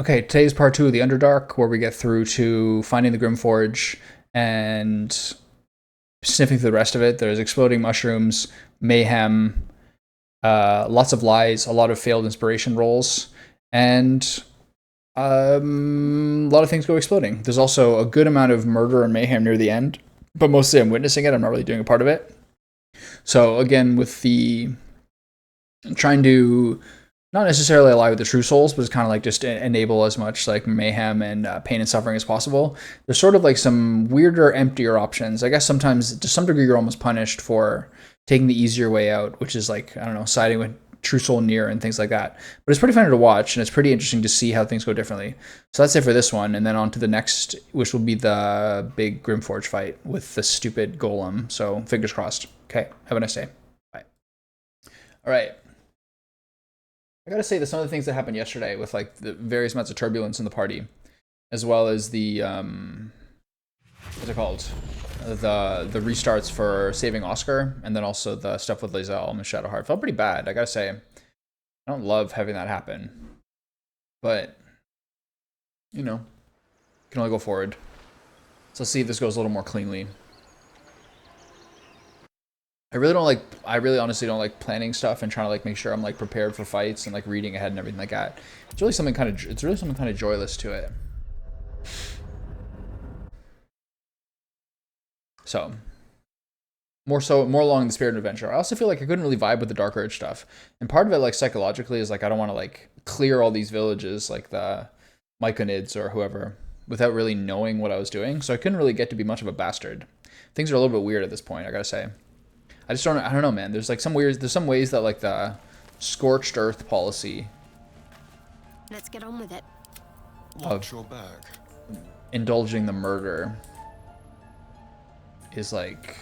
Okay, today's part 2 of the Underdark, where we get through to finding the Grymforge and sniffing through the rest of it. There's exploding mushrooms, mayhem, lots of lies, a lot of failed inspiration rolls, and a lot of things go exploding. There's also a good amount of murder and mayhem near the end, but mostly I'm witnessing it. I'm not really doing a part of it. So again, with the trying to not necessarily ally with the true souls, but it's kind of like just enable as much like mayhem and pain and suffering as possible. There's sort of like some weirder, emptier options. I guess sometimes to some degree you're almost punished for taking the easier way out, which is like, I don't know, siding with true soul near and things like that. But it's pretty fun to watch, and it's pretty interesting to see how things go differently. So that's it for this one, and then on to the next, which will be the big Grymforge fight with the stupid golem. So fingers crossed. Okay, have a nice day. Bye. All right. I gotta say that some of the things that happened yesterday with like the various amounts of turbulence in the party, as well as the what's it called, the restarts for saving Oscar, and then also the stuff with Lae'zel and Shadowheart felt pretty bad. I gotta say, I don't love having that happen, but you know, can only go forward. So let's see if this goes a little more cleanly. I really honestly don't like planning stuff and trying to like make sure I'm like prepared for fights and like reading ahead and everything like that. It's really something kind of joyless to it. So more along the spirit of adventure. I also feel like I couldn't really vibe with the Dark Urge stuff. And part of it like psychologically is like I don't want to like clear all these villages like the Myconids or whoever without really knowing what I was doing. So I couldn't really get to be much of a bastard. Things are a little bit weird at this point, I gotta say. I don't know, man. There's some ways that like the scorched earth policy. Let's get on with it. Of your back. Indulging the murder is like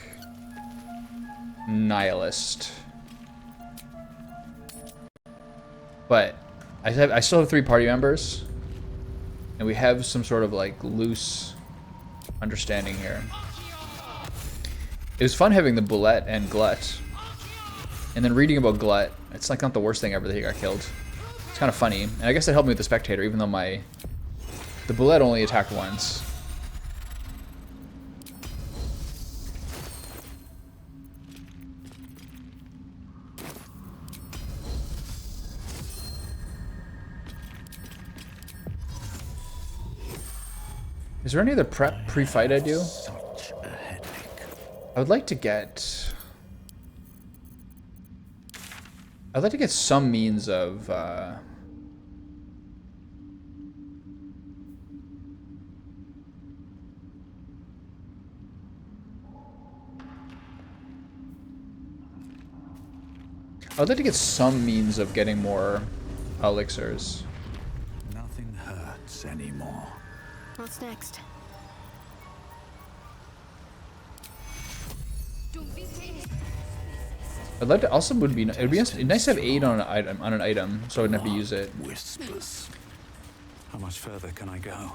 nihilist. But I still have 3 party members, and we have some sort of like loose understanding here. It was fun having the Bullet and Glut. And then reading about Glut, it's like not the worst thing ever that he got killed. It's kind of funny. And I guess it helped me with the Spectator, even though the Bullet only attacked once. Is there any other prep pre-fight I do? I'd like to get some means of getting more elixirs. Nothing hurts anymore. What's next? I'd like to also it'd be nice to have 8 on an item, so I wouldn't have to use it. Whispers. How much further can I go?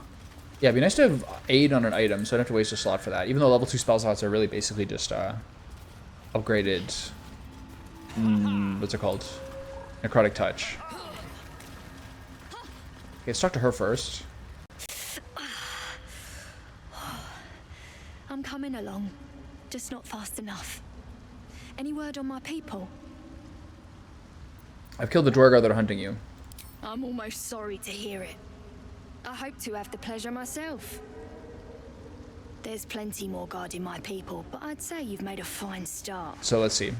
Yeah, it'd be nice to have 8 on an item, so I don't have to waste a slot for that. Even though level 2 spell slots are really basically just upgraded. What's it called? Necrotic Touch. Okay, let's talk to her first. I'm coming along, just not fast enough. Any word on my people? I've killed the Dwargar that are hunting you. I'm almost sorry to hear it. I hope to have the pleasure myself. There's plenty more guarding my people, but I'd say you've made a fine start. So let's see.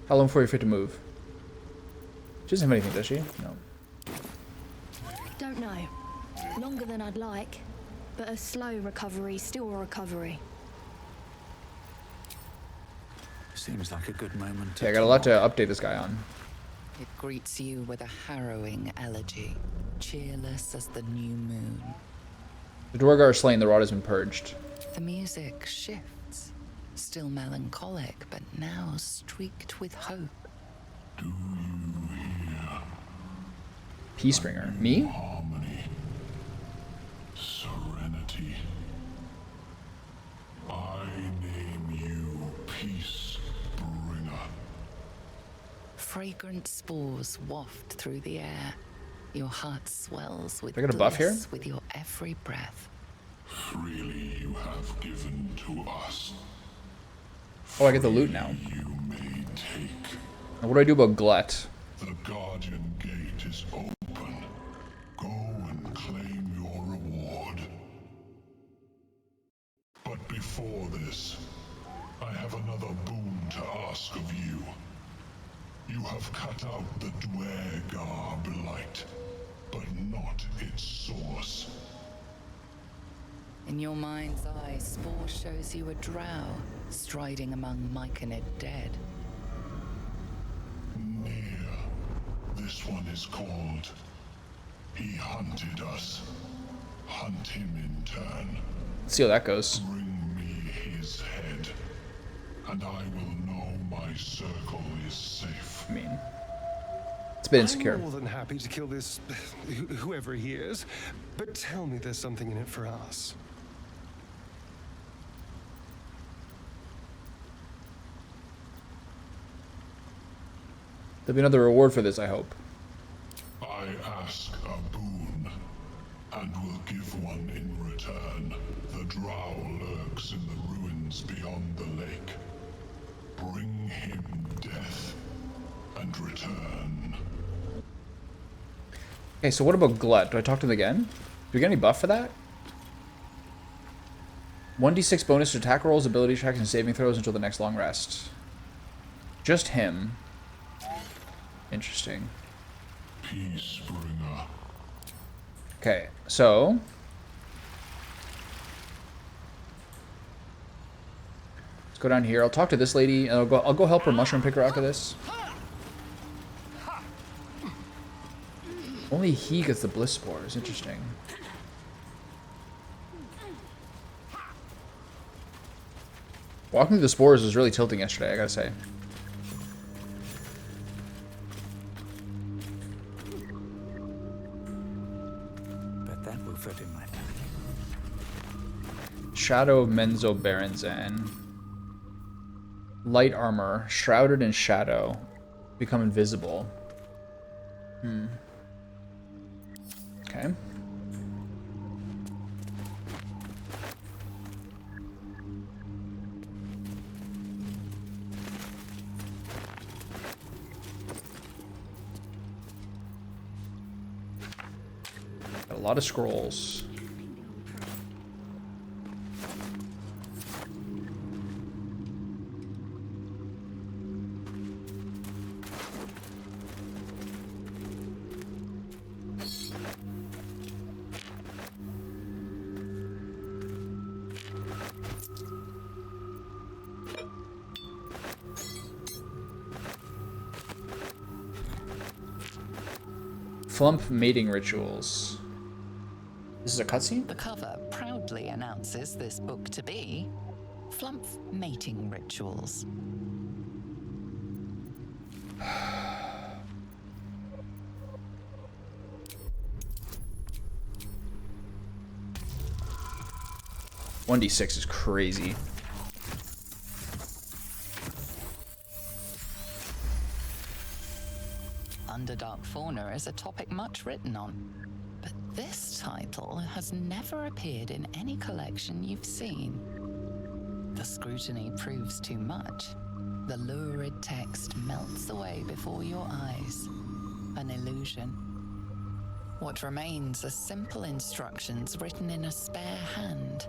How long before you're fit to move? She doesn't have anything, does she? No. Don't know. Longer than I'd like, but a slow recovery, still a recovery. Seems like a good moment. Yeah, I got a lot to update this guy on. It greets you with a harrowing elegy, cheerless as the new moon. The Dwargar are slain, the rod has been purged. The music shifts, still melancholic, but now streaked with hope. Do you hear? Peacebringer. Me? Harmony. Serenity. I name you Peacebringer. Fragrant spores waft through the air. Your heart swells with Do I get a buff here? bliss with your every breath. Freely you have given to us. Oh, I get the loot now. You may take. Now, what do I do about Glut? The Guardian Gate is open. Go and claim your reward. But before this, I have another boon to ask of you. You have cut out the Dwergar blight, but not its source. In your mind's eye, Spore shows you a drow striding among Myconid dead. Near. This one is called. He hunted us. Hunt him in turn. Let's see how that goes. Bring me his head, and I will know my circle is safe. I mean, it's a bit insecure. I'm more than happy to kill this, whoever he is, but tell me there's something in it for us. There'll be another reward for this, I hope. I ask a boon, and will give one in return. The drow lurks in the ruins beyond the lake. Bring him death, and return. Okay, so what about Glut? Do I talk to him again? Do we get any buff for that? 1d6 bonus to attack rolls, ability checks, and saving throws until the next long rest. Just him. Interesting. Peacebringer. Okay, so let's go down here. I'll talk to this lady, and I'll go help her mushroom picker after this. Only he gets the bliss spores. Interesting. Walking through the spores was really tilting yesterday, I gotta say. Bet that will fit in my pack. Shadow of Menzo Baranzan. Light armor, shrouded in shadow, become invisible. Okay. Got a lot of scrolls. Flump mating rituals. This is a cutscene? The cover proudly announces this book to be Flump Mating Rituals. One d6 is crazy. Underdark fauna is a topic much written on, but this title has never appeared in any collection you've seen. The scrutiny proves too much. The lurid text melts away before your eyes. An illusion. What remains are simple instructions written in a spare hand.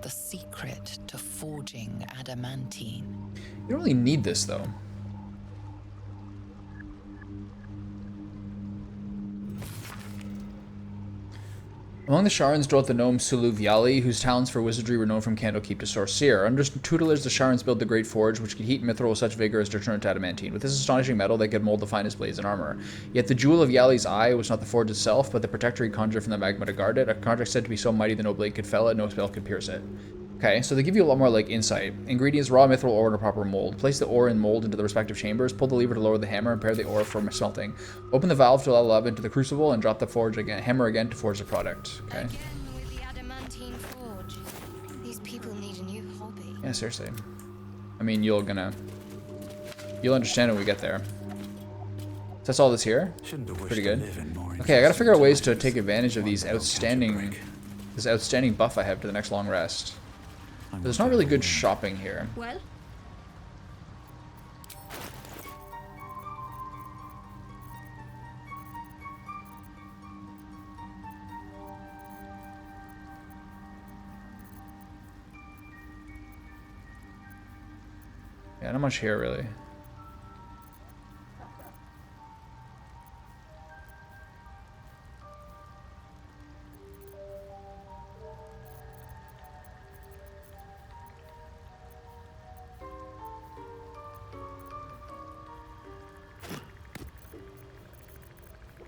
The secret to forging adamantine. You don't really need this, though. Among the Sharans dwelt the gnome Sulu Viali, whose talents for wizardry were known from Candlekeep to Sorcerer. Under his tutelage, the Sharans built the Great Forge, which could heat mithril with such vigor as to turn it to adamantine. With this astonishing metal, they could mold the finest blades and armor. Yet the jewel of Yali's eye was not the forge itself, but the protector he conjured from the magma to guard it, a contract said to be so mighty that no blade could fell it, no spell could pierce it. Okay, so they give you a lot more, like, insight. Ingredients: raw mithril ore in a proper mold. Place the ore and mold into the respective chambers, pull the lever to lower the hammer, and prepare the ore for smelting. Open the valve to allow lava into the crucible, and drop the forge again, hammer again to forge the product. Okay. Again with the adamantine forge. These people need a new hobby. Yeah, seriously. I mean, you'll understand when we get there. That's all that's here? Shouldn't have wished Pretty to good. live in more Okay, I gotta figure out ways to interesting take advantage of these times. One that'll catch a outstanding, break. this outstanding buff I have to the next long rest. I'm There's not really good determined. shopping here. Well, Yeah, not much here really.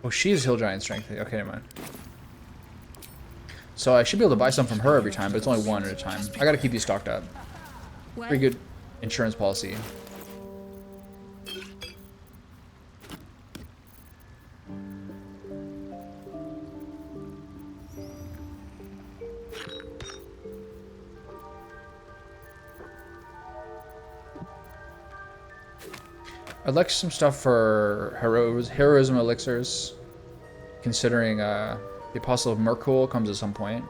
Oh, she's Hill Giant Strength. Okay, never mind. So I should be able to buy some from her every time, but it's only one at a time. I gotta keep these stocked up. well, Pretty good insurance policy. I'd like some stuff for heroism elixirs, considering the Apostle of Merkul comes at some point.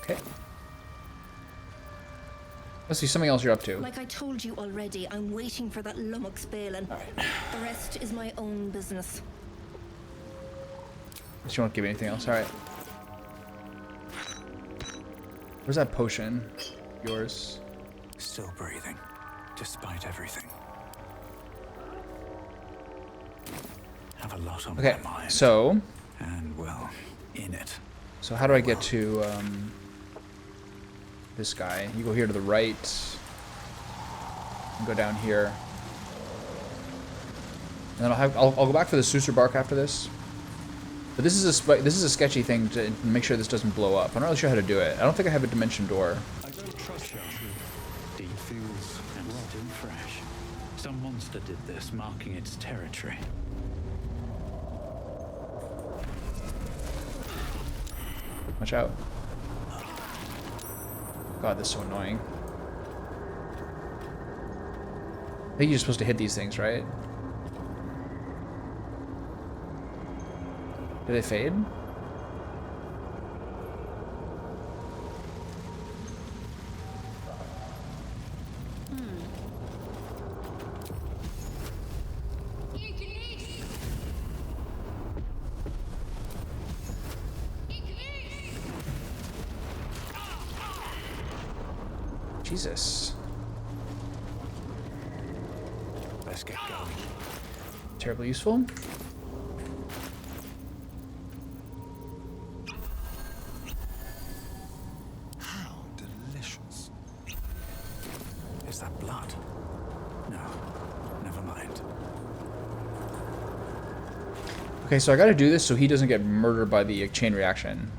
Okay. Let's see, something else you're up to. like I told you already, I'm waiting for that lummox Balin. The rest is my own business. She won't give me anything else. Alright. Where's that potion? Yours. Still breathing, despite everything. Have a lot on Okay, my mind. so And well, in it. how do I get to this guy? You go here to the right. And go down here. And then I'll go back for the Susur Bark after this. But this is a sketchy thing to make sure this doesn't blow up. I'm not really sure how to do it. I don't think I have a dimension door. I don't trust you. Deep Feels and still fresh. Some monster did this, marking its territory. Watch out. God, this is so annoying. I think you're supposed to hit these things, right? Do they fade? Jesus. Let's get going. Terribly useful. how delicious. Is that blood? No, never mind. Okay, so I gotta do this so he doesn't get murdered by the chain reaction.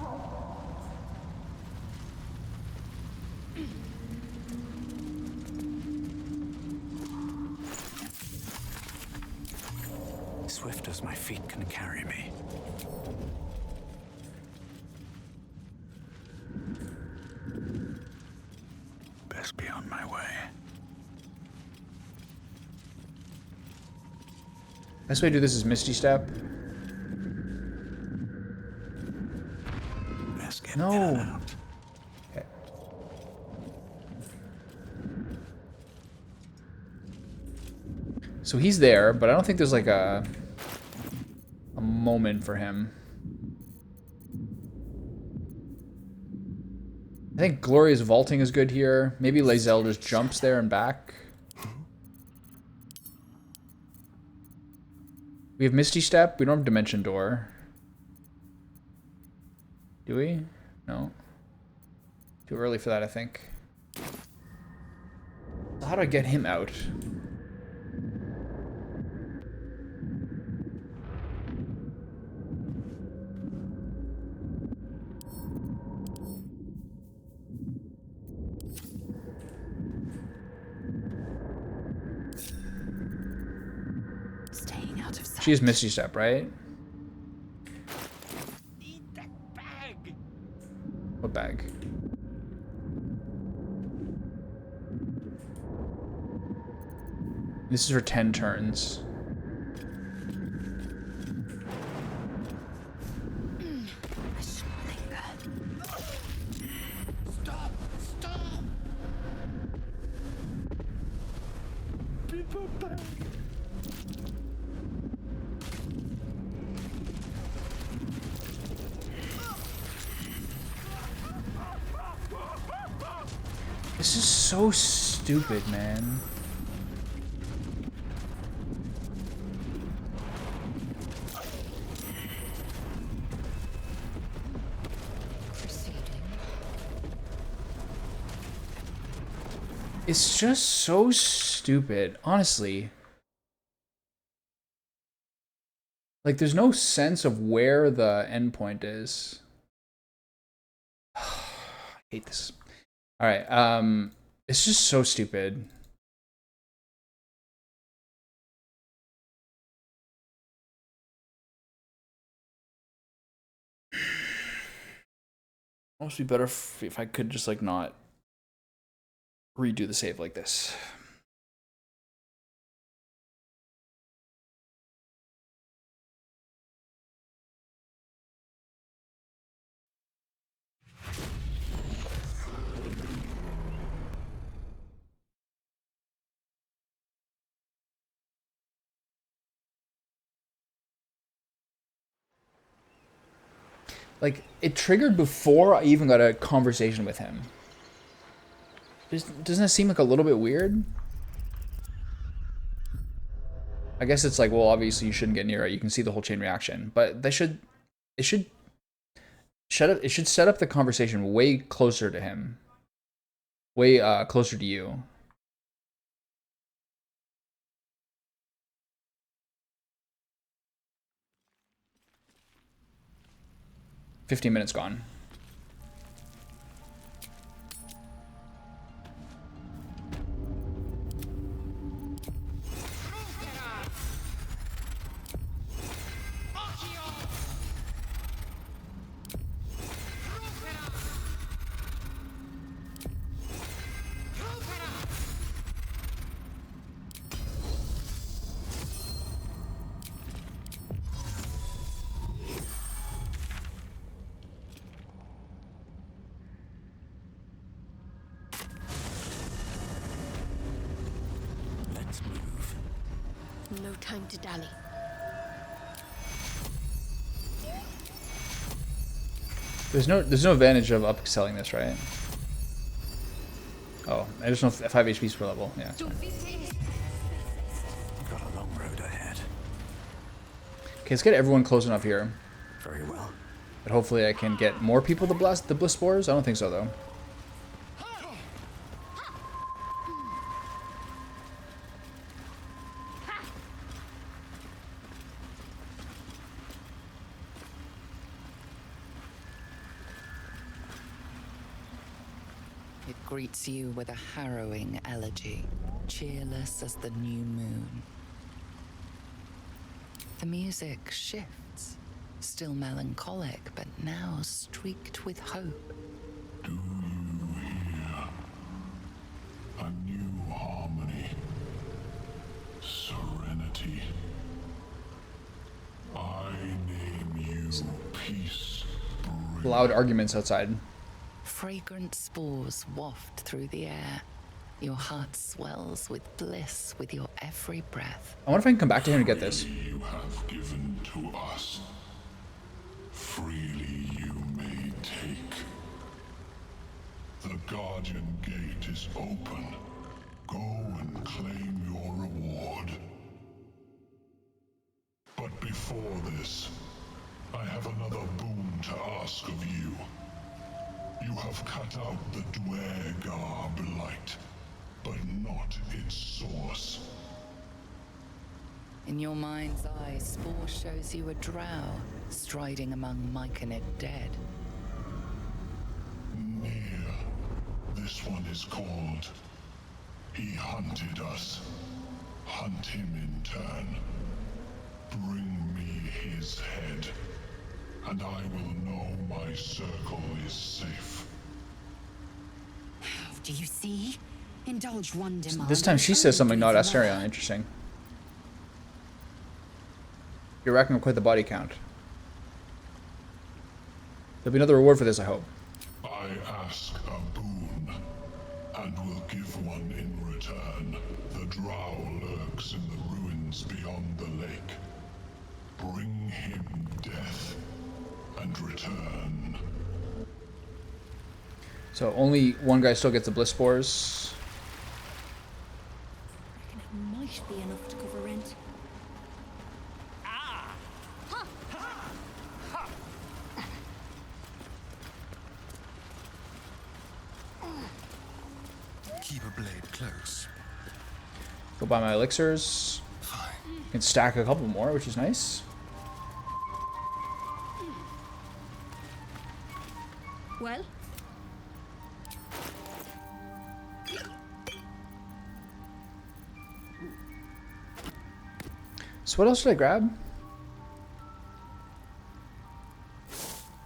Swift as my feet can carry me. Best be on my way. Best way to do this is Misty Step. Best get No. in and out. Okay. So he's there, but I don't think there's like a moment for him. I think Gloria's vaulting is good here. Maybe Lae'zel just jumps there and back. We have Misty Step. We don't have Dimension Door. Do we? No. Too early for that, I think. How do I get him out? Staying out of sight. She has Misty Step, right? What bag? This is for 10 turns. Stop! Stop! People back. This is so stupid, man. It's just so stupid, honestly. Like, there's no sense of where the endpoint is. I hate this. All right, it's just so stupid. Almost be better if I could just like not redo the save like this. Like, it triggered before I even got a conversation with him. Doesn't it seem like a little bit weird? I guess it's like, well, obviously you shouldn't get near it. You can see the whole chain reaction, but it should set up the conversation way closer to him, way closer to you. "15 minutes gone." Let's move. No time to dally. There's no advantage of upselling this, right? Oh, additional 5 HP per level. Yeah. It's fine. Got a long road ahead. Okay, let's get everyone close enough here. Very well. But hopefully I can get more people to blast the bliss spores. I don't think so though. It greets you with a harrowing elegy, cheerless as the new moon. The music shifts, still melancholic, but now streaked with hope. Do you hear? A new harmony. Serenity. I name you peace. Loud arguments outside. Fragrant spores waft through the air. Your heart swells with bliss with your every breath. I wonder if I can come back to him and get this. You have given to us. Freely you may take. The Guardian Gate is open. Go and claim your reward. But before this, I have another boon to ask of you. You have cut out the Dwergar blight, but not its source. In your mind's eye, Spore shows you a drow striding among Myconid dead. Near. This one is called. He hunted us. Hunt him in turn. Bring me his head, and I will know my circle is safe. Do you see? Indulge one demand. This time she says something not Asterion. Interesting. You're racking up quite the body count. There'll be another reward for this, I hope. I ask a boon, and will give one in return. The drow lurks in the ruins beyond the lake. Bring him death, and return. So only one guy still gets the bliss spores. Reckon it might be enough to cover rent. Keep a blade close. Go buy my elixirs. Fine. Can stack a couple more, which is nice. Well, So what else did I grab?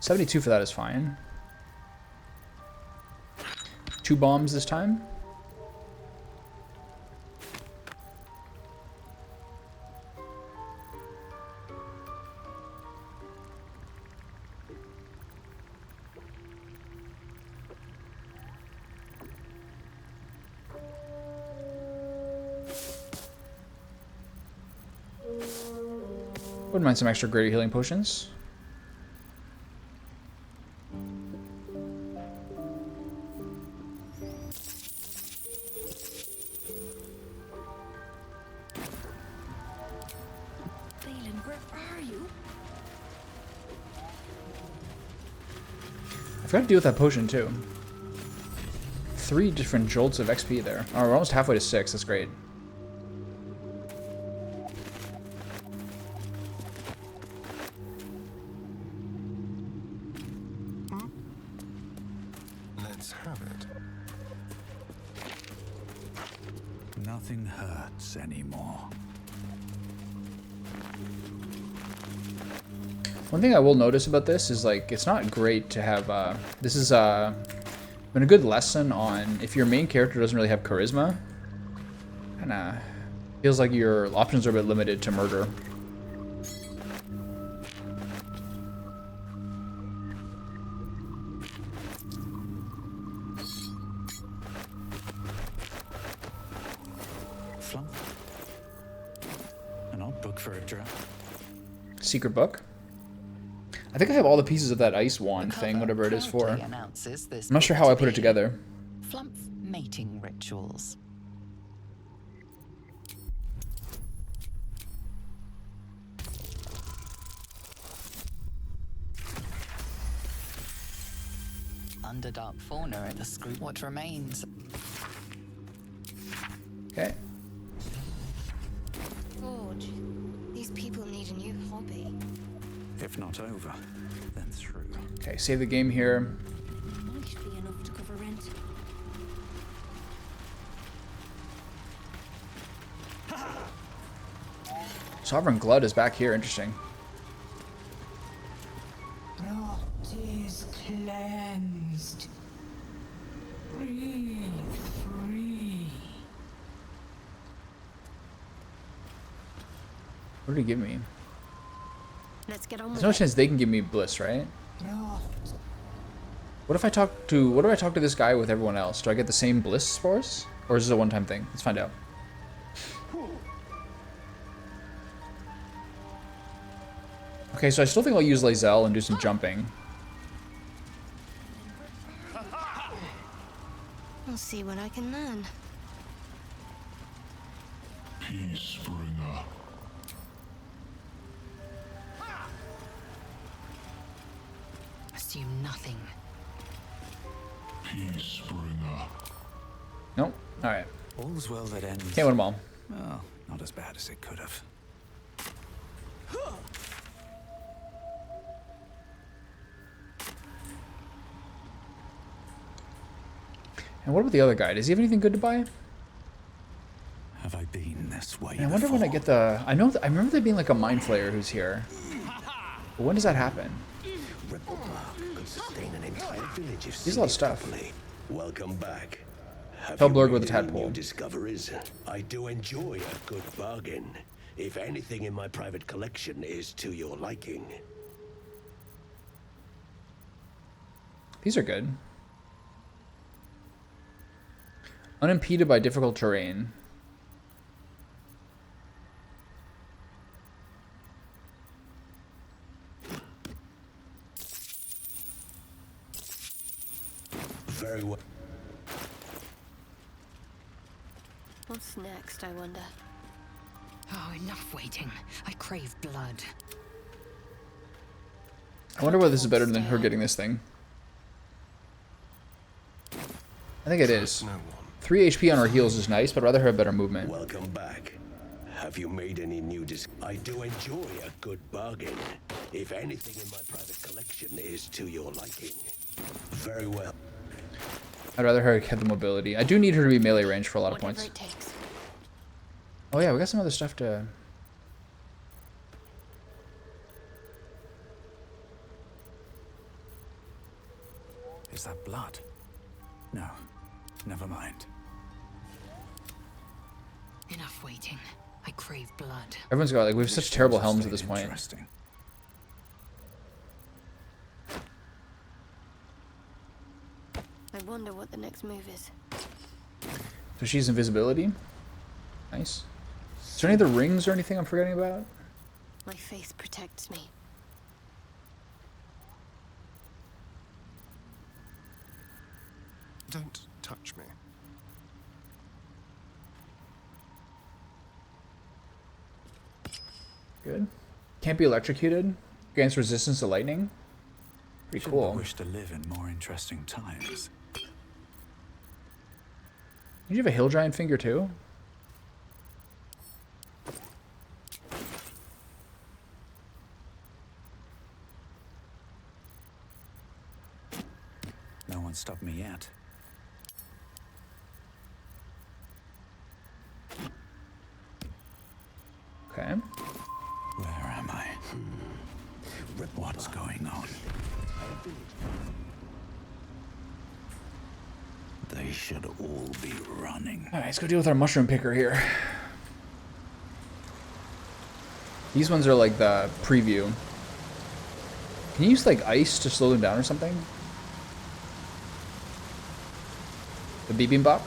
72 for that is fine. 2 bombs this time. Wouldn't mind some extra greater healing potions. Phelan, where are you? I forgot to deal with that potion too. 3 different jolts of XP there. Oh, we're almost halfway to 6. That's great. Let's have it. Nothing hurts anymore. One thing I will notice about this is, like, it's not great to have, this is, been a good lesson on if your main character doesn't really have charisma. Kinda feels like your options are a bit limited to murder. Flump. An odd book for a drow. Secret book. I think I have all the pieces of that ice wand The thing, cover whatever it is for. proudly announces this I'm not sure book how I to put it be together. Flump mating rituals. Underdark fauna at the screw. What remains? Okay. Forge, these people need a new hobby. If not over, then through. Okay, save the game here. Might be enough to cover rent. Sovereign Glut is back here. Interesting. Rot is cleansed. Breathe free. What did he give me? Let's get on There's with no it. chance they can give me bliss, right? Rot. What if I talk to, what if I talk to this guy with everyone else? Do I get the same bliss spores? Or is this a one-time thing? Let's find out. Okay, so I still think I'll use Lae'zel and do some jumping. I'll see what I can learn. Peacebringer. Assume nothing. Peacebringer. Nope. Alright. All's well that ends. Can't win them all. Well, not as bad as it could have. And what about the other guy? Does he have anything good to buy? Have I been this way? And I wonder when I get the... I remember there being like a Mind Flayer who's here. But when does that happen? Ripple bark could sustain an entire village if There's a lot of seeded stuff. properly. Welcome back. Bhaaldur with a tadpole. New discoveries. I do enjoy a good bargain. If anything in my private collection is to your liking. These are good. Unimpeded by difficult terrain. Very well. What's next, I wonder? Oh, enough waiting. I crave blood. I wonder whether this is better than her getting this thing. I think it is. No one. 3 HP on her heals is nice, but I'd rather her have better movement. Welcome back. Have you made any new I do enjoy a good bargain. If anything in my private collection is to your liking. Very well. I'd rather her have the mobility. I do need her to be melee range for a lot of Whatever points. it takes. Oh yeah, we got some other stuff to... Is that blood? No, never mind. Enough waiting. I crave blood. Everyone's got, like, we have such terrible helms at this point. Interesting. I wonder what the next move is. So she's invisibility. Nice. Is there any other rings or anything I'm forgetting about? My faith protects me. Don't touch me. Good. Can't be electrocuted. Gains resistance to lightning. Pretty Shouldn't I cool. wish to live in more interesting times. Did you have a hill giant finger too? No one stopped me yet. Okay. Where am I? What's going on? They should all be running. Alright, let's go deal with our mushroom picker here. These ones are like the preview. Can you use like ice to slow them down or something? The bibimbap?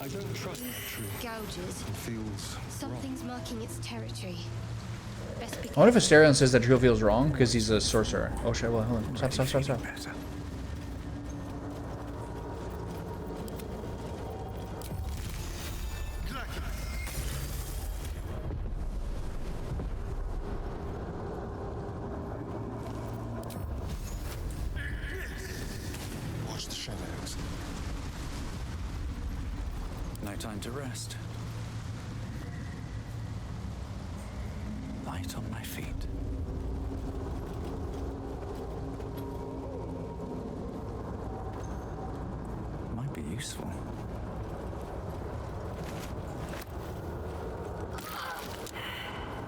I don't trust that tree. Gouges. It feels Something's marking its territory. Best be I wonder if Asterion says that Drill feels wrong because he's a sorcerer. Oh shit, well, hold on. Stop. Better. Watch the shadows. No time to rest. Light on my feet. Might be useful.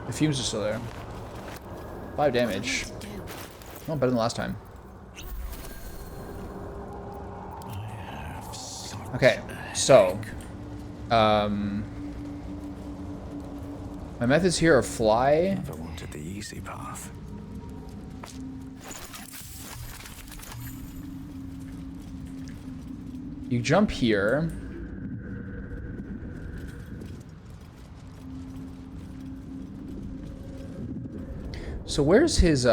The fumes are still there. 5 damage. to do. Well, better than last time. Okay, so my methods here are fly. Never wanted the easy path. You jump here. So where's his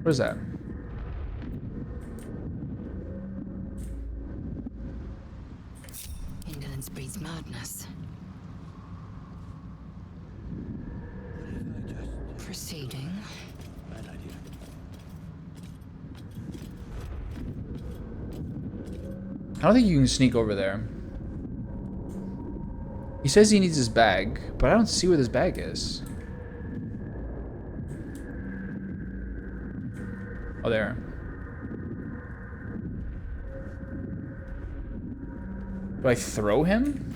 what is that? Indolence breeds madness. Proceeding. I don't think you can sneak over there. He says he needs his bag, but I don't see where this bag is. Oh, there. Do I throw him?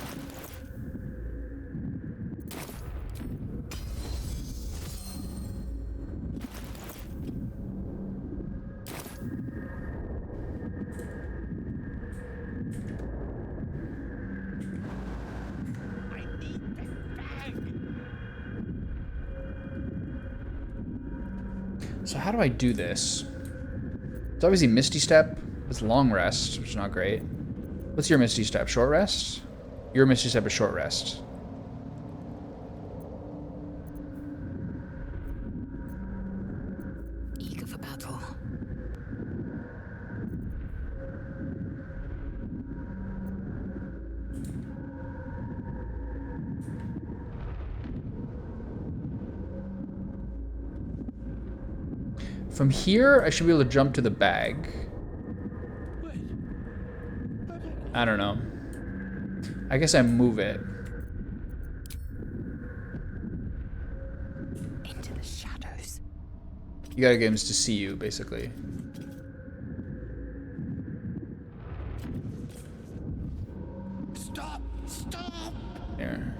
So how do I do this? It's obviously Misty Step. It's long rest, which is not great. What's your Misty Step? Short rest? Your Misty Step is short rest. Eager for battle. From here, I should be able to jump to the bag. I don't know. I guess I move it. Into the shadows. You gotta get him to see you, basically. Stop! Stop! There.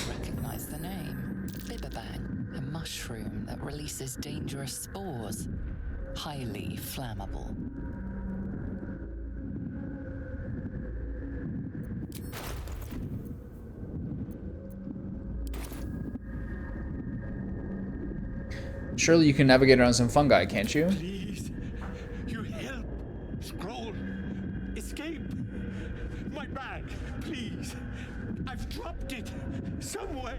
Recognize the name. Bibberbang, a mushroom that releases dangerous spores. Highly flammable. Surely you can navigate around some fungi, can't you? Please, you help. Scroll. Escape. My bag, please. I've dropped it somewhere.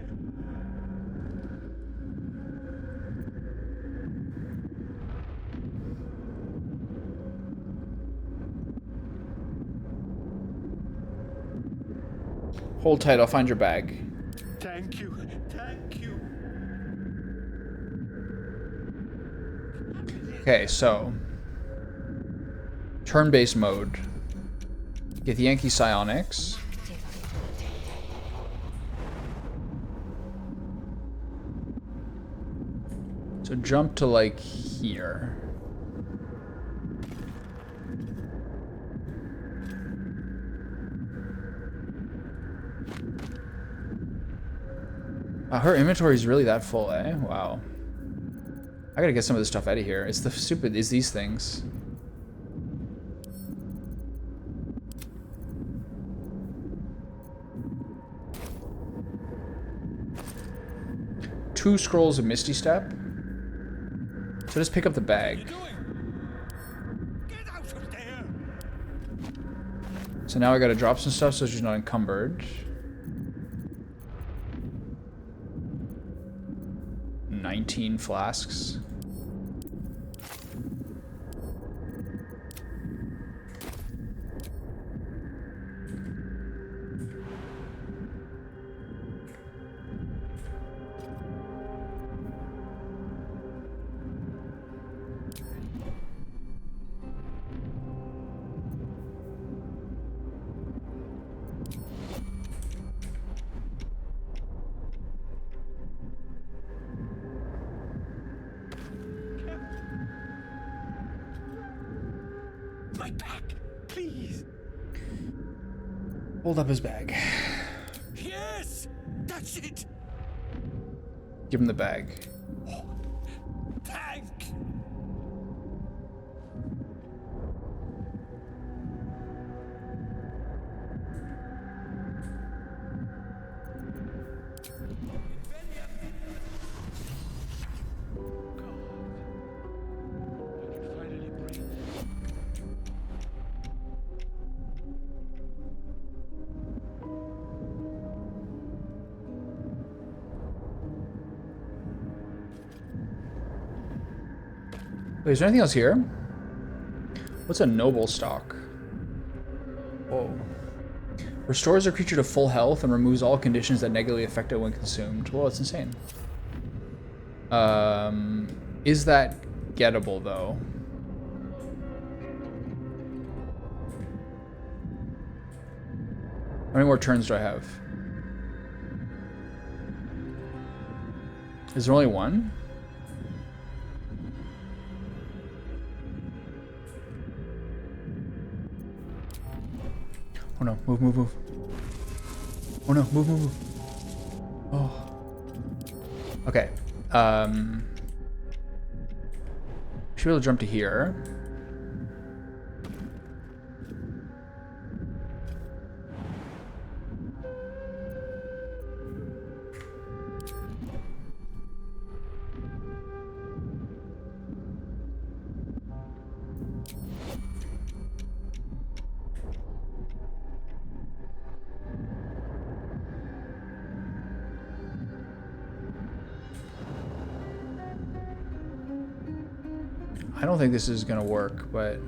Hold tight, I'll find your bag. Thank you. Thank you. Okay, so turn-based mode. Get the Yankee Psionics. So jump to like here. Her inventory is really that full, eh? Wow. I gotta get some of this stuff out of here. It's the stupid, is these things. Two scrolls of Misty Step. So just pick up the bag. Get out of there. So now I gotta drop some stuff so she's not encumbered. 19 flasks. My bag, please. Hold up his bag. Yes, that's it. Give him the bag. Thank. Wait, is there anything else here? What's a noble stock? Whoa. Restores a creature to full health and removes all conditions that negatively affect it when consumed. Well, it's insane. Is that gettable, though? How many more turns do I have? Is there only one? Oh no, move, move, move. Oh no, move, move, move. Oh. Okay. Should be able to jump to here. I don't think this is gonna work, but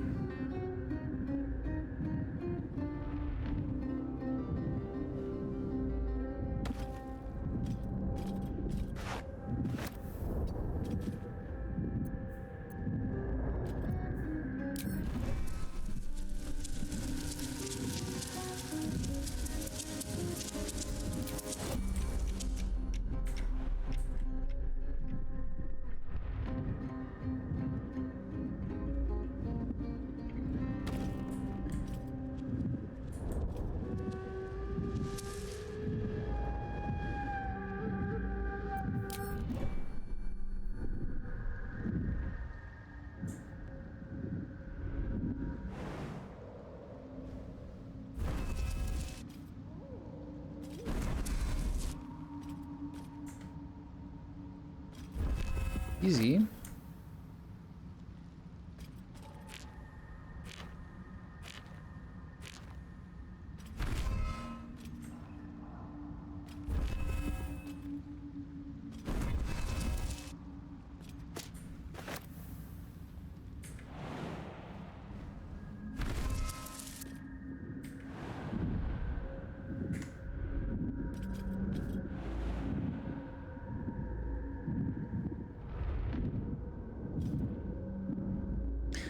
easy.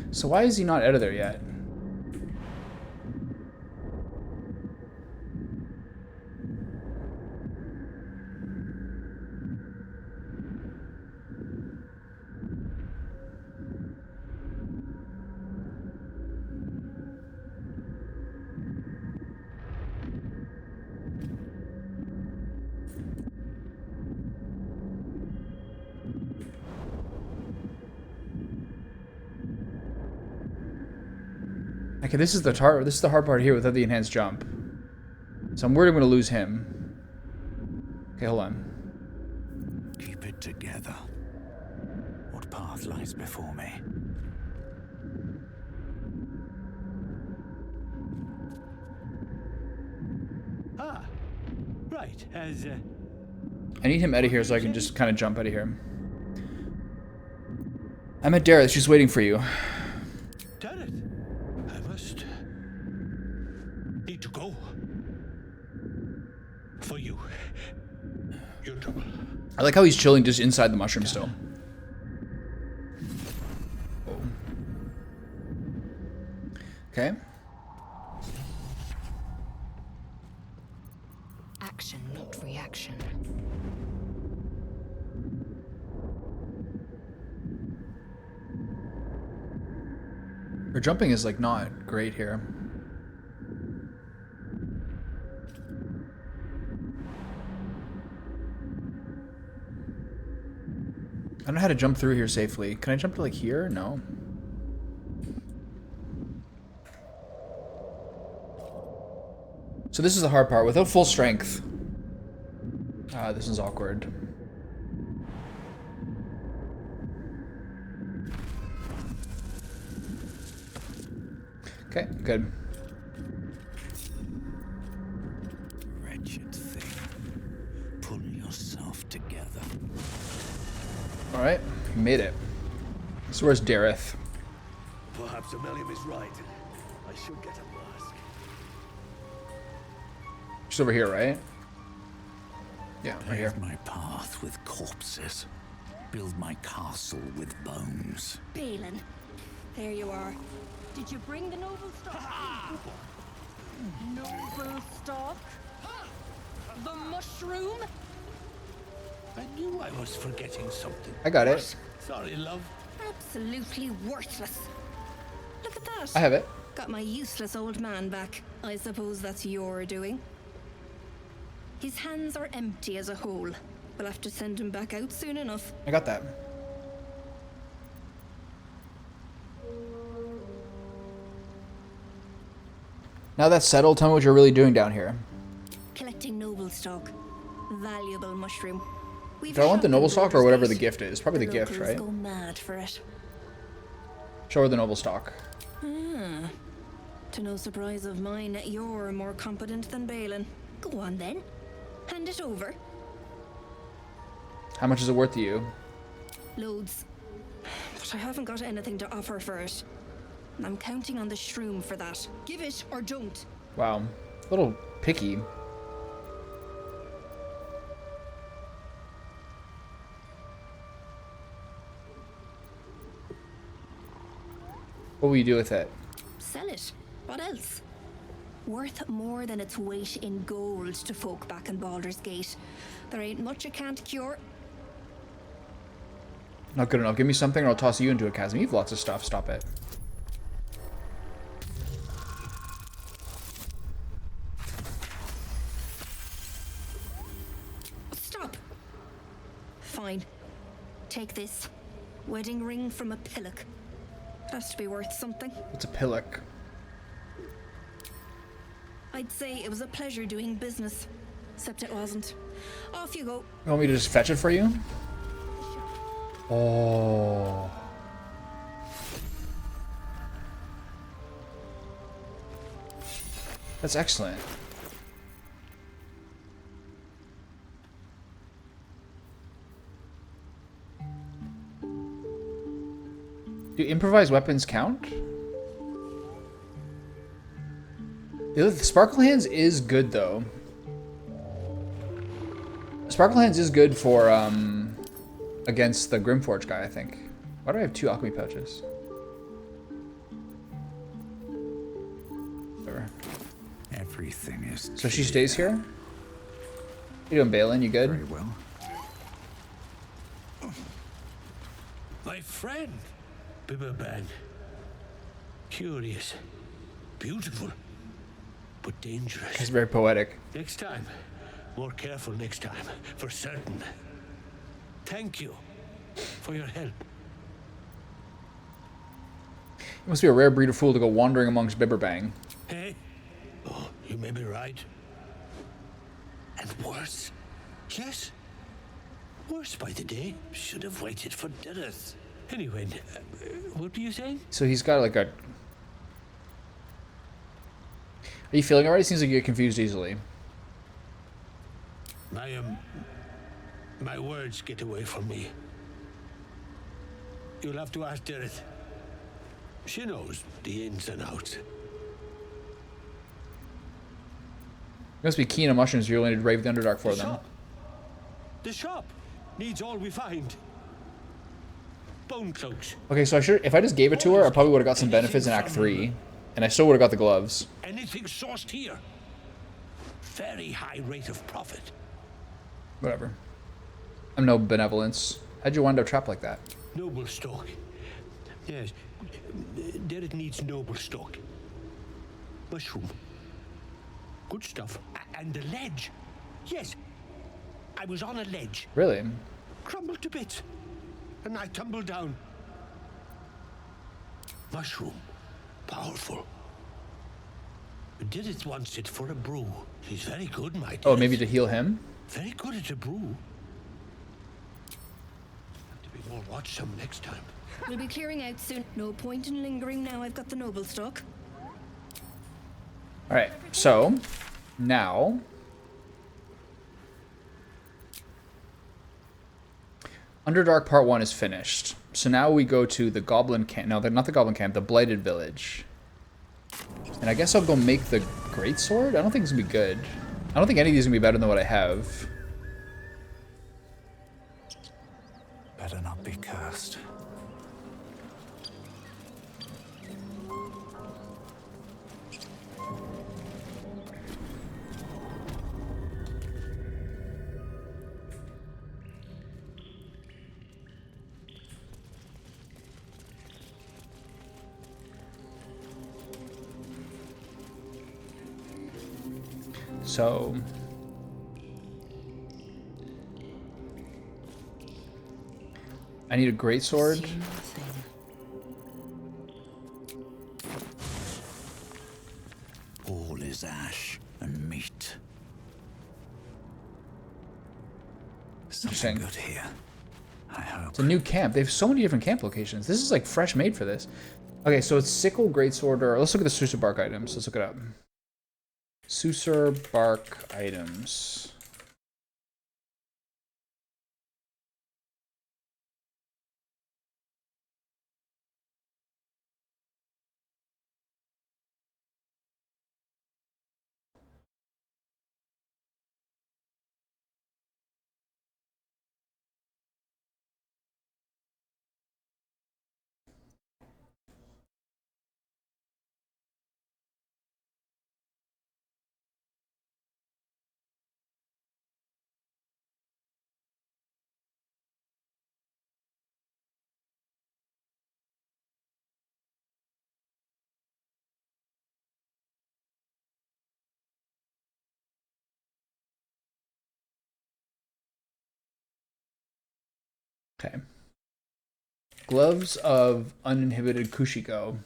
So why is he not out of there yet? Okay, this is the hard part here without the enhanced jump. So I'm worried I'm gonna lose him. Okay, hold on. Keep it together. What path lies before me? Ah, right. I need him out of here so I can just kind of jump out of here. I'm at Dareth. She's waiting for you. Dareth, I must need to go. For you. Your trouble. I like how he's chilling just inside the mushroom still. Okay. Action, not reaction. Her jumping is like not great here. I don't know how to jump through here safely. Can I jump to like here? No. So this is the hard part. Without full strength. This is awkward. Okay, good. Wretched thing. Pull yourself together. Alright, made it. So where's Dareth? Perhaps Amelia is right. I should get a mask. She's over here, right? Yeah, right here. Pave my path with corpses. Build my castle with bones. Balin, there you are. Did you bring the noble stuff? Noble stock? The mushroom? I knew I was forgetting something. I got it. Sorry, love. Absolutely worthless. Look at that. I have it. Got my useless old man back. I suppose that's your doing. His hands are empty as a whole. We'll have to send him back out soon enough. I got that. Now that's settled, tell me what you're really doing down here. Collecting noble stock. Valuable mushroom. Do I want the noble stock or whatever the gift is? Probably the gift, right? Go mad for it. Show her the noble stock. Ah. To no surprise of mine, you're more competent than Balin. Go on then. Hand it over. How much is it worth to you? Loads. But I haven't got anything to offer for it. I'm counting on the shroom for that. Give it or don't. Wow. A little picky. What will you do with it? Sell it. What else? Worth more than its weight in gold to folk back in Baldur's Gate. There ain't much I can't cure. Not good enough. Give me something or I'll toss you into a chasm. You have lots of stuff. Stop it. Stop. Fine. Take this. Wedding ring from a pillock. It has to be worth something. It's a pillock. I'd say it was a pleasure doing business. Except it wasn't. Off you go. You want me to just fetch it for you? Oh. That's excellent. Do improvised weapons count? The Sparkle Hands is good though. Sparkle Hands is good for against the Grymforge guy, I think. Why do I have 2 alchemy pouches? Whatever. Everything is. So she stays here? You doing, Balin? You good? Very well. My friend, Bibberban. Curious, beautiful, but dangerous. It's very poetic. Next time, more careful next time, for certain. Thank you for your help. You must be a rare breed of fool to go wandering amongst Bibberbang. Hey? Oh, you may be right. And worse. Yes. Worse by the day. Should have waited for Dirith. Anyway, what do you say? So he's got like a... Are you feeling alright? It seems like you get confused easily. My words get away from me. You'll have to ask Dirith. She knows the ins and outs. You must be keen on mushrooms. You're willing to brave the Underdark for them. The shop needs all we find. Bone cloaks. Okay, so if I just gave it to her, I probably would have got some benefits in Act 3. And I still would have got the gloves. Anything sourced here. Very high rate of profit. Whatever. I'm no benevolence. How'd you wind up trapped like that? Noble stock. Yes. Derek needs noble stock. Mushroom. Good stuff. And the ledge. Yes. I was on a ledge. Really? Crumbled to bits. And I tumbled down. Mushroom. Powerful. Didith wants it for a brew. He's very good, my dear. Oh, maybe to heal him? Very good at a brew. Have to be more watchsome next time. We'll be clearing out soon. No point in lingering now I've got the noble stock. Alright, so... Now... Underdark Part 1 is finished. So now we go to the Goblin Camp. No, not the Goblin Camp, the Blighted Village. And I guess I'll go make the Greatsword? I don't think it's going to be good. I don't think any of these are going to be better than what I have. Better not be cursed. So I need a greatsword. All is ash and meat. Something Interesting. good here. I hope. It's a new camp. They have so many different camp locations. This is like fresh made for this. Okay, so it's sickle, greatsword, or let's look at the Susur bark items. Let's look it up. Susur bark items. Okay. Gloves of uninhibited Kushiko.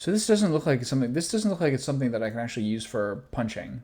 So this doesn't look like something. This doesn't look like it's something that I can actually use for punching.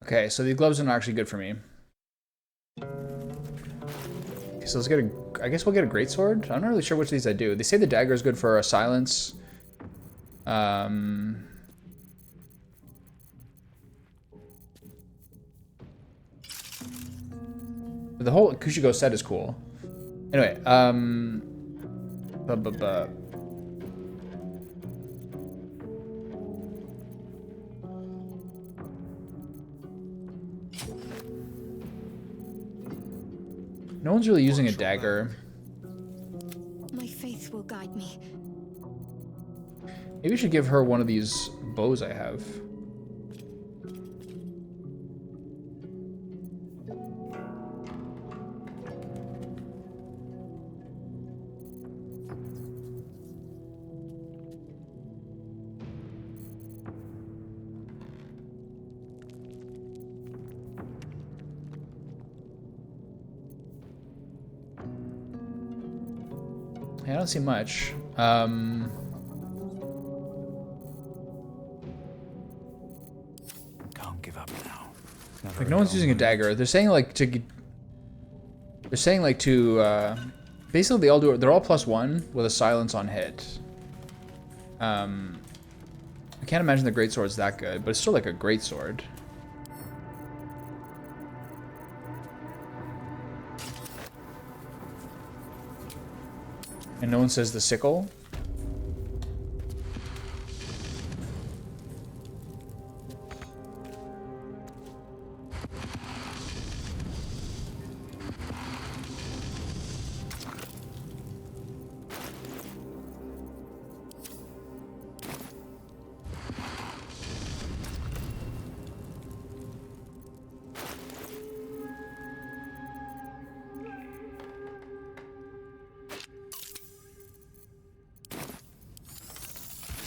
Okay, so the gloves are not actually good for me. Okay, so let's get a. I guess we'll get a greatsword. I'm not really sure which of these I do. They say the dagger is good for a silence. The whole Kushiko set is cool. Anyway, no one's really using a dagger. My faith will guide me. Maybe we should give her one of these bows I have. Yeah, I don't see much. Can't give up now. Like no one's using a dagger. They're saying like to. They're saying like to. Basically, they all do. They're all +1 with a silence on hit. I can't imagine the greatsword's that good, but it's still like a greatsword. And no one says the sickle.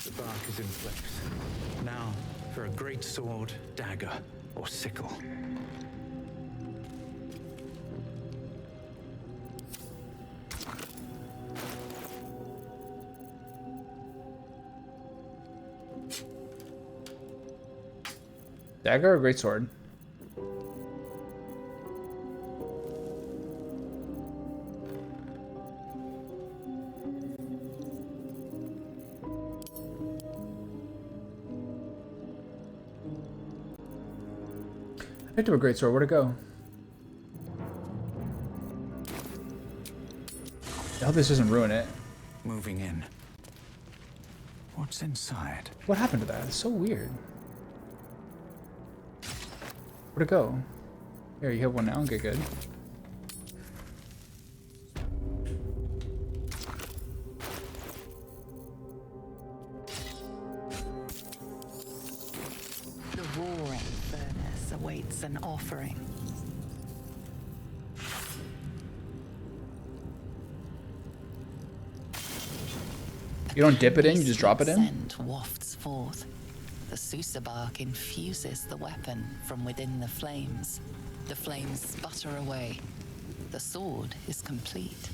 The bark is in place. Now for a great sword, dagger, or sickle. Dagger or greatsword? I picked up a greatsword. Where'd it go? I hope this doesn't ruin it. Moving in. What's inside? What happened to that? It's so weird. Where'd it go? Here, you have one now. Okay, good. The roaring furnace awaits an offering. You don't dip it in, you just drop it in? Scent wafts forth. The Susa bark infuses the weapon from within the flames. The flames sputter away. The sword is complete.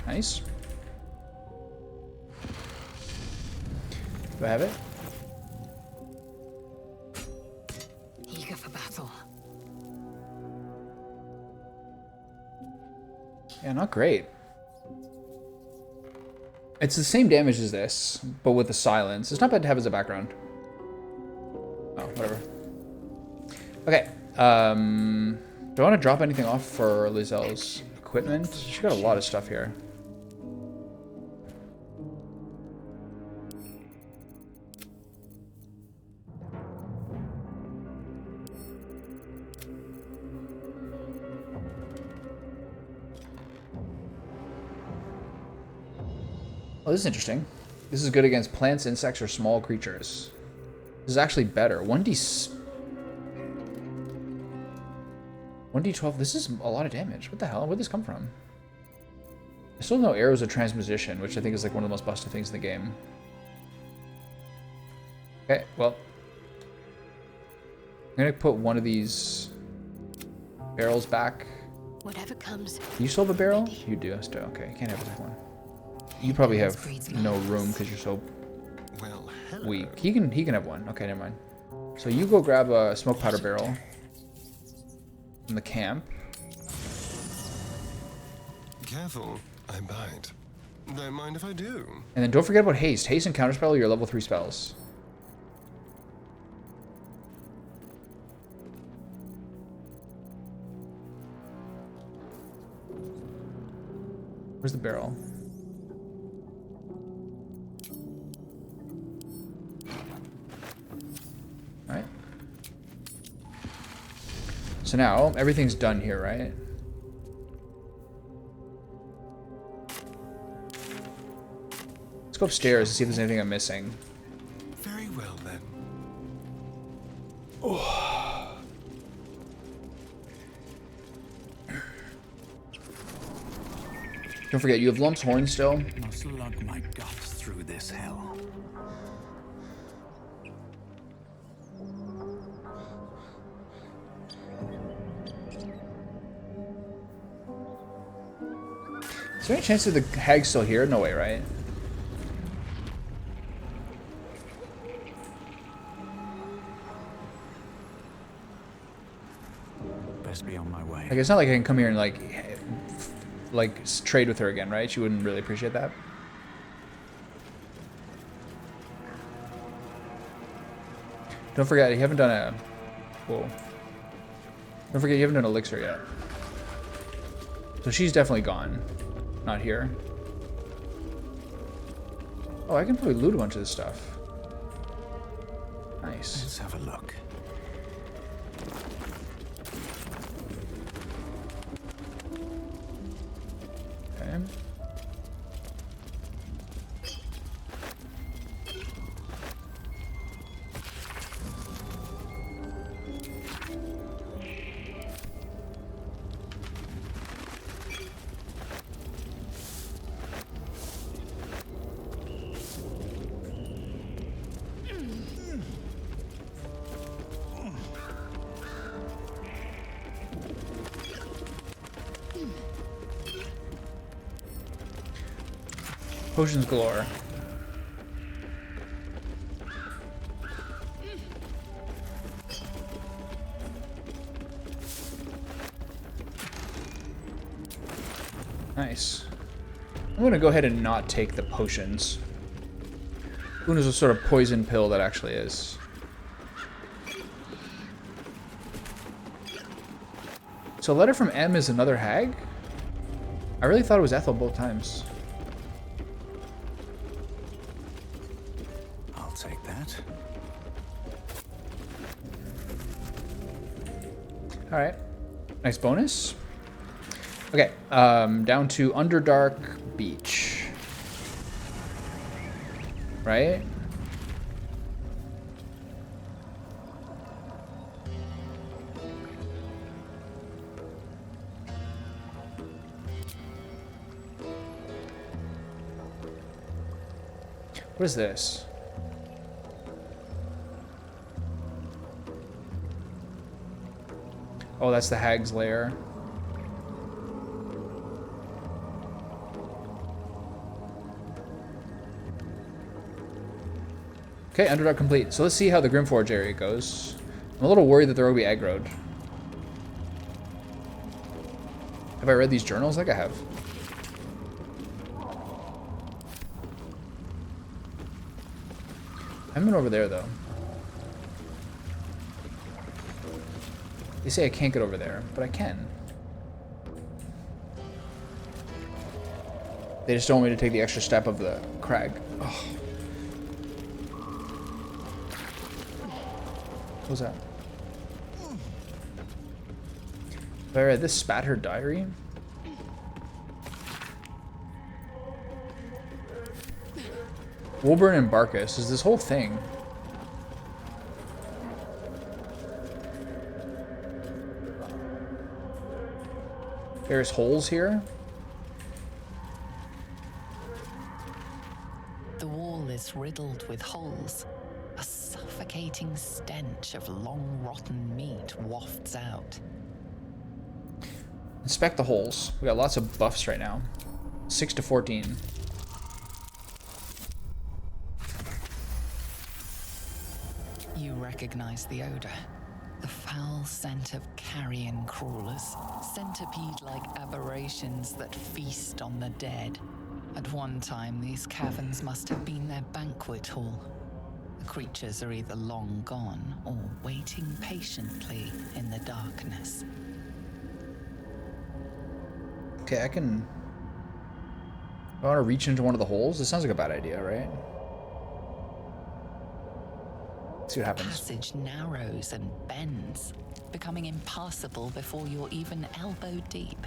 Nice. Do I have it? Eager for battle. Yeah, not great. It's the same damage as this, but with the silence. It's not bad to have as a background. Oh, whatever. Okay. Do I want to drop anything off for Lizelle's equipment? She's got a lot of stuff here. Oh, this is interesting. This is good against plants, insects, or small creatures. This is actually better. 1d12. This is a lot of damage. What the hell? Where'd this come from? I still know arrows of transposition, which I think is like one of the most busted things in the game. Okay, well. I'm gonna put one of these barrels back. Whatever comes. Do you still have a barrel? You do. Still. Okay, you can't have a second one. You probably have no room because you're so weak. He can have one. Okay, never mind. So you go grab a smoke powder barrel from the camp. Careful, I bite. Don't mind if I do. And then don't forget about haste. Haste and counterspell are your level 3 spells. Where's the barrel? Alright. So now, everything's done here, right? Let's go upstairs and see if there's anything I'm missing. Very well, then. Don't forget, you have Lump's horn still. Must lug my guts through this hell. Is there any chance that the hag's still here? No way, right? Best be on my way. Like, it's not like I can come here and like trade with her again, right? She wouldn't really appreciate that. Don't forget, you haven't done a... Whoa. Don't forget, you haven't done elixir yet. So she's definitely gone. Not here. Oh, I can probably loot a bunch of this stuff. Nice. Let's have a look. Okay. Potions galore. Nice. I'm gonna go ahead and not take the potions. Who knows what sort of poison pill that actually is. So a letter from M is another hag? I really thought it was Ethel both times. I'll take that. Alright. Nice bonus. Okay, down to Underdark Beach. Right? What is this? Oh, that's the hag's lair. Okay, Underdark complete. So let's see how the Grymforge area goes. I'm a little worried that they're going to be aggroed. Have I read these journals? I think I have. I haven't been over there, though. They say I can't get over there, but I can. They just don't want me to take the extra step of the crag. Oh. What was that? Have I read this? Spat her diary? Woburn and Barkus is this whole thing. There's holes here. The wall is riddled with holes. A suffocating stench of long rotten meat wafts out. Inspect the holes. We got lots of buffs right now. 6 to 14. You recognize the odor. The foul scent of carrion crawlers, centipede-like aberrations that feast on the dead. At one time, these caverns must have been their banquet hall. The creatures are either long gone or waiting patiently in the darkness. Okay, I can... I want to reach into one of the holes? This sounds like a bad idea, right? Let's see what happens. The passage narrows and bends, becoming impassable before you're even elbow deep.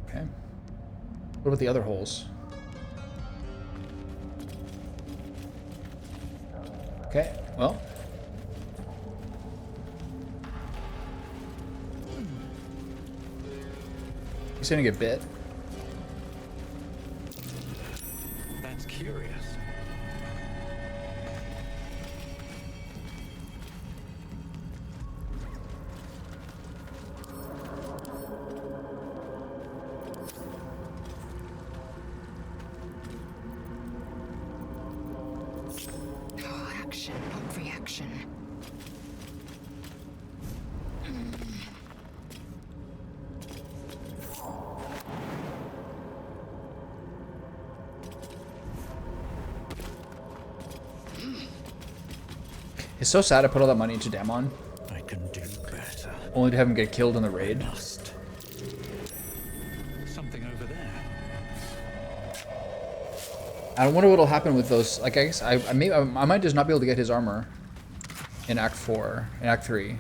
Okay. What about the other holes? Okay, well. He's gonna get bit. That's curious. Oh, action, not reaction. It's so sad I put all that money into Damon, I can do better. only to have him get killed in the raid. Must. Something over there. I wonder what'll happen with those. Like, I guess I might just not be able to get his armor in Act 4, in Act 3.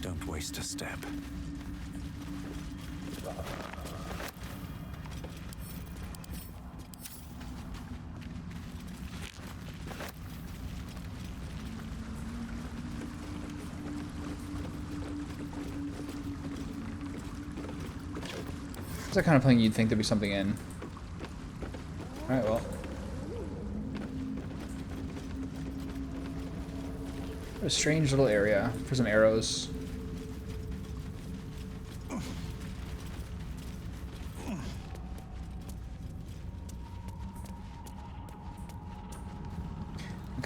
Don't waste a step. It's that kind of thing you'd think there'd be something in. Alright, well. A strange little area for some arrows.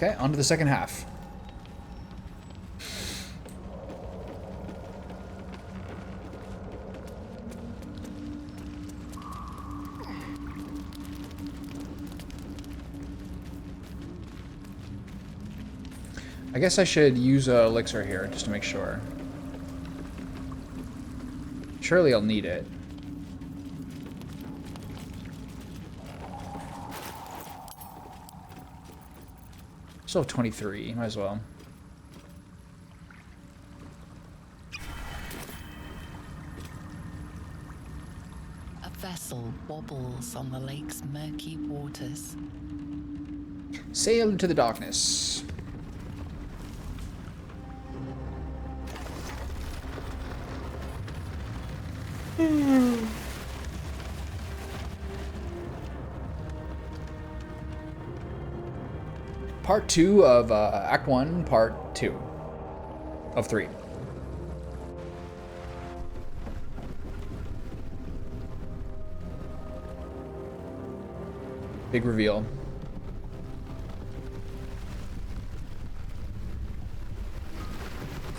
Okay, on to the second half. I guess I should use a elixir here just to make sure. Surely I'll need it. Still have 23, might as well. A vessel wobbles on the lake's murky waters. Sail into the darkness. Part 2 of Act 1, Part 2 of 3. Big reveal.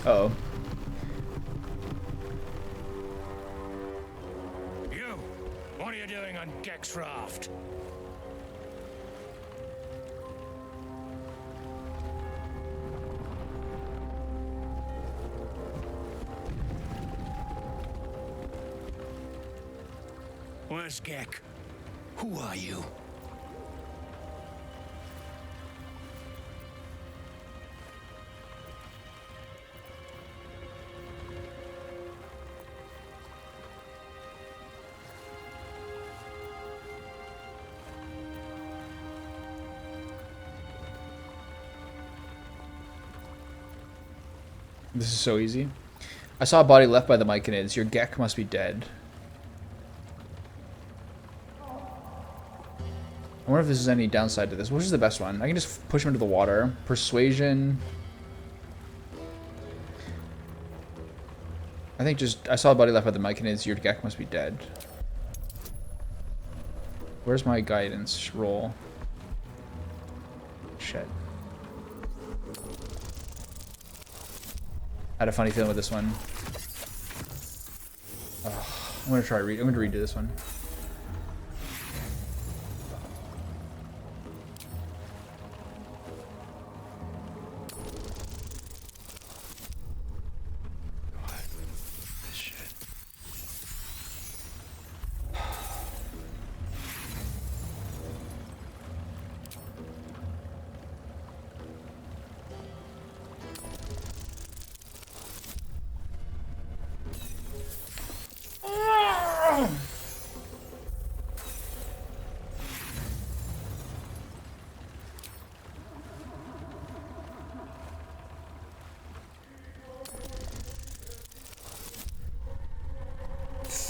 Uh-oh. You! What are you doing on Geck's raft? Where's Geck? Who are you? This is so easy. I saw a body left by the Myconids. Your Geck must be dead. I wonder if there's any downside to this. Which is the best one? I can just push him into the water. Persuasion. I think just... I saw a body left by the Myconids. Your Geck must be dead. Where's my guidance roll? Shit. I had a funny feeling with this one. Ugh, I'm gonna try read. I'm gonna redo this one.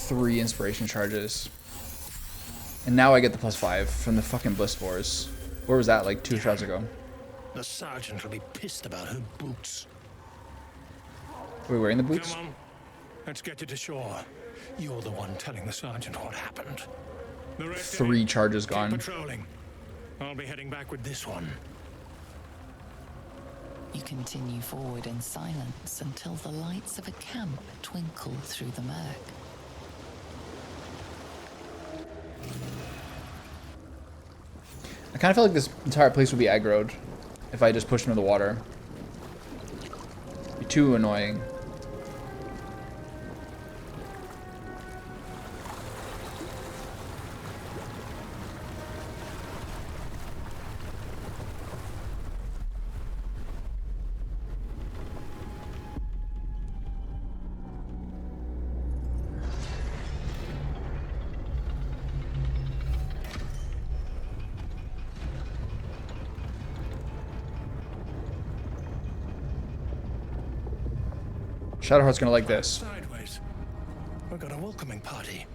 Three inspiration charges. And now I get the +5 from the fucking Bliss Spores. Where was that, like 2 shots ago? The sergeant will be pissed about her boots. Are we wearing the boots? Come on, let's get you to shore. You're the one telling the sergeant what happened. The rest of 3 you, charges keep gone. patrolling. I'll be heading back with this one. You continue forward in silence until the lights of a camp twinkle through the murk. I kind of felt like this entire place would be aggroed if I just pushed him in the water. It'd be too annoying. Shadowheart's gonna like this. Sideways. We've got a welcoming party.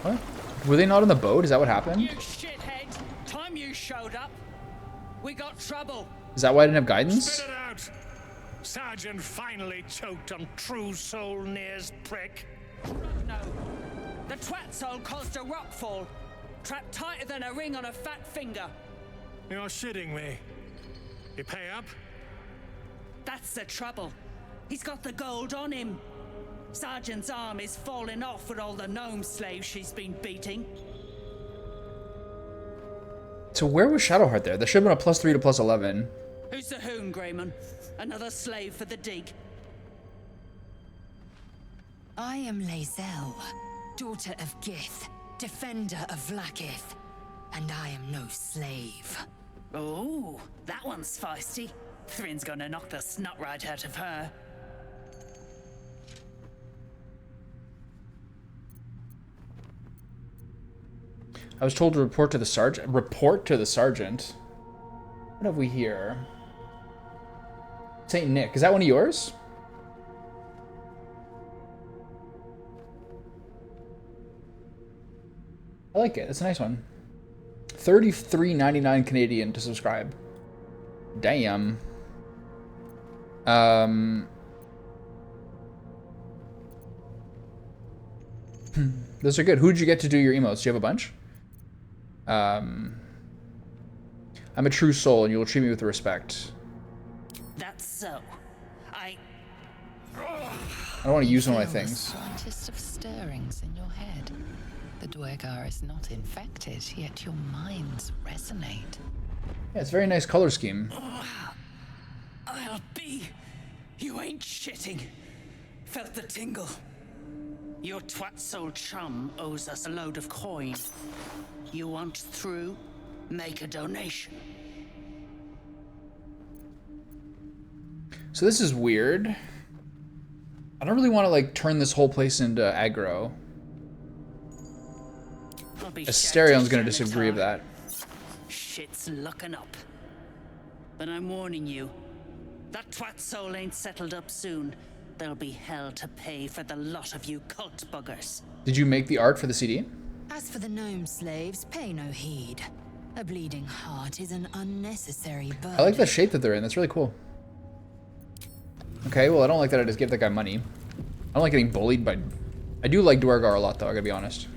What? Were they not on the boat? Is that what happened? You shithead! Time you showed up, we got trouble. Is that why I didn't have guidance? Spit it out! Sergeant finally choked on True Soul Near's prick. No. The twat soul caused a rockfall. Trapped tighter than a ring on a fat finger. You're shitting me. You pay up? That's the trouble. He's got the gold on him. Sergeant's arm is falling off with all the gnome slaves she's been beating. So where was Shadowheart there? There should have been a +3 to +11. Who's the hoon, Grayman? Another slave for the dig? I am Lae'zel, daughter of Gith, defender of Vlaakith, and I am no slave. Oh, that one's feisty. Thrin's gonna knock the snot right out of her. I was told to report to the sergeant. Report to the sergeant? What have we here? Saint Nick. Is that one of yours? I like it. It's a nice one. $33.99 Canadian to subscribe. Damn. Those are good. Who did you get to do your emotes? Do you have a bunch? I'm a true soul, and you will treat me with respect. That's so. I don't want to use one of my Feel the things. slightest of stirrings in your head. The Dwegar is not infected, yet your minds resonate. Yeah, it's a very nice color scheme. I'll be. You ain't shitting. Felt the tingle. Your twat soul chum owes us a load of coin. You want through? Make a donation. So this is weird. I don't really want to like turn this whole place into aggro. Asterion's gonna disagree with that. Shit's looking up. But I'm warning you, that twat soul ain't settled up soon. There'll be hell to pay for the lot of you cult buggers. Did you make the art for the CD? As for the gnome slaves, pay no heed. A bleeding heart is an unnecessary burden. I like the shape that they're in. That's really cool. Okay, well, I don't like that I just give that guy money. I don't like getting bullied by... I do like Dwergar a lot, though, I gotta be honest.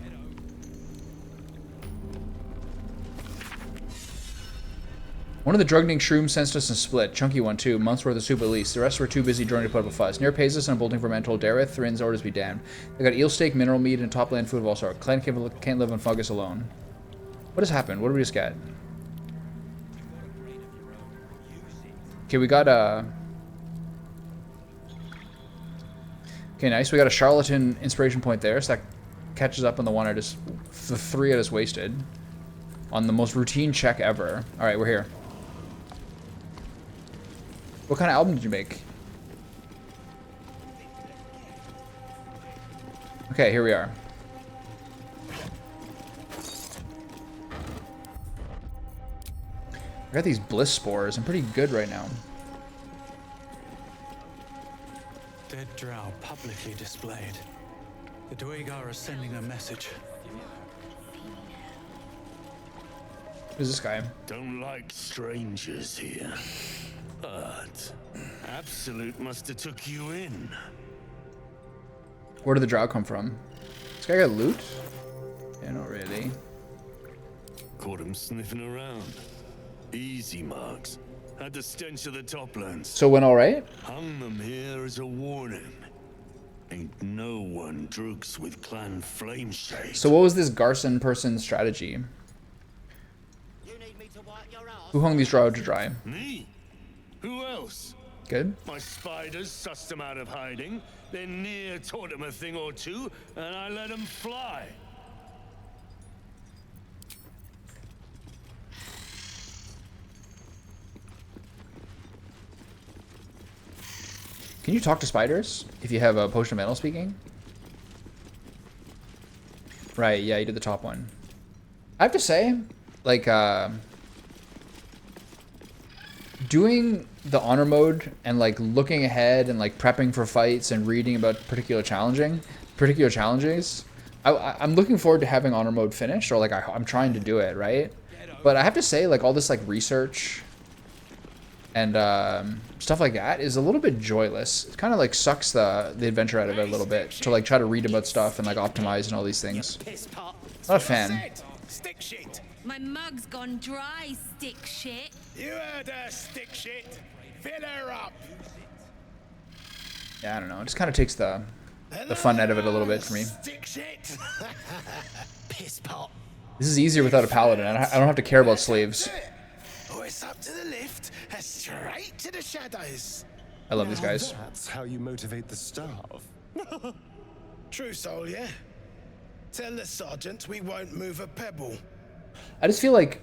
One of the drug-ning shrooms sensed us and split. Chunky one, too. Month's worth of soup at least. The rest were too busy joining to put up a fuss. Near pays us and bolting for mental. Dareth, Thrin's orders be damned. They got eel steak, mineral meat, and top land food of all sorts. Clan can't live on fungus alone. What has happened? What did we just get? Okay, we got okay, nice. We got a charlatan inspiration point there, so that catches up on the one I just... the 3 I just wasted. On the most routine check ever. Alright, we're here. What kind of album did you make? Okay, here we are. I got these bliss spores. I'm pretty good right now. Dead drow publicly displayed. The Dwegar are sending a message. Who's this guy? Don't like strangers here. But Absolute must have took you in. Where did the drow come from? This guy got loot? Yeah, not really. Caught him sniffing around. Easy marks. Had the stench of the toplands. So it went alright? Hung them here as a warning. Ain't no one drugs with clan flame shade. So what was this Garson person's strategy? Who hung these drow to dry? Me? Who else? Good. My spiders sussed them out of hiding, then near taught them a thing or two, and I let them fly. Can you talk to spiders if you have a potion of mental speaking? Right, yeah, you did the top one. I have to say, like, doing the honor mode and like looking ahead and like prepping for fights and reading about particular challenges, I'm looking forward to having honor mode finished, or like I'm trying to do it, right? But I have to say, like, all this like research and stuff like that is a little bit joyless. It kind of like sucks the adventure out of it a little bit to like try to read about stuff and like optimize and all these things. Not a fan. Stick shit. My mug's gone dry, stick shit. You heard her, stick shit. Fill her up. Yeah, I don't know. It just kind of takes the fun out of it a little bit for me. Stick shit. Piss pot. This is easier without a paladin. I don't have to care about slaves. Oh, it's up to the lift and straight to the shadows. I love these guys. That's how you motivate the staff. True soul, yeah? Tell the sergeant we won't move a pebble. I just feel like...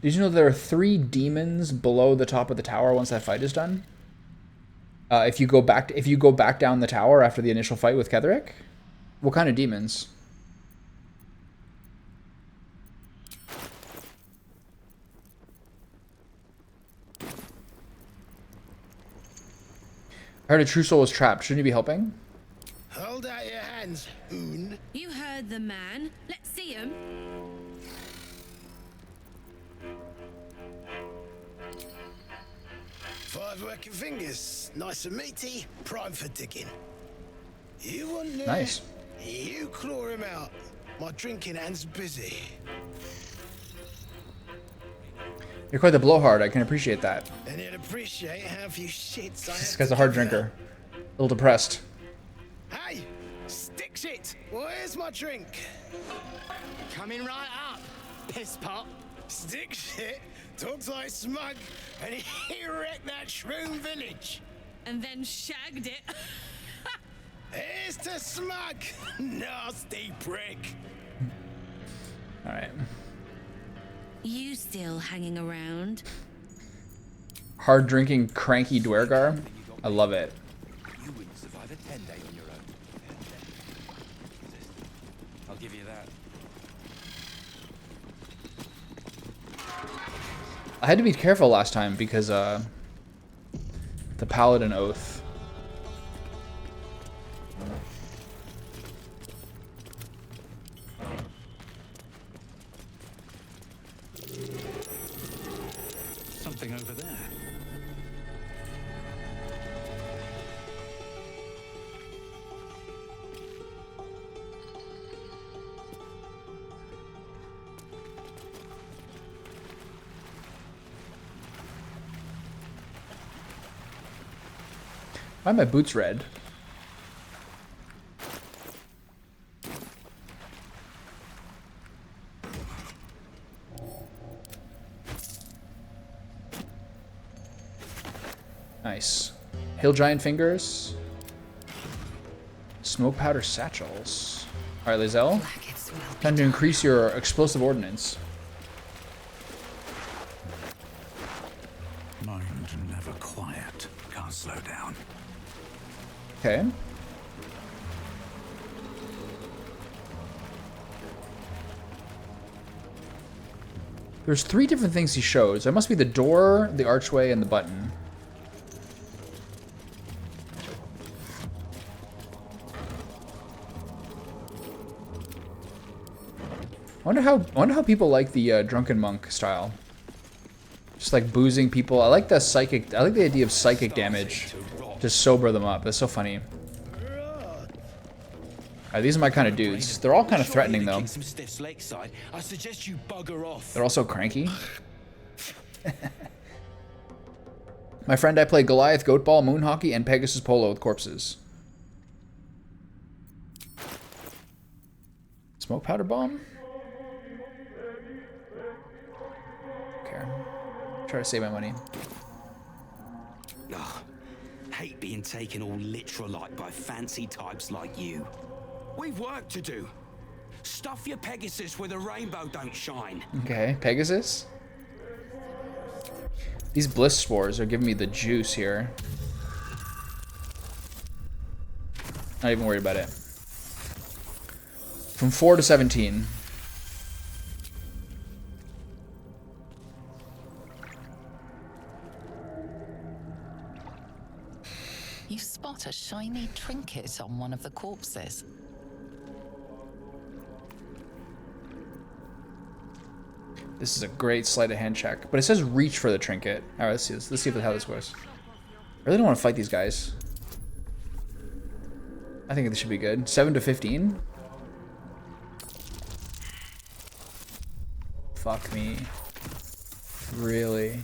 Did you know there are 3 demons below the top of the tower once that fight is done? If you go back down the tower after the initial fight with Ketherick? What kind of demons? I heard a true soul was trapped. Shouldn't you be helping? Hold out your hands, Hoon. You heard the man. Let's see him. Five working fingers, nice and meaty, prime for digging. You want there? Nice. You claw him out. My drinking hand's busy. You're quite the blowhard. I can appreciate that. And you'd appreciate how few shits I This have guy's to a hard give drinker. A little depressed. Hey, stick shit. Where's my drink? Coming right up, piss pot. Stick shit talks like smug, and he wrecked that shroom village. And then shagged it. Here's to smug, nasty prick. All right. You still hanging around? Hard drinking, cranky Dwergar. I love it. You wouldn't survive a 10-day on your own. I'll give you that. I had to be careful last time because the Paladin Oath. Something over there. Why are my boots red? Nice. Hill Giant Fingers. Smoke Powder Satchels. Alright, Lizelle. Time to increase your explosive ordnance. Mind never quiet. Can't slow down. Okay. There's 3 different things he shows. There must be the door, the archway, and the button. I wonder how people like the drunken monk style. Just like boozing people. I like the idea of psychic damage. Just sober them up. That's so funny. Alright, these are my kind of dudes. They're all kind of threatening though. Some stiffs lakeside. I suggest you bugger off. They're also cranky. My friend, I play Goliath, Goatball, Moon Hockey, and Pegasus Polo with corpses. Smoke Powder Bomb? Okay. Try to save my money. Ugh, hate being taken all literal-like by fancy types like you. We've work to do. Stuff your Pegasus where the rainbow don't shine. Okay, Pegasus? These bliss spores are giving me the juice here. Not even worried about it. From 4 to 17. You spot a shiny trinket on one of the corpses. This is a great sleight of hand check. But it says reach for the trinket. Alright, let's see this. Let's see how this works. I really don't want to fight these guys. I think this should be good. 7 to 15. Fuck me. Really?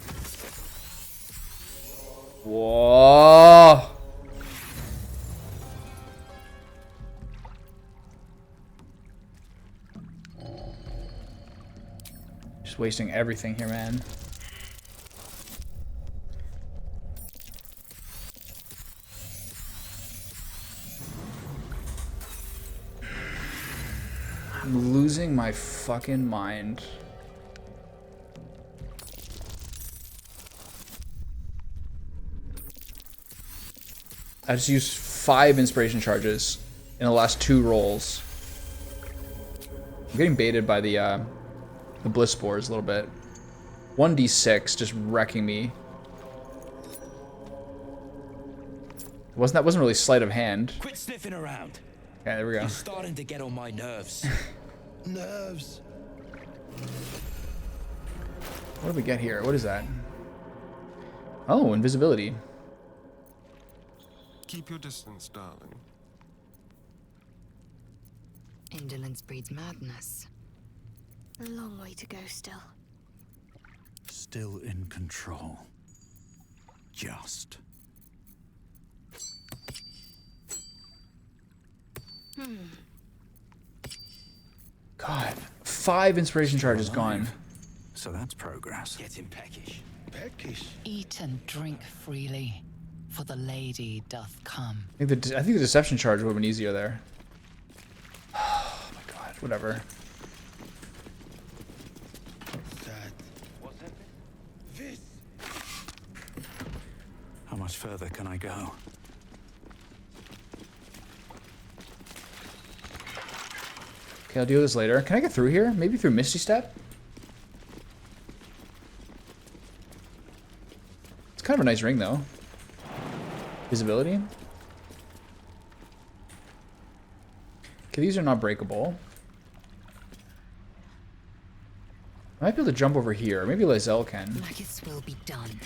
Whoa! Just wasting everything here, man. I'm losing my fucking mind. I just used 5 inspiration charges in the last 2 rolls. I'm getting baited by the bliss spores a little bit. 1d6 just wrecking me. That wasn't really sleight of hand. Quit sniffing around. Okay, there we go. You're starting to get on my nerves. Nerves. What do we get here? What is that? Oh, invisibility. Keep your distance, darling. Indolence breeds madness. A long way to go still. Still in control. Just. God, 5 inspiration charges gone. So that's progress. Getting peckish. Peckish? Eat and drink freely, for the lady doth come. I think the deception charge would have been easier there. Oh my god, whatever. How much further can I go? Okay, I'll deal with this later. Can I get through here? Maybe through Misty Step? It's kind of a nice ring, though. Visibility. Okay, these are not breakable. I might be able to jump over here. Maybe Lizelle can. Blackest will be done.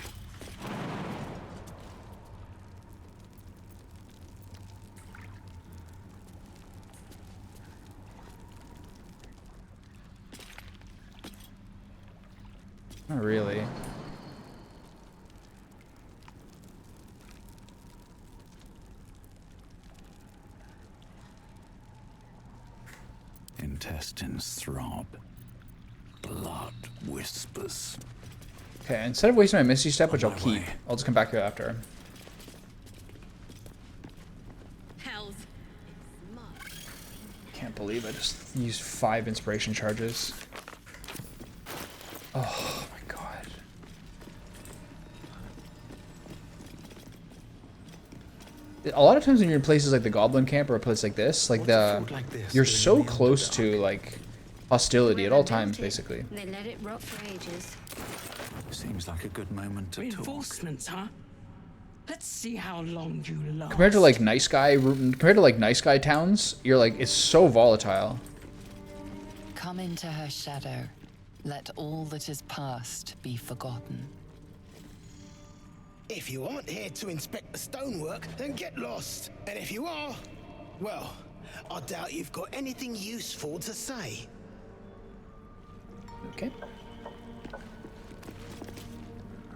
Not really. Intestines throb. Blood whispers. Okay, instead of wasting my Misty Step, which On I'll my keep, way. I'll just come back here after. Hells. Can't believe I just used 5 inspiration charges. Oh my god. A lot of times when you're in places like the Goblin Camp or a place like this, like you're so close to like hostility at all times, basically. They let it rot for ages. Seems like a good moment to talk. Reinforcements, huh? Let's see how long you last. Compared to like nice guy towns, you're like it's so volatile. Come into her shadow. Let all that is past be forgotten. If you aren't here to inspect the stonework, then get lost. And if you are, well, I doubt you've got anything useful to say. Okay.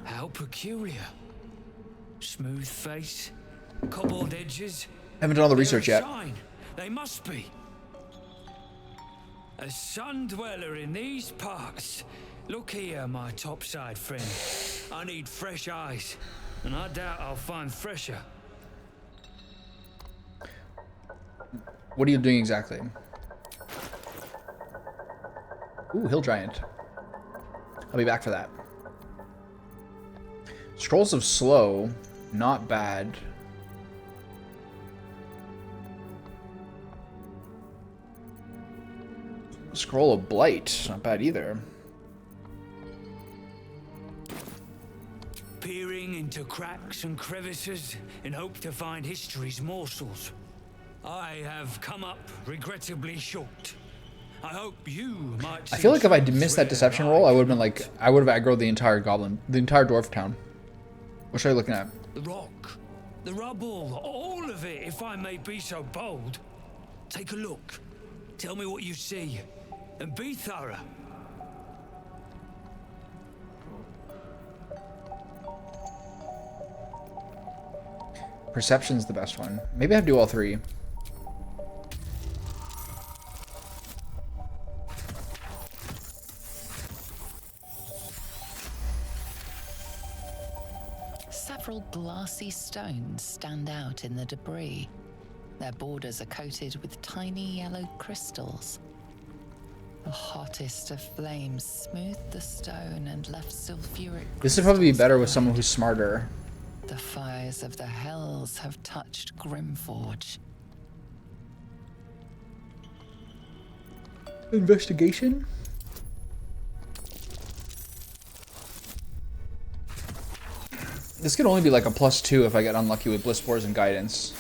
How peculiar. Smooth face, cobbled edges. Haven't done all the They're research a yet. sign. They must be. A sun dweller in these parts. Look here, my topside friend. I need fresh eyes, and I doubt I'll find fresher. What are you doing exactly? Ooh, Hill Giant. I'll be back for that. Scrolls of Slow, not bad. Scroll of Blight, not bad either. Peering into cracks and crevices in hope to find history's morsels. I have come up regrettably short. I hope you might. I feel like if I missed that deception roll, I would have been like, I would have aggroed the entire goblin, the entire dwarf town. What are you looking at? The rock, the rubble, all of it, if I may be so bold. Take a look. Tell me what you see, and be thorough. Perception's the best one. Maybe I have to do all three. Several glassy stones stand out in the debris. Their borders are coated with tiny yellow crystals. The hottest of flames smoothed the stone and left sulfuric. This would probably be better with someone who's smarter. The fires of the hells have touched Grymforge. Investigation? This could only be like a +2 if I get unlucky with bliss spores and guidance.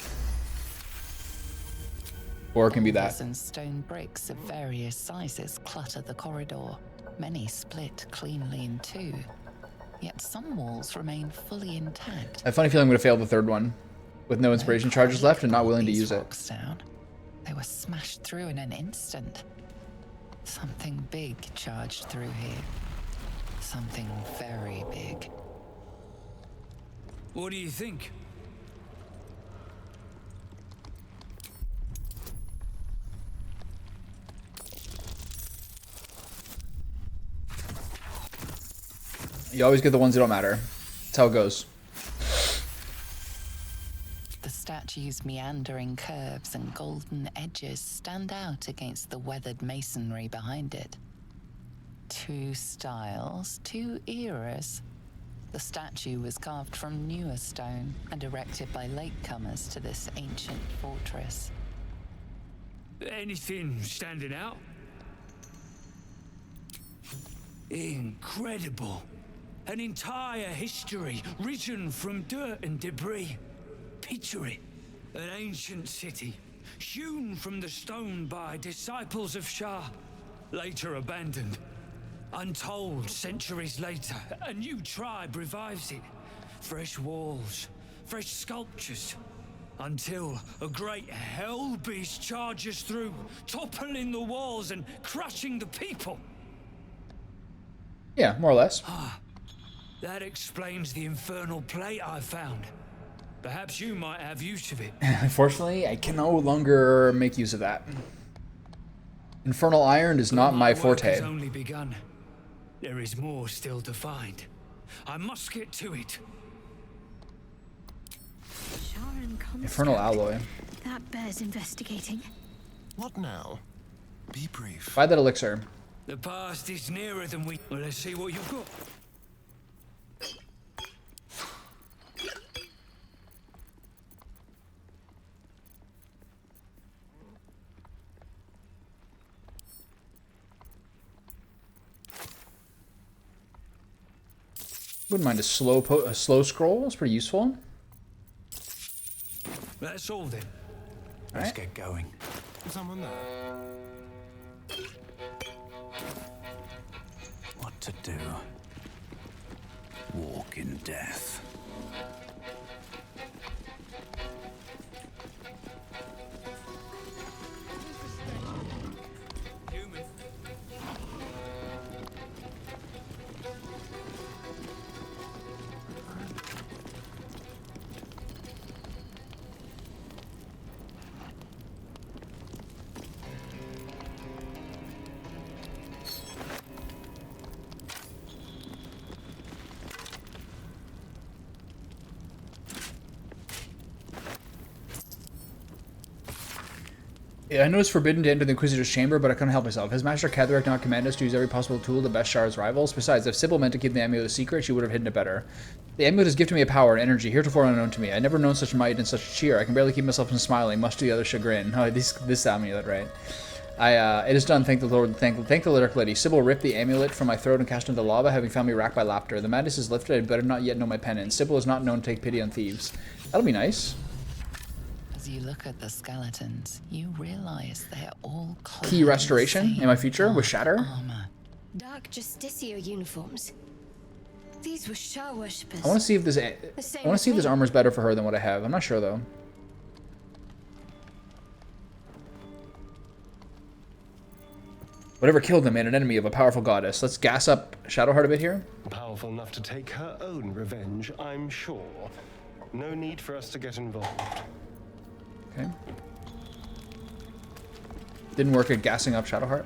Or it can be that. And stone bricks of various sizes clutter the corridor. Many split cleanly in two. Yet some walls remain fully intact. I have a funny feeling I'm going to fail the third one. With no inspiration charges left and not willing to use it. Down. They were smashed through in an instant. Something big charged through here. Something very big. What do you think? You always get the ones that don't matter. That's how it goes. The statue's meandering curves and golden edges stand out against the weathered masonry behind it. Two styles, two eras. The statue was carved from newer stone and erected by latecomers to this ancient fortress. Anything standing out? Incredible. An entire history risen from dirt and debris. Picture it. An ancient city, hewn from the stone by disciples of Shah, later abandoned. Untold centuries later, a new tribe revives it. Fresh walls, fresh sculptures. Until a great hell beast charges through, toppling the walls and crushing the people. Yeah, more or less. That explains the infernal plate I found. Perhaps you might have use of it. Unfortunately, I can no longer make use of that. Infernal iron is not my forte. Has only begun. There is more still to find. I must get to it. Infernal alloy. That bears investigating. What now? Be brief. Buy that elixir. The past is nearer than we... Well, let's see what you've got. Wouldn't mind a slow scroll. It's pretty useful. That's all then. Let's get going. Someone there. What to do? Walk in death. Yeah, I know it's forbidden to enter the Inquisitor's chamber, but I couldn't help myself. Has Master Catherine not commanded us to use every possible tool to best Shara's rivals? Besides, if Sybil meant to keep the amulet a secret, she would have hidden it better. The amulet has gifted me a power and energy heretofore unknown to me. I've never known such might and such cheer. I can barely keep myself from smiling, much to the other chagrin. Oh, this amulet, right? It is done, thank the Lord, thank the Dark Lady. Sybil ripped the amulet from my throat and cast it into lava, having found me racked by laughter. The madness is lifted, I better not yet know my penance. Sybil is not known to take pity on thieves. That'll be nice. As you look at the skeletons, you realize they're all Key restoration in my future with Shatter. armor. Dark Justicia uniforms. These were Shah worshippers. I want to see if this. I want to see if this armor's better for her than what I have. I'm not sure though. Whatever killed them made an enemy of a powerful goddess. Let's gas up Shadowheart a bit here. Powerful enough to take her own revenge, I'm sure. No need for us to get involved. Okay. Didn't work at gassing up Shadowheart.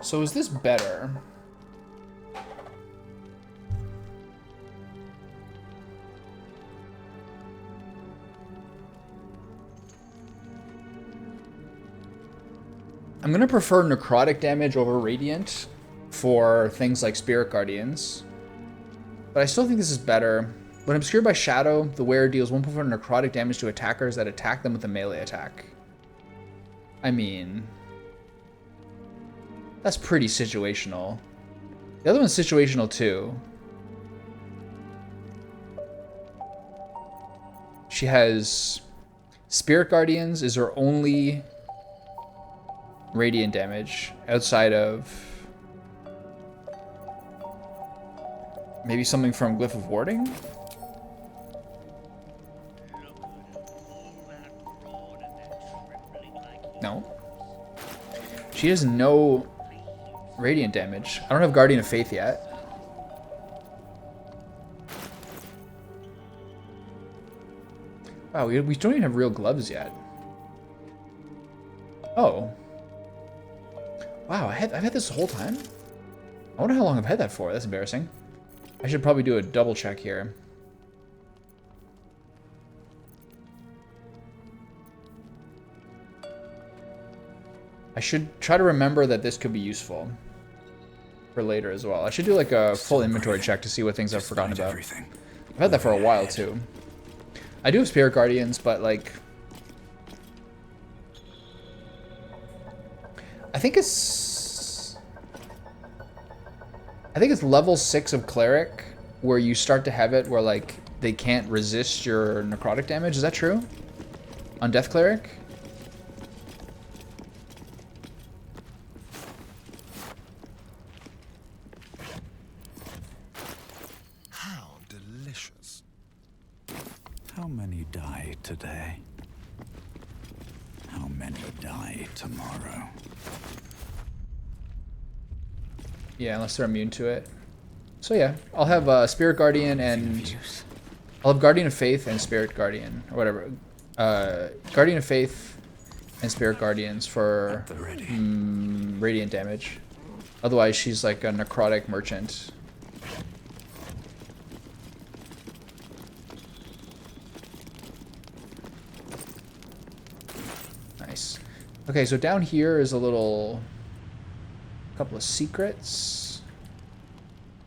So is this better? I'm gonna prefer necrotic damage over radiant for things like Spirit Guardians, but I still think this is better. When obscured by shadow, the wearer deals 1.4 necrotic damage to attackers that attack them with a melee attack. I mean, that's pretty situational. The other one's situational too. She has Spirit Guardians is her only radiant damage outside of maybe something from Glyph of Warding? No. She has no radiant damage. I don't have Guardian of Faith yet. Wow, we don't even have real gloves yet. Oh. Wow, I've had this the whole time? I wonder how long I've had that for. That's embarrassing. I should probably do a double check here. I should try to remember that this could be useful for later as well. I should do like a full inventory check to see what things I've forgotten about. I've had that for a while too. I do have Spirit Guardians, but like, I think it's level 6 of Cleric where you start to have it where like they can't resist your necrotic damage. Is that true? On Death Cleric? How delicious. How many die today? How many die tomorrow? Yeah, unless they're immune to it. So yeah, I'll have Spirit Guardian and I'll have Guardian of Faith and Spirit Guardian or whatever. Guardian of Faith and Spirit Guardians for radiant damage. Otherwise, she's like a necrotic merchant. Nice. Okay, so down here is a couple of secrets.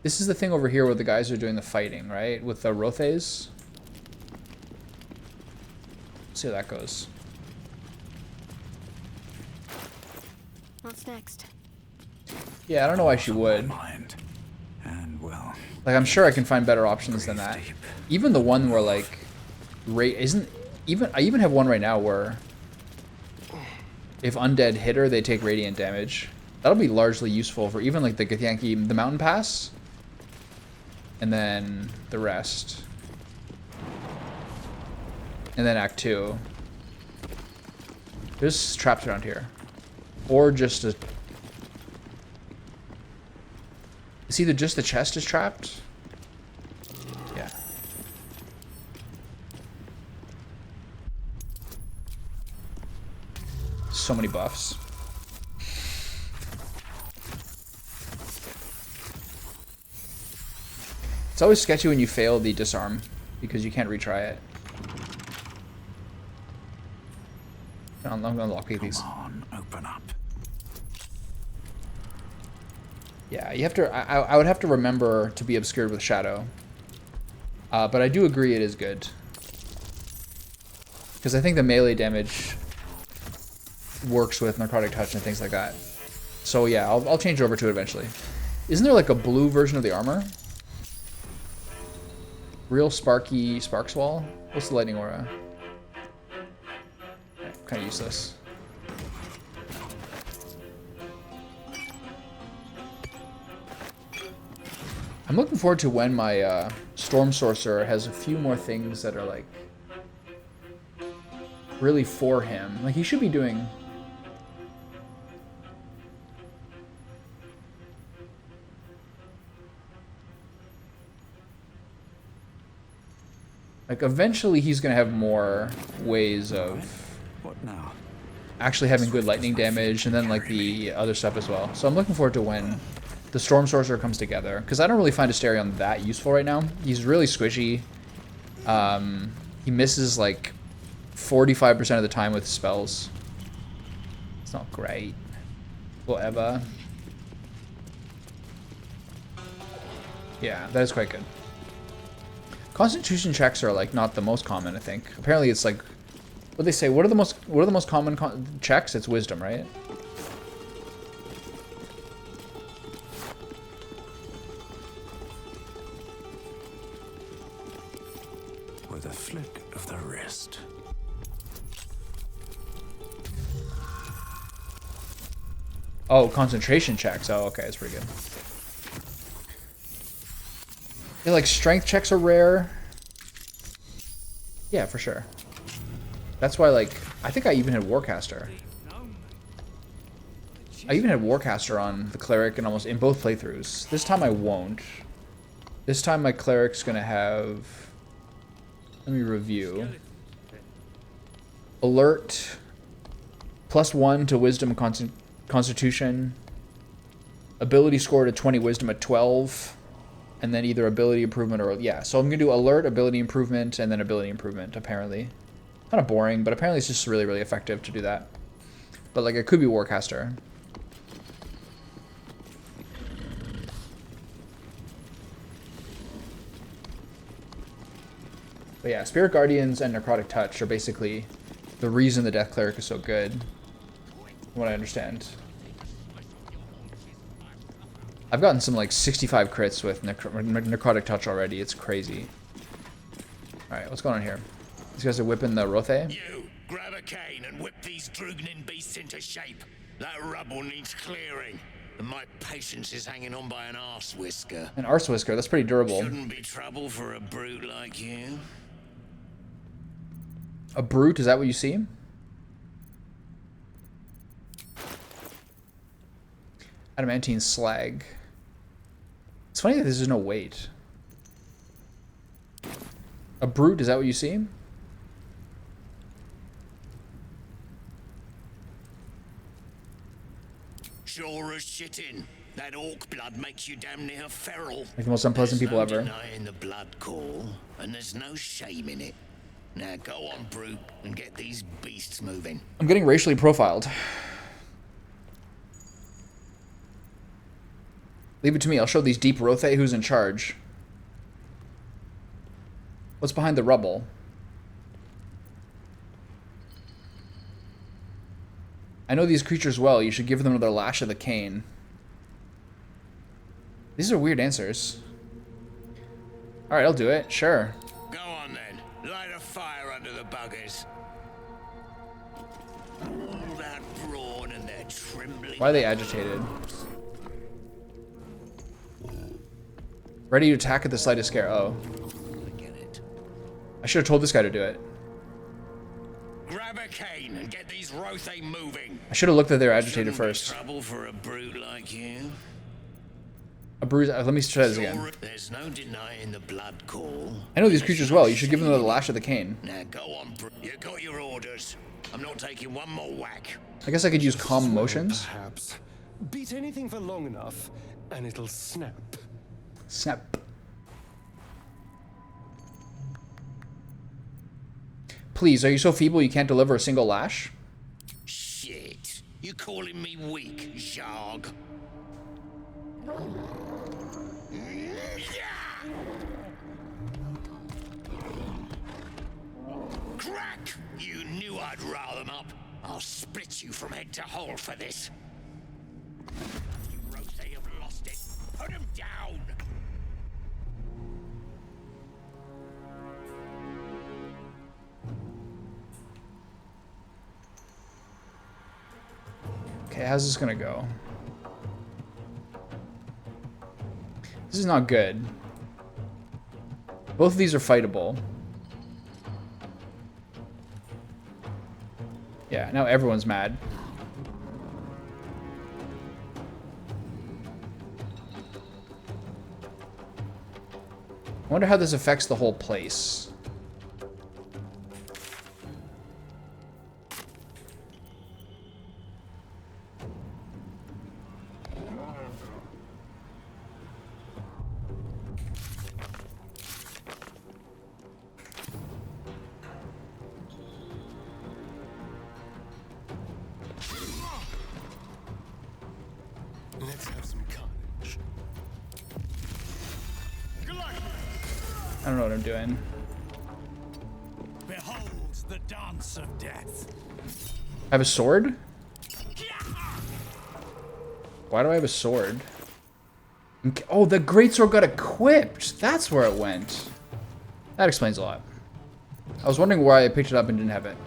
This is the thing over here where the guys are doing the fighting, right? With the Rothes. Let's see how that goes. What's next? Yeah, I don't know why she would. And well, like, I'm sure I can find better options than that. Even the one where like, I even have one right now where if undead hit her, they take radiant damage. That'll be largely useful for even like the Githyanki, the Mountain Pass, and then the rest, and then Act 2. There's traps around here, or just a. It's either just the chest is trapped. Yeah. So many buffs. It's always sketchy when you fail the disarm because you can't retry it. I'm gonna lockpick these. Come on, open up. Yeah, you have to. I would have to remember to be obscured with shadow. But I do agree it is good. Because I think the melee damage works with Necrotic Touch and things like that. So yeah, I'll change over to it eventually. Isn't there like a blue version of the armor? Real Sparky Sparks Wall? What's the Lightning Aura? Kind of useless. I'm looking forward to when my Storm Sorcerer has a few more things that are like really for him. Like he should be doing... Like eventually he's gonna have more ways of What now? actually having good lightning damage and then like the other stuff as well. So I'm looking forward to when the Storm Sorcerer comes together, because I don't really find Asterion that useful right now. He's really squishy. He misses like 45% of the time with spells. It's not great. Whatever. Yeah, that is quite good. Constitution checks are like not the most common, I think. Apparently it's like, what they say, what are the most common checks? It's wisdom, right? With a flick of the wrist. Oh, concentration checks. Oh, okay, that's pretty good. Yeah, like strength checks are rare. Yeah, for sure. That's why, like, I think I even had Warcaster. I even had Warcaster on the Cleric in almost in both playthroughs. This time I won't. This time my Cleric's gonna have... Let me review. Alert. +1 to Wisdom and Constitution. Ability score to 20, Wisdom at 12. And then either ability improvement or... Yeah, so I'm going to do alert, ability improvement, and then ability improvement, apparently. Kind of boring, but apparently it's just really, really effective to do that. But, like, it could be Warcaster. But yeah, Spirit Guardians and Necrotic Touch are basically the reason the Death Cleric is so good, from what I understand. I've gotten some like 65 crits with Necrotic Touch already. It's crazy. Alright, what's going on here? These guys are whipping the Rothe. You, grab a cane and whip these Drugnin beasts into shape. That rubble needs clearing. And my patience is hanging on by an arse whisker. An arse whisker, that's pretty durable. Shouldn't be trouble for a brute like you. A brute, is that what you see? Adamantine slag. It's funny that there's no weight. A brute, is that what you see? Sure as shitting. That orc blood makes you damn near feral. Like the most unpleasant people ever. There's no denying the blood call, and there's no shame in it. Now go on, brute, and get these beasts moving. I'm getting racially profiled. Leave it to me. I'll show these deep Rothe who's in charge. What's behind the rubble? I know these creatures well. You should give them another lash of the cane. These are weird answers. Alright, I'll do it. Sure. Go on then. Light a fire under the buggers. All that brawn and their trembling... Why are they agitated? Ready to attack at the slightest scare. Oh. I should have told this guy to do it. Grab a cane and get these Rothe moving. I should have looked that they're agitated first. Trouble for a brute like you. A bruise. Let me try this again. There's no denying the blood call. I know these creatures well. You should give them the lash of the cane. Now go on, you got your orders. I'm not taking one more whack. I guess I could use calm motions. Perhaps. Beat anything for long enough, and it'll snap. Snap. Please, are you so feeble you can't deliver a single lash? Shit. You calling me weak, Zharg? Crack! You knew I'd rile them up. I'll split you from head to hole for this. You Rose, have lost it. Put him down! Okay, how's this gonna go? This is not good. Both of these are fightable. Yeah, now everyone's mad. I wonder how this affects the whole place. Let's have some carnage. I don't know what I'm doing. Behold the dance of death. I have a sword? Why do I have a sword? Okay. Oh, the greatsword got equipped. That's where it went. That explains a lot. I was wondering why I picked it up and didn't have it.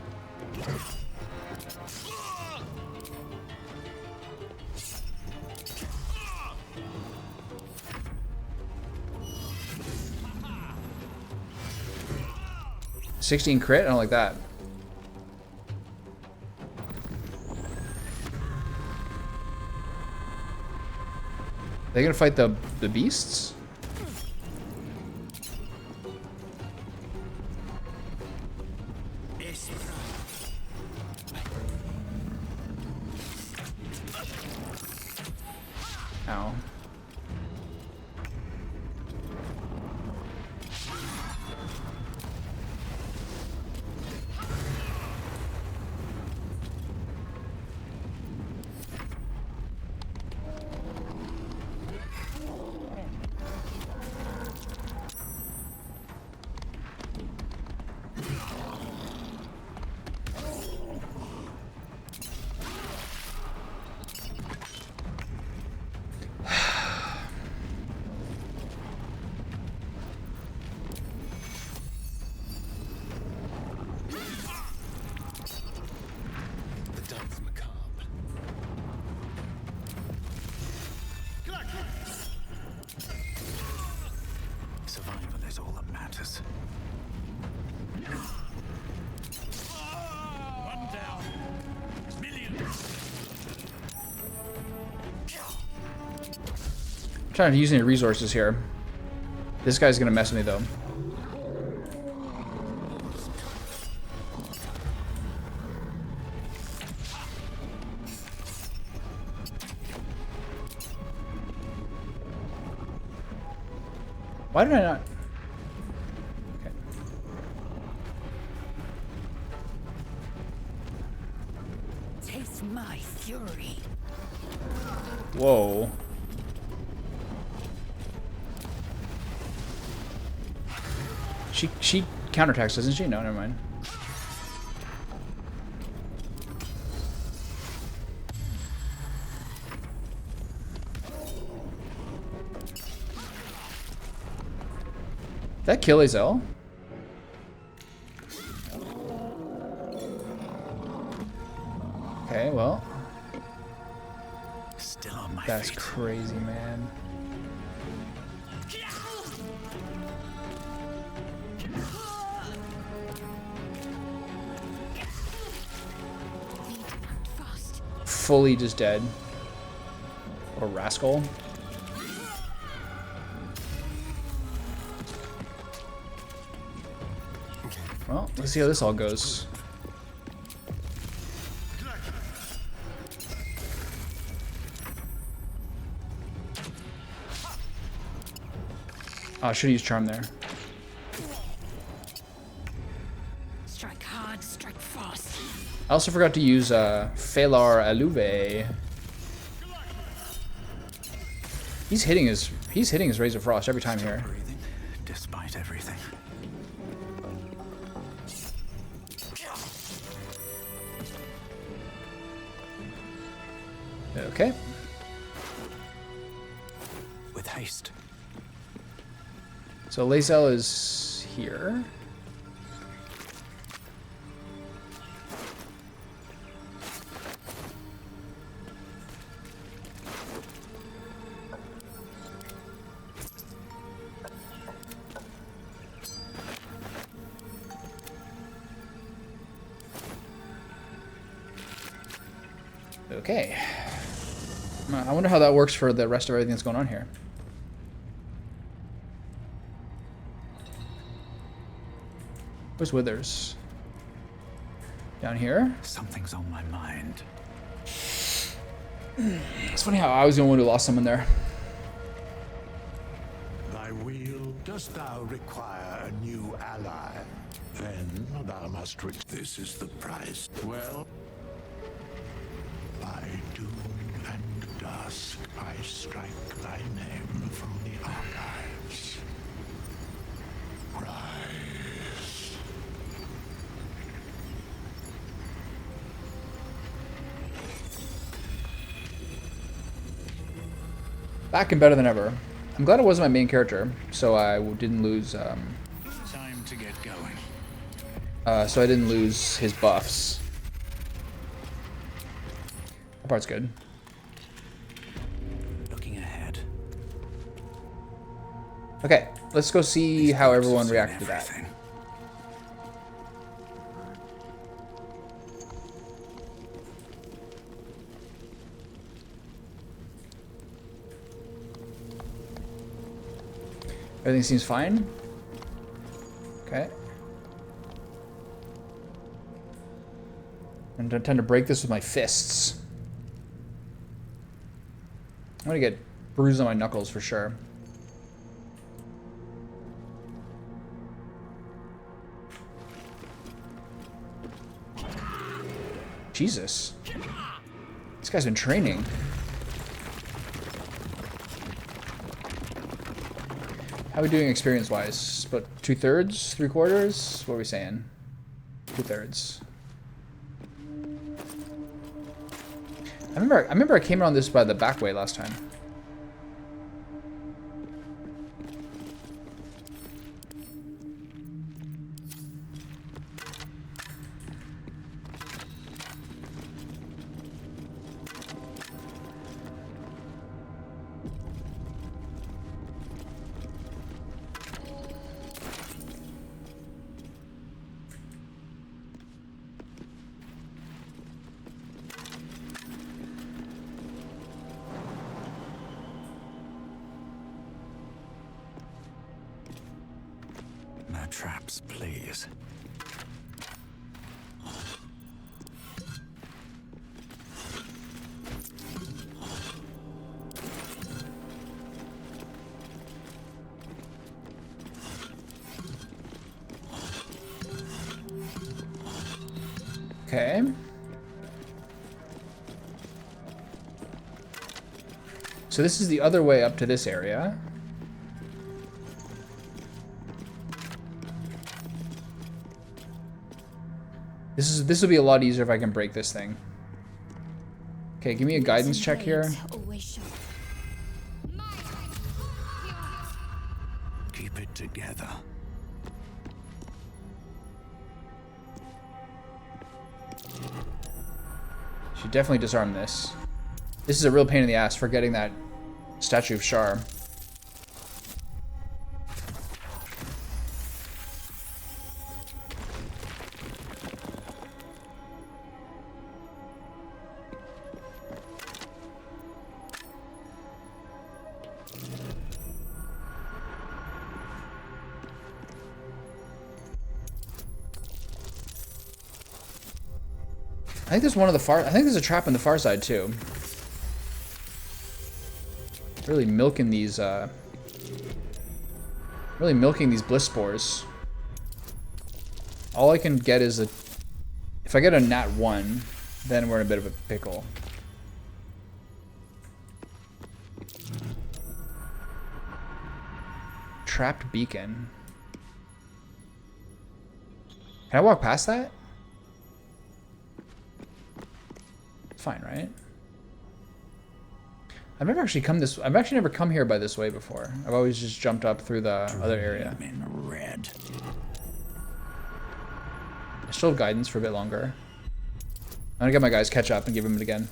$16 crit? I don't like that. They gonna fight the beasts? Ow. Survival is all that matters. One down. Millions. I'm trying to use any resources here. This guy's gonna mess with me though. Why did I not? Okay. Taste my fury. Whoa. She counterattacks, doesn't she? No, never mind. That kill Azel? Okay, well. Still on my That's feet. crazy, man. Fully just dead. Or rascal. Well, let's see how this all goes. Oh, I should have used charm there. Strike hard, strike fast. I also forgot to use Phalar Aluve. He's hitting his Razor Frost every time here. Breathing, despite everything. Okay. With haste. So Lae'zel is here. Okay. I wonder how that works for the rest of everything that's going on here. Where's Withers? Down here? Something's on my mind. It's funny how I was the only one who lost someone there. Thy wheel, dost thou require a new ally? Then thou must reach. This is the price. Well, by doom and dusk, I strike thy name from the archives. Rise. Back and better than ever. I'm glad it wasn't my main character, so I didn't lose. Time to get going. So I didn't lose his buffs. That part's good. Looking ahead. Okay, let's go see how everyone reacted to that. Everything seems fine. Okay. I'm gonna tend to break this with my fists. I'm gonna get bruised on my knuckles for sure. Jesus. This guy's been training. How are we doing experience-wise? About 2/3, 3/4? What are we saying? 2/3. I remember I came around this by the back way last time. No traps, please. Okay. So this is the other way up to this area. This will be a lot easier if I can break this thing. Okay, give me a guidance check here. Keep it together. Should definitely disarm this. This is a real pain in the ass for getting that statue of Shar. I think there's one on the far. I think there's a trap on the far side too. Really milking these. Really milking these bliss spores. All I can get is a. If I get a nat 1, then we're in a bit of a pickle. trapped beacon. Can I walk past that? It's fine, right? I've never actually come this. I've actually never come here by this way before. I've always just jumped up through the other area. In red. I still have guidance for a bit longer. I'm gonna get my guys catch up and give him it again.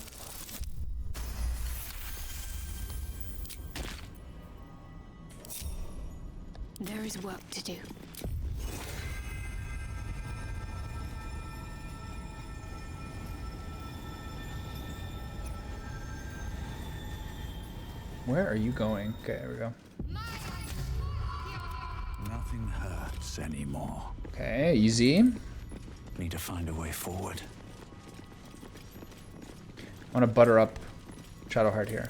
There is work to do. Where are you going? Okay, there we go. Nothing hurts anymore. Okay, easy. Need to find a way forward. I want to butter up Shadowheart here.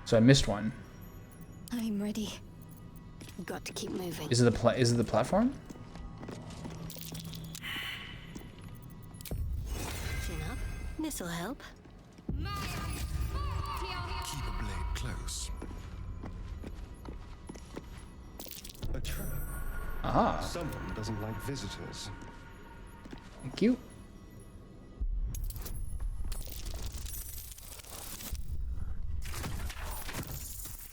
So I missed one. I'm ready. Got to keep moving. Is it the platform? Chin up. This'll help. Keep a blade close. A trap. Aha. Someone doesn't like visitors. Thank you.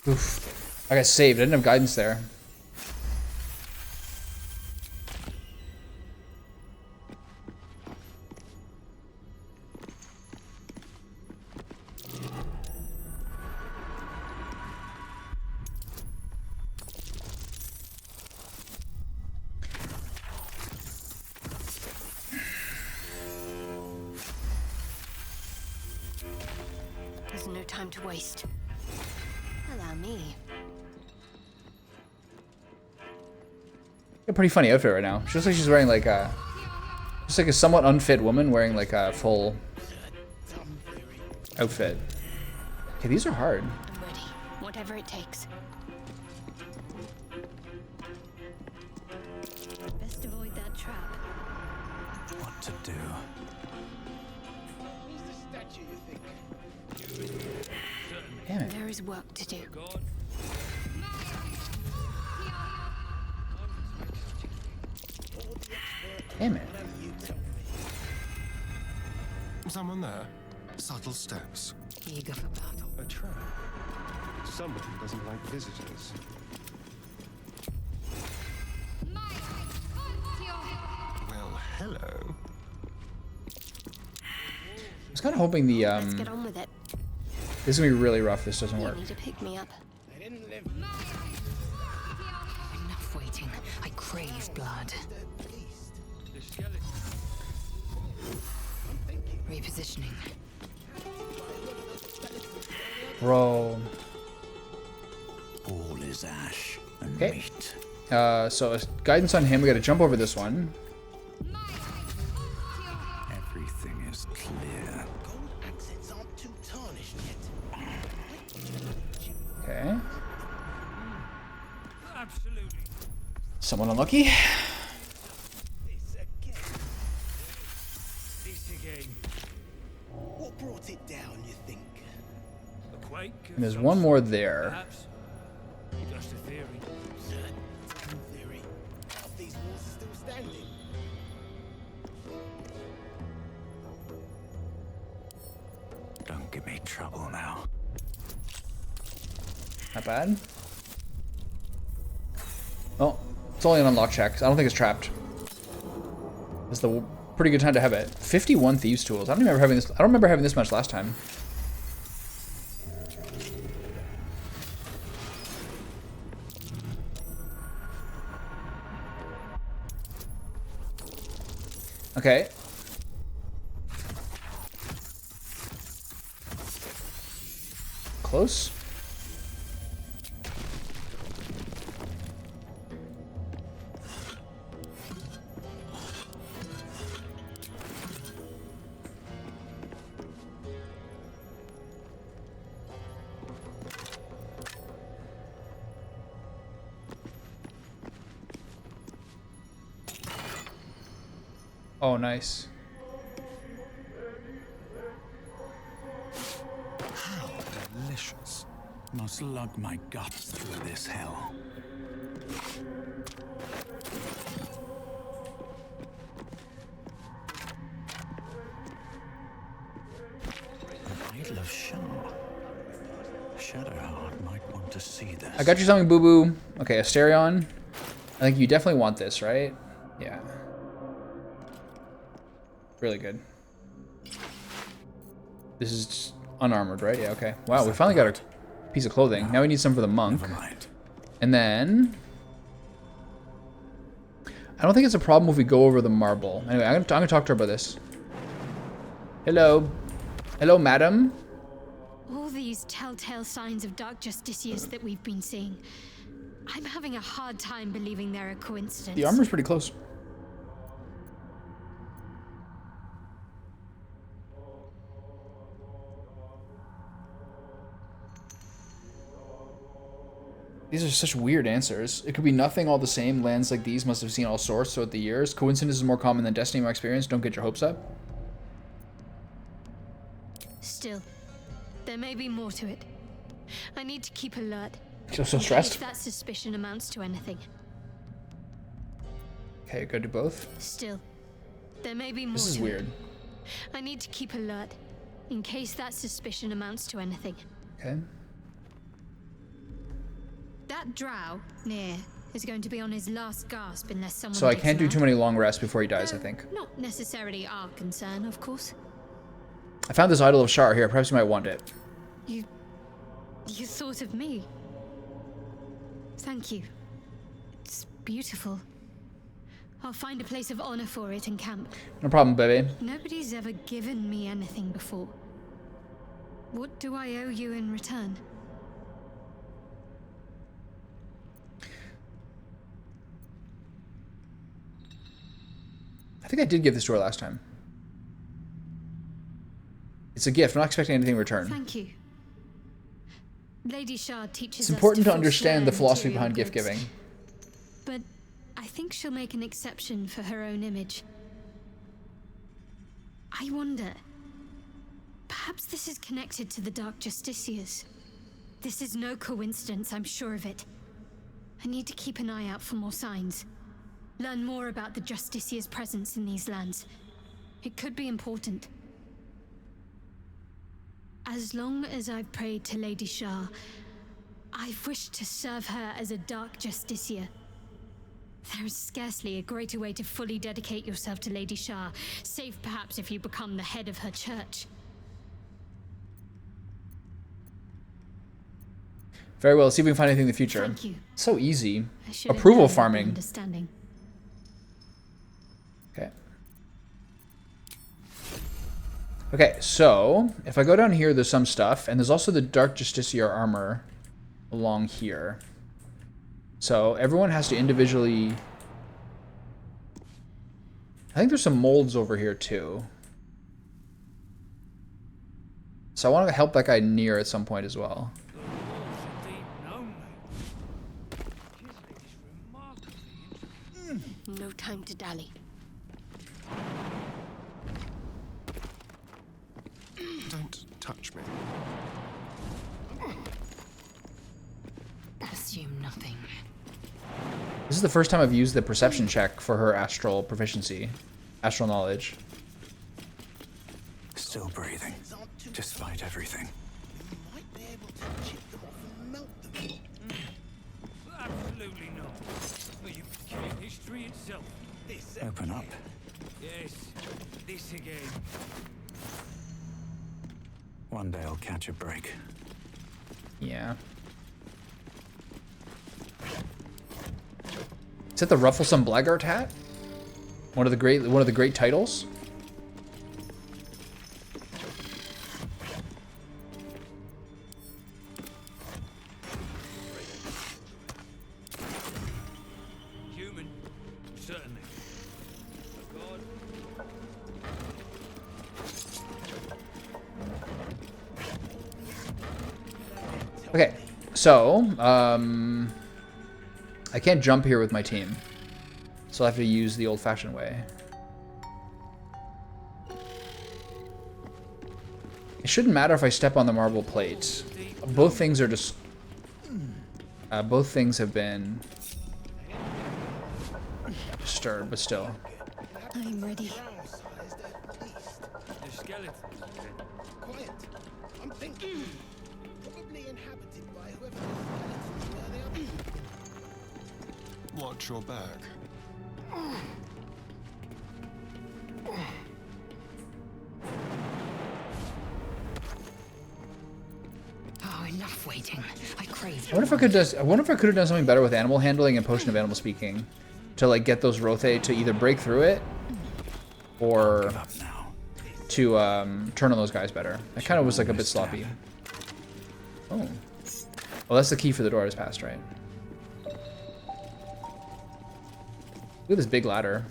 Oof. I got saved. I didn't have guidance there. There's no time to waste. Allow me. A pretty funny outfit right now. She looks like she's wearing like a, just like a somewhat unfit woman wearing like a full outfit. Okay, these are hard. I'm ready. Whatever it takes. Best avoid that trap. What to do? Damn it. There is work to do. Damn it. Someone there. Subtle steps. Eager for battle. A trap. Someone doesn't like visitors. Well, hello. I was kind of hoping the Let's get on with it. this is gonna be really rough. This doesn't You work. need to pick me up. Enough waiting. I crave blood. Repositioning. Bro. All is ash and Okay. meat. So guidance on him. We got to jump over this one. Everything is clear. Okay. Someone unlucky. What brought it down, you think? The quake? And there's one more there. Perhaps. Just a theory. In theory, half these walls are still standing. Don't give me trouble now. Not bad. Oh, it's only an unlock check. I don't think it's trapped. It's the pretty good time to have it. 51 thieves tools. I don't remember having this. I don't remember having this much last time. Okay. Close. Oh, nice. Must lug my guts through this hell. Idol of Shah. Shadowheart might want to see this. I got you something, Boo Boo. Okay, Asterion. I think you definitely want this, right? Yeah. Really good. This is just unarmored, right? Yeah, okay. Wow, we finally got a piece of clothing. Now we need some for the monk. And then... I don't think it's a problem if we go over the marble. Anyway, I'm gonna talk to her about this. Hello. Hello, madam. All these telltale signs of dark justiciars that we've been seeing. I'm having a hard time believing they're a coincidence. The armor's pretty close. These are such weird answers. It could be nothing all the same. Lands like these must have seen all sorts throughout the years. Coincidence is more common than destiny in my experience. Don't get your hopes up. Still, there may be more to it. I need to keep alert. You're so stressed. If that suspicion amounts to anything. Okay, go do both. Still, there may be more. This is weird. I need to keep alert, in case that suspicion amounts to anything. Okay. That drow near is going to be on his last gasp unless someone. So I gets can't do mad. too many long rests before he dies, I think. Not necessarily our concern, of course. I found this idol of Shar here. Perhaps you might want it. You thought of me. Thank you. It's beautiful. I'll find a place of honor for it in camp. No problem, baby. Nobody's ever given me anything before. What do I owe you in return? I think I did give this to her last time. It's a gift. I'm not expecting anything in return. Thank you. Lady Shard teaches It's us important to forswear understand the philosophy material behind gift goods. giving. But I think she'll make an exception for her own image. I wonder... Perhaps this is connected to the Dark Justiciars. This is no coincidence, I'm sure of it. I need to keep an eye out for more signs. Learn more about the Justiciars' presence in these lands. It could be important. As long as I've prayed to Lady Shah, I've wished to serve her as a Dark Justiciar. There is scarcely a greater way to fully dedicate yourself to Lady Shah, save perhaps if you become the head of her church. Very well. See if we can find anything in the future. Thank you. So easy. I should have Approval known that farming. Understanding. Okay. Okay, so if I go down here, there's some stuff, and there's also the Dark Justiciar armor along here. So everyone has to individually... I think there's some molds over here too. So I want to help that guy near at some point as well. No time to dally. Don't touch me. Assume nothing. This is the first time I've used the perception check for her astral proficiency. Astral knowledge. Still breathing, despite everything. Might be able to chip them off and melt them. Absolutely not. Well, you killing history itself. This Open up. Yes, this again. One day I'll catch a break. Yeah. Is that the Rufflesome Blackguard hat? One of the great titles? Human, certainly. God. Okay, so, I can't jump here with my team. So I have to use the old-fashioned way. It shouldn't matter if I step on the marble plate. Both things are just Both things have been disturbed, but still. I'm ready. The skeleton. Quiet. I'm thinking. Probably inhabited by whoever the skeletons were the other. Watch your back. Oh, enough waiting. I crave. I wonder if I could have done something better with animal handling and potion of animal speaking, to like get those Rothe to either break through it, or to turn on those guys better. That kind of was like a bit sloppy. Oh, well, that's the key for the door I just passed, right? Look at this big ladder.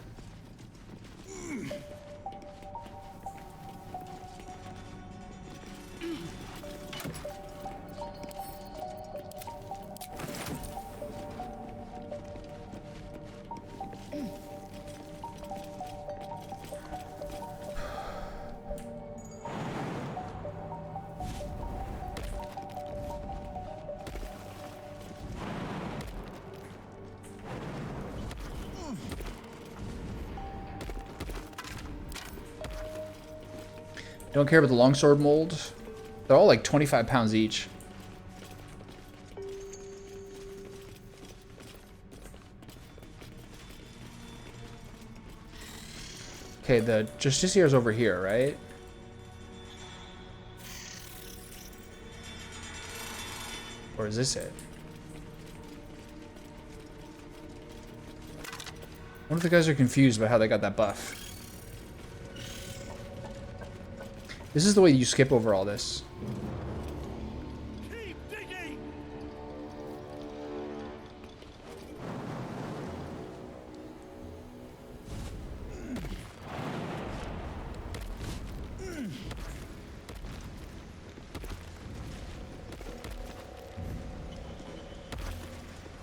Don't care about the longsword mold. They're all like 25 pounds each. Okay, the Justiciar's over here, right? Or is this it? I wonder if the guys are confused about how they got that buff. This is the way you skip over all this. Keep digging.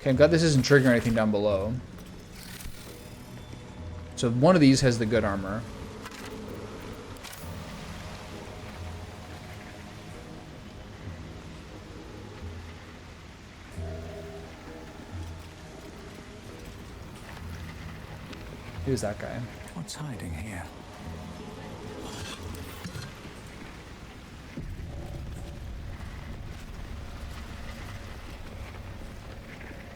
Okay, I'm glad this isn't triggering anything down below. So one of these has the good armor. Who's that guy? What's hiding here?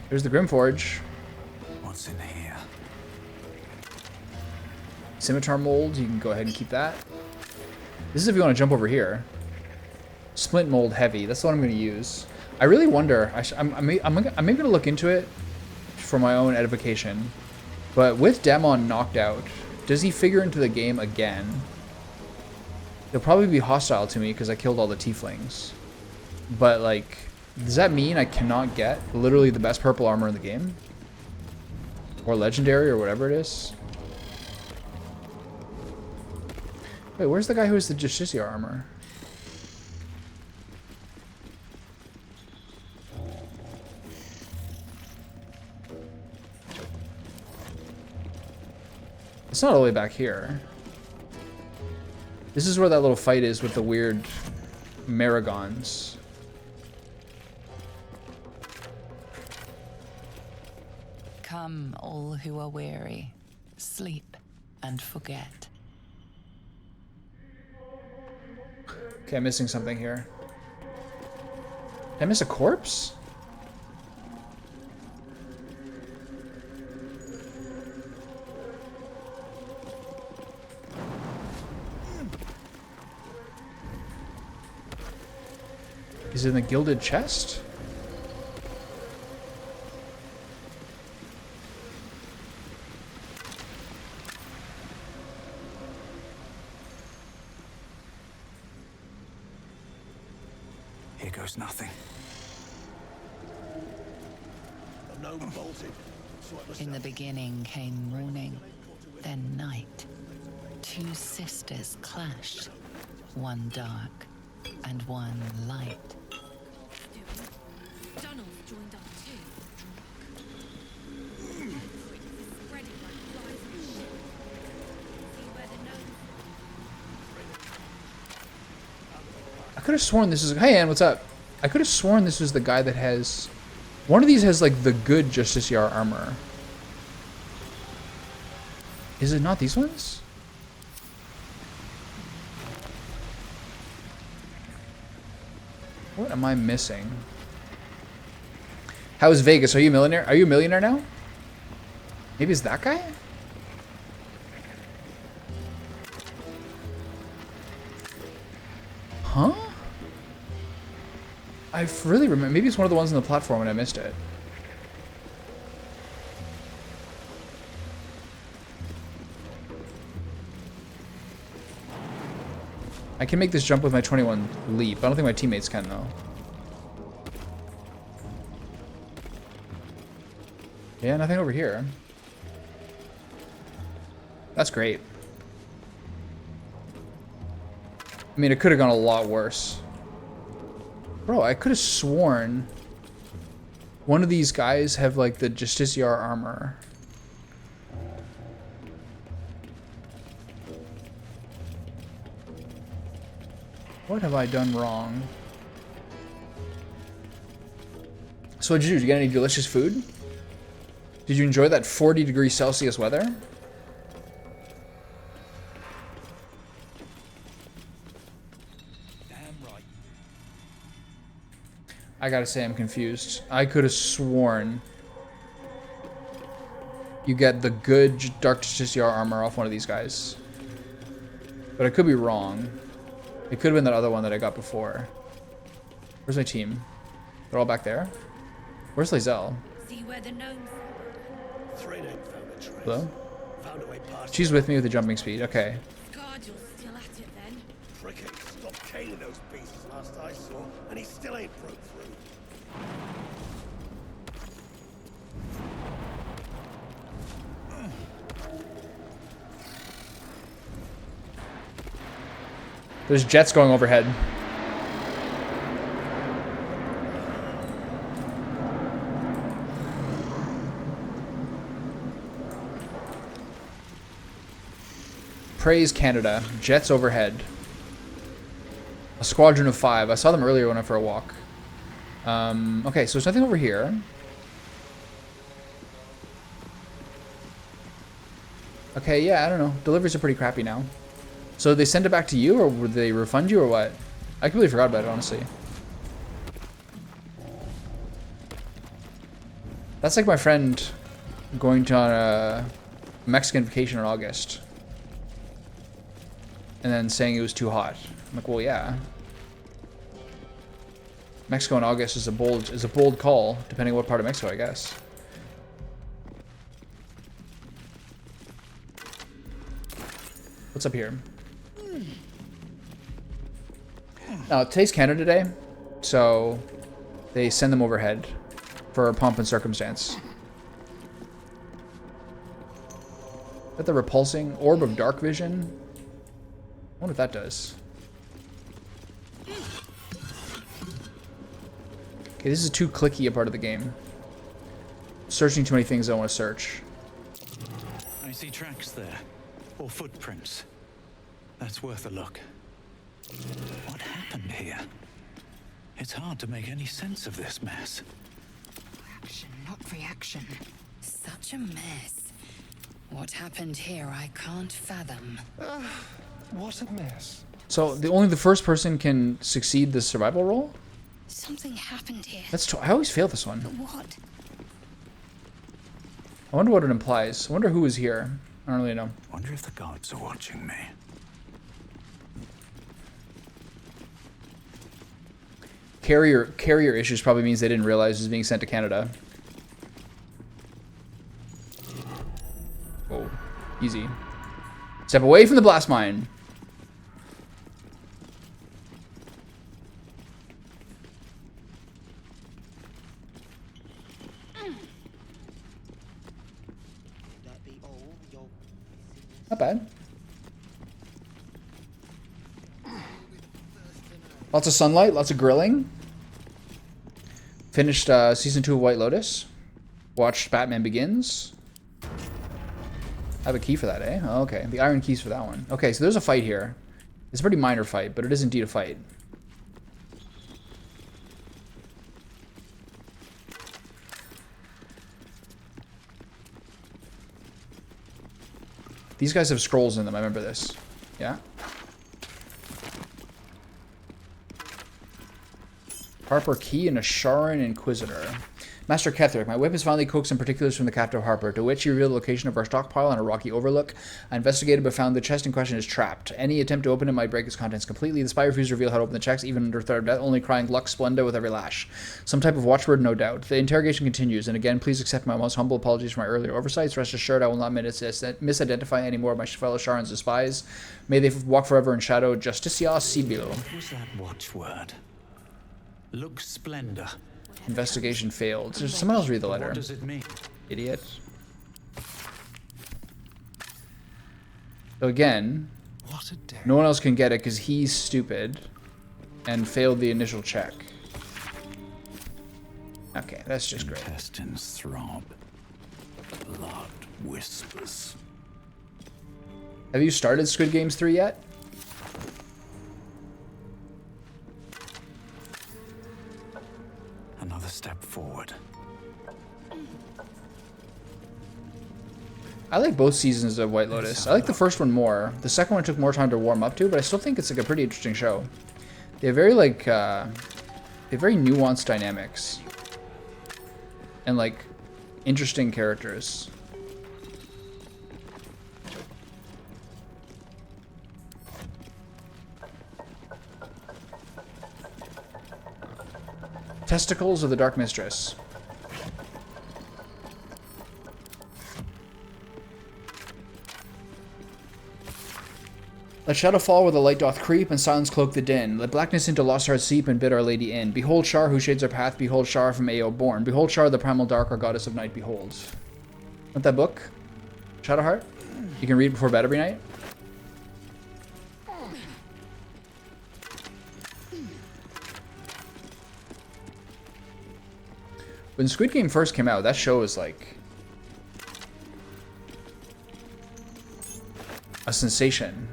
Here's the Grymforge. What's in here? Scimitar mold, you can go ahead and keep that. This is if you want to jump over here. Splint mold heavy, that's the one I'm going to use. I really wonder, I'm maybe going to look into it for my own edification. But with Demon knocked out, does he figure into the game again? He'll probably be hostile to me because I killed all the tieflings. But like, does that mean I cannot get literally the best purple armor in the game? Or legendary or whatever it is? Wait, where's the guy who has the Justiciar armor? It's not all the way back here. This is where that little fight is with the weird Maragons. Come, all who are weary, sleep and forget. Okay, I'm missing something here. Did I miss a corpse? Is it in the gilded chest? Here goes nothing. The gnome bolted. So it was In the beginning came morning, then night. Two sisters clashed, one dark and one light. Donald joined up too. Spreading like flies on a ship. See where the gnomes. I could have sworn this is... Hey, Ann, what's up? I could have sworn this was the guy that has... One of these has, like, the good Justiciar armor. Is it not these ones? What am I missing? How is Vegas? Are you a millionaire? Are you a millionaire now? Maybe it's that guy? Huh? I really remember. Maybe it's one of the ones on the platform and I missed it. I can make this jump with my 21 leap. I don't think my teammates can, though. Yeah, nothing over here. That's great. I mean, it could have gone a lot worse. Bro, I could have sworn one of these guys have, like, the Justiciar armor. What have I done wrong? So what'd you do? Did you get any delicious food? Did you enjoy that 40°C weather? Damn right. I gotta say I'm confused. I could have sworn you get the good Dark Justiciar armor off one of these guys. But I could be wrong. It could have been that other one that I got before. Where's my team? They're all back there? Where's Lae'zel? See where the gnomes. Hello? She's with me with the jumping speed. Okay. God, you're still at it then. Cricket stopped caning those beasts last I saw, and he still ain't broke through. There's jets going overhead. Praise Canada. Jets overhead. A squadron of 5. I saw them earlier when I went for a walk. Okay, so there's nothing over here. Okay, yeah, I don't know. Deliveries are pretty crappy now. So they send it back to you, or would they refund you, or what? I completely forgot about it, honestly. That's like my friend going on a Mexican vacation in August. And then saying it was too hot. I'm like, well, yeah. Mexico in August is a bold call, depending on what part of Mexico, I guess. What's up here? Now, today's Canada Day, so they send them overhead for pomp and circumstance. Is that the repulsing orb of dark vision? I wonder what that does. Okay, this is too clicky a part of the game. Searching too many things I want to search. I see tracks there, or footprints. That's worth a look. What happened here? It's hard to make any sense of this mess. Action, not reaction. Such a mess. What happened here, I can't fathom. What a mess. So only the first person can succeed the survival roll? Something happened here. I always fail this one. But what? I wonder what it implies. I wonder who is here. I don't really know. Wonder if the gods are watching me. Carrier issues probably means they didn't realize it was being sent to Canada. Oh, easy. Step away from the blast mine. Not bad. Lots of sunlight, lots of grilling. Finished season 2 of White Lotus. Watched Batman Begins. I have a key for that, eh? Oh, okay, the iron keys for that one. Okay, so there's a fight here. It's a pretty minor fight, but it is indeed a fight. These guys have scrolls in them. I remember this. Yeah. Harper Key and a Sharan Inquisitor. Master Ketherick, my whip has finally coaxed some particulars from the captive Harper, to which he revealed the location of our stockpile on a rocky overlook. I investigated but found the chest in question is trapped. Any attempt to open it might break its contents completely. The spy refused to reveal how to open the chest, even under threat of death, only crying Lux Splenda with every lash. Some type of watchword, no doubt. The interrogation continues, and again, please accept my most humble apologies for my earlier oversights. Rest assured, I will not misidentify any more of my fellow Sharans as spies. May they walk forever in shadow. Justicia Sibyl. What was that watchword? Lux Splendor. Investigation failed. Does someone else read the letter? What does it mean? Idiot. So again, no one else can get it because he's stupid and failed the initial check. Okay, that's just great. Intestines throb. Blood whispers. Have you started Squid Games 3 yet? Another step forward. I like both seasons of White Lotus. I like the first one more. The second one took more time to warm up to, but I still think it's like a pretty interesting show. They have very like they have very nuanced dynamics and like interesting characters. Testicles of the Dark Mistress. Let shadow fall where the light doth creep, and silence cloak the din. Let blackness into lost hearts seep, and bid Our Lady in. Behold Shar, who shades our path. Behold Shar from Ao born. Behold Shar, the primal dark, our goddess of night. Behold. Want that book? Shadowheart? You can read before bed every night? When Squid Game first came out, that show was like a sensation.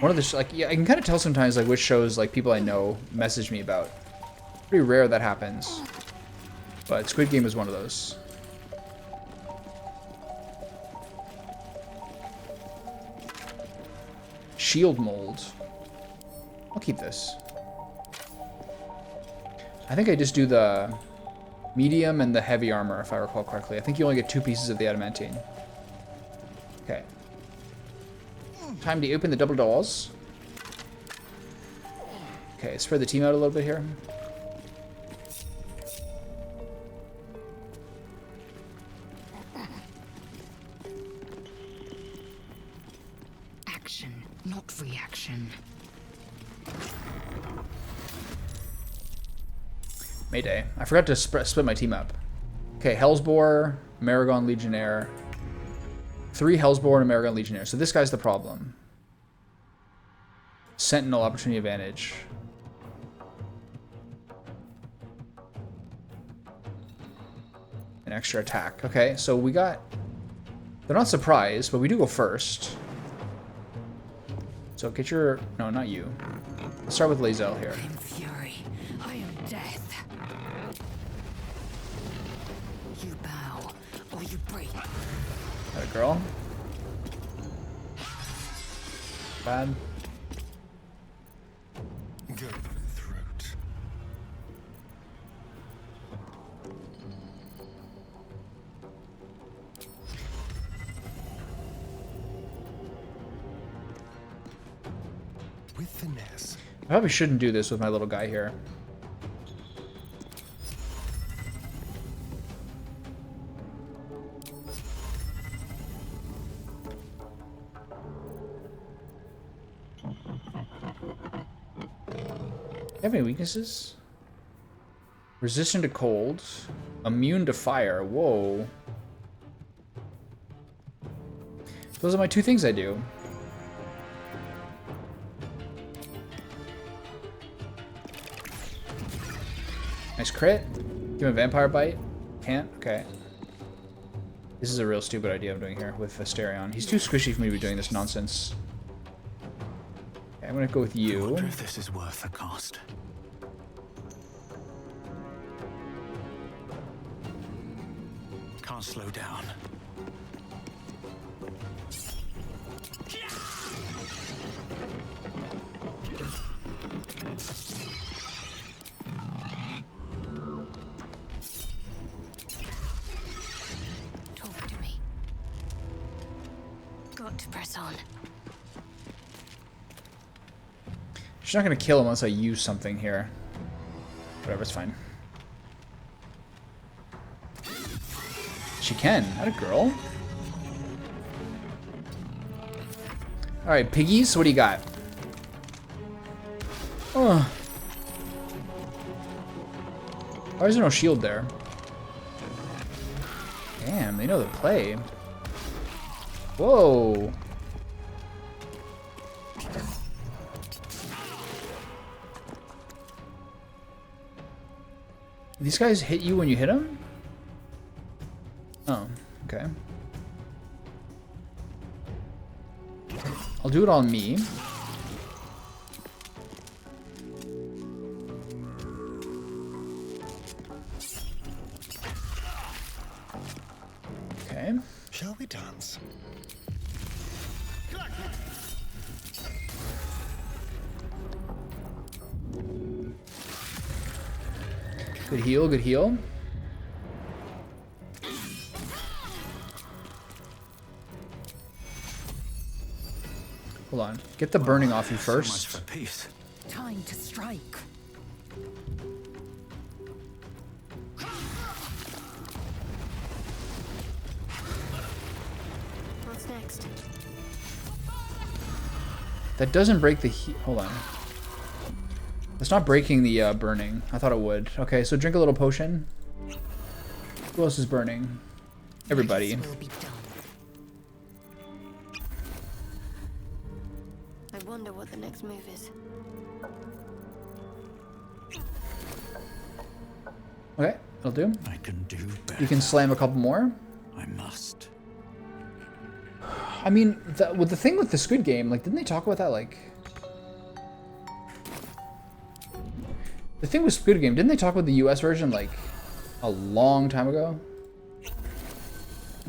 One of the yeah, I can kind of tell sometimes like which shows like people I know message me about. Pretty rare that happens, but Squid Game is one of those. Shield mold. I'll keep this. I think I just do the medium and the heavy armor, if I recall correctly. I think you only get 2 pieces of the adamantine. Okay. Time to open the double doors. Okay, spread the team out a little bit here. Action, not reaction. Mayday. I forgot to split my team up. Okay, Hellsboar, Maragon Legionnaire. 3 Hellsboar and Maragon Legionnaire. So this guy's the problem. Sentinel, opportunity advantage. An extra attack. Okay, so we got... They're not surprised, but we do go first. So get your... No, not you. Let's start with Lae'zel here. I am fury. I am death. You bow, or you break. Got a girl. Bad. Go for the throat. With finesse. I probably shouldn't do this with my little guy here. You have any weaknesses? Resistant to cold. Immune to fire. Whoa. Those are my 2 things I do. Nice crit. Give him a vampire bite. Can't? Okay. This is a real stupid idea I'm doing here with Asterion. He's too squishy for me to be doing this nonsense. Okay, I'm gonna go with you. I wonder if this is worth the cost. Can't slow down. got to press on. She's not gonna kill him unless I use something here. Whatever, it's fine. She can. Not a girl. Alright, piggies, what do you got? Oh. Why is there no shield there? Damn, they know the play. Whoa. These guys hit you when you hit them? Oh, okay. I'll do it on me. Okay. Shall we dance? Good heal, good heal. Hold on. Get the burning off you first. So much for peace. Time to strike. What's next? That doesn't break the heat. Hold on. It's not breaking the burning. I thought it would. Okay, so drink a little potion. Who else is burning? Everybody. I wonder what the next move is. Okay, that'll do. I can do better. You can slam a couple more. I must. I mean, with the thing with the Squid Game, like, didn't they talk about that, like... The thing with Squid Game, didn't they talk about the US version, like, a long time ago?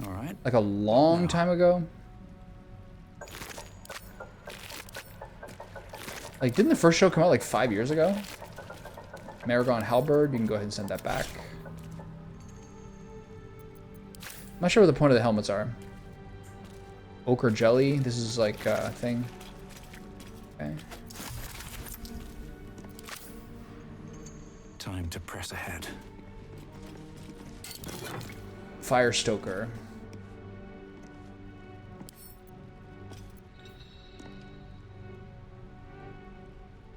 All right. Like, a long time ago? Like, didn't the first show come out, like, 5 years ago? Maragon Halberd, you can go ahead and send that back. I'm not sure what the point of the helmets are. Ochre jelly, this is like a thing. Okay. Time to press ahead. Fire Stoker.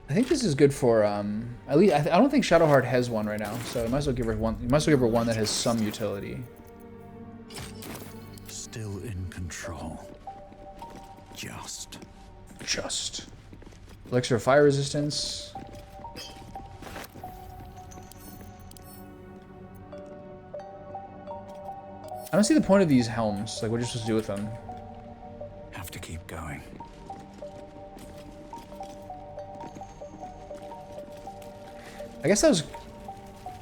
I think this is good for at least I don't think Shadowheart has one right now, so you might as well give her one. You might as well give her one that has some utility. Still in control. Just. Elixir of fire resistance. I don't see the point of these helms. Like, what are you supposed to do with them? Have to keep going. I guess that was...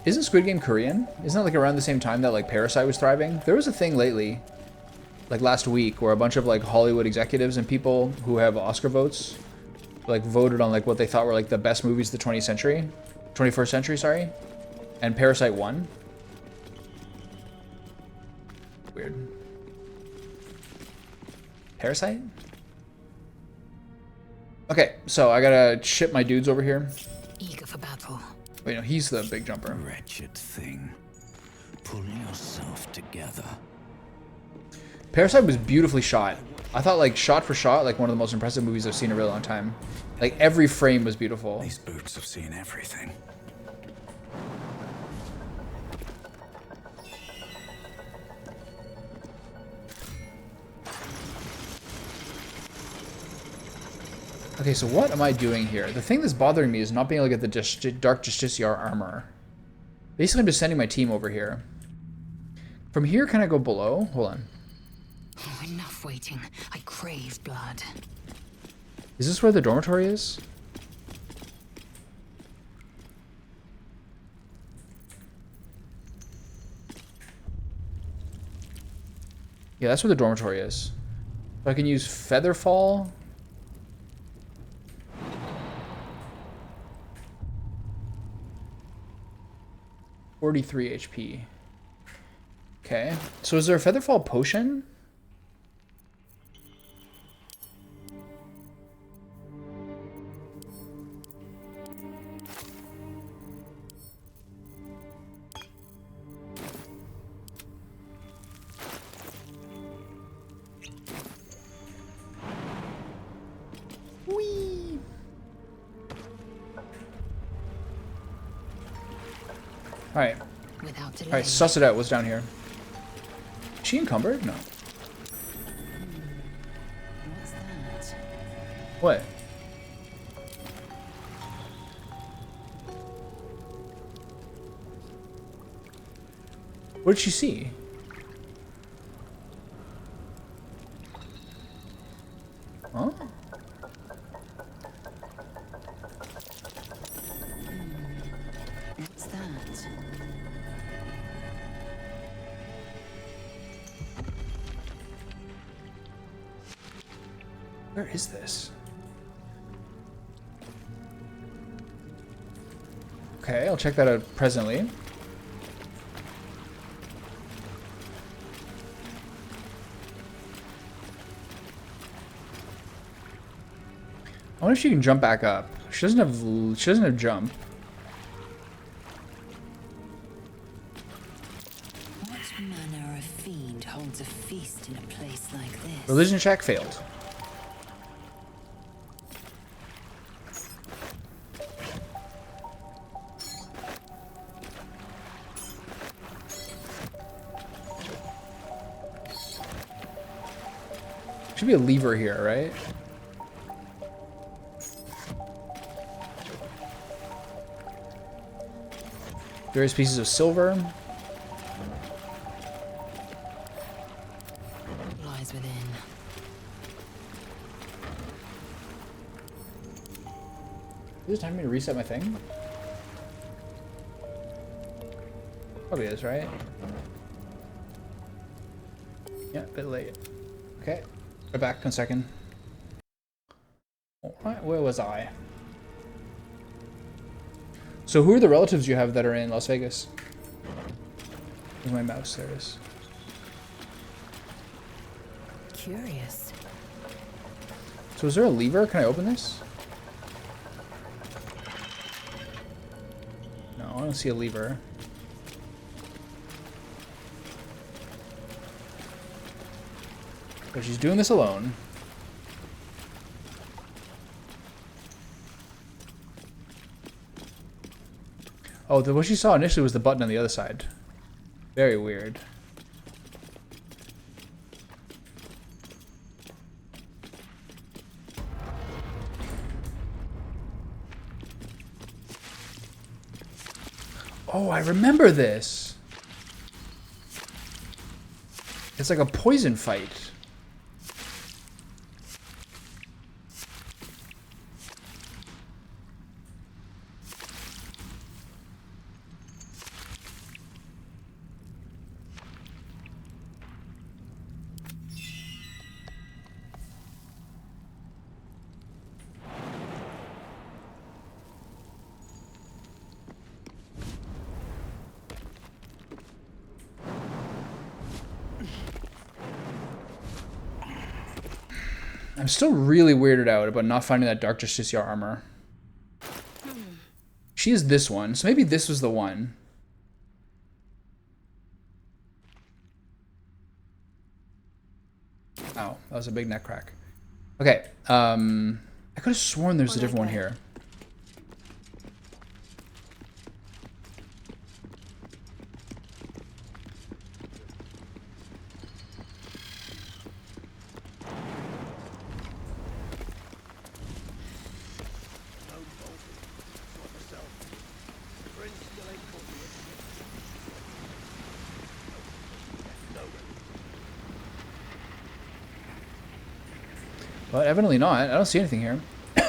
Isn't Squid Game Korean? Isn't that like around the same time that like Parasite was thriving? There was a thing lately, like last week, where a bunch of like Hollywood executives and people who have Oscar votes like voted on like what they thought were like the best movies of the 21st century, sorry. And Parasite won. Weird. Parasite? Okay, so I gotta ship my dudes over here. Eager for battle. Wait, no, he's the big jumper. Wretched thing. Pull yourself together. Parasite was beautifully shot. I thought, like, shot for shot, like one of the most impressive movies I've seen in a really long time. Like, every frame was beautiful. These boots have seen everything. Okay, so what am I doing here? The thing that's bothering me is not being able to get the Dark Justiciar armor. Basically, I'm just sending my team over here. From here, can I go below? Hold on. Oh, enough waiting. I crave blood. Is this where the dormitory is? Yeah, that's where the dormitory is. So I can use Featherfall. $43 HP. Okay. So is there a Featherfall potion? Alright. Without delay. Alright, suss it out. What's down here? Is she encumbered? No. What's that? What? What did she see? Huh? What's that? Where is this? Okay, I'll check that out presently. I wonder if she can jump back up. She doesn't have jump. What manner of fiend holds a feast in a place like this? Religion check failed. Should be a lever here, right? Various pieces of silver. Lies within. Is it time for me to reset my thing? Probably is, right? Yeah, a bit late. Okay, we're back in a second. Alright, where was I? So who are the relatives you have that are in Las Vegas? Where's my mouse? There it is. Curious. So is there a lever? Can I open this? No, I don't see a lever. So she's doing this alone. Oh, what she saw initially was the button on the other side. Very weird. Oh, I remember this. It's like a poison fight. I'm still really weirded out about not finding that Dark Justicia armor. She is this one, so maybe this was the one. Oh, that was a big neck crack. Okay, I could have sworn there's a different one here. But evidently not. I don't see anything here. I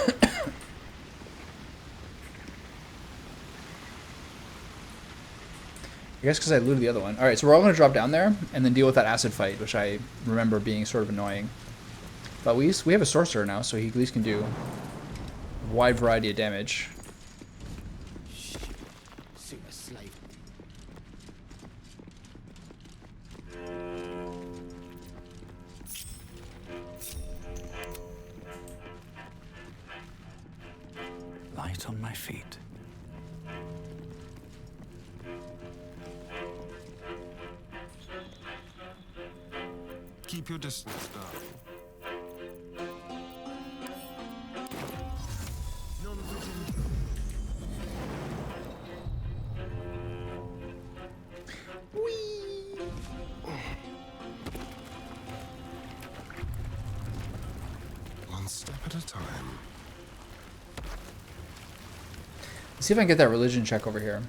guess because I looted the other one. Alright, so we're all going to drop down there and then deal with that acid fight, which I remember being sort of annoying. But we have a sorcerer now, so he at least can do a wide variety of damage. Super slave. Light on my feet. Keep your distance, darling. at a time. Let's see if I can get that religion check over here.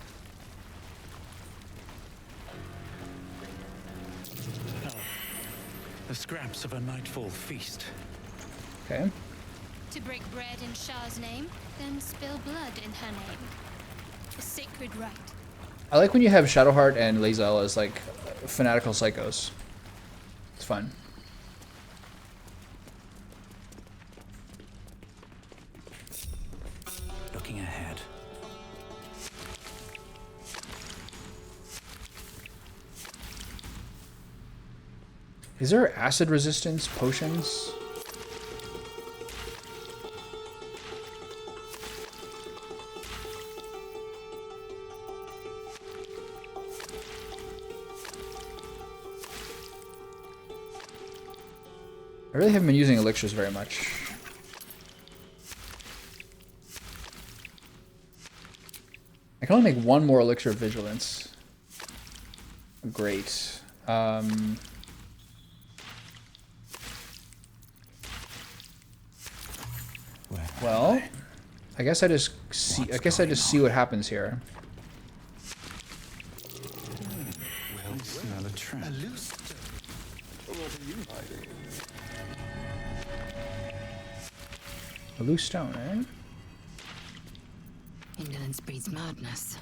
Oh, the scraps of a nightfall feast. Okay. To break bread in Shah's name, then spill blood in her name. A sacred rite. I like when you have Shadowheart and Lae'zel as like fanatical psychos. It's fun. Looking ahead. Is there acid resistance potions? I really haven't been using elixirs very much. I can only make one more elixir of vigilance. Great. Well, I guess I just see. I guess I just see what happens here. Well, smell a trap. A loose stone. What are you hiding? A loose stone, eh? Indolence breeds madness.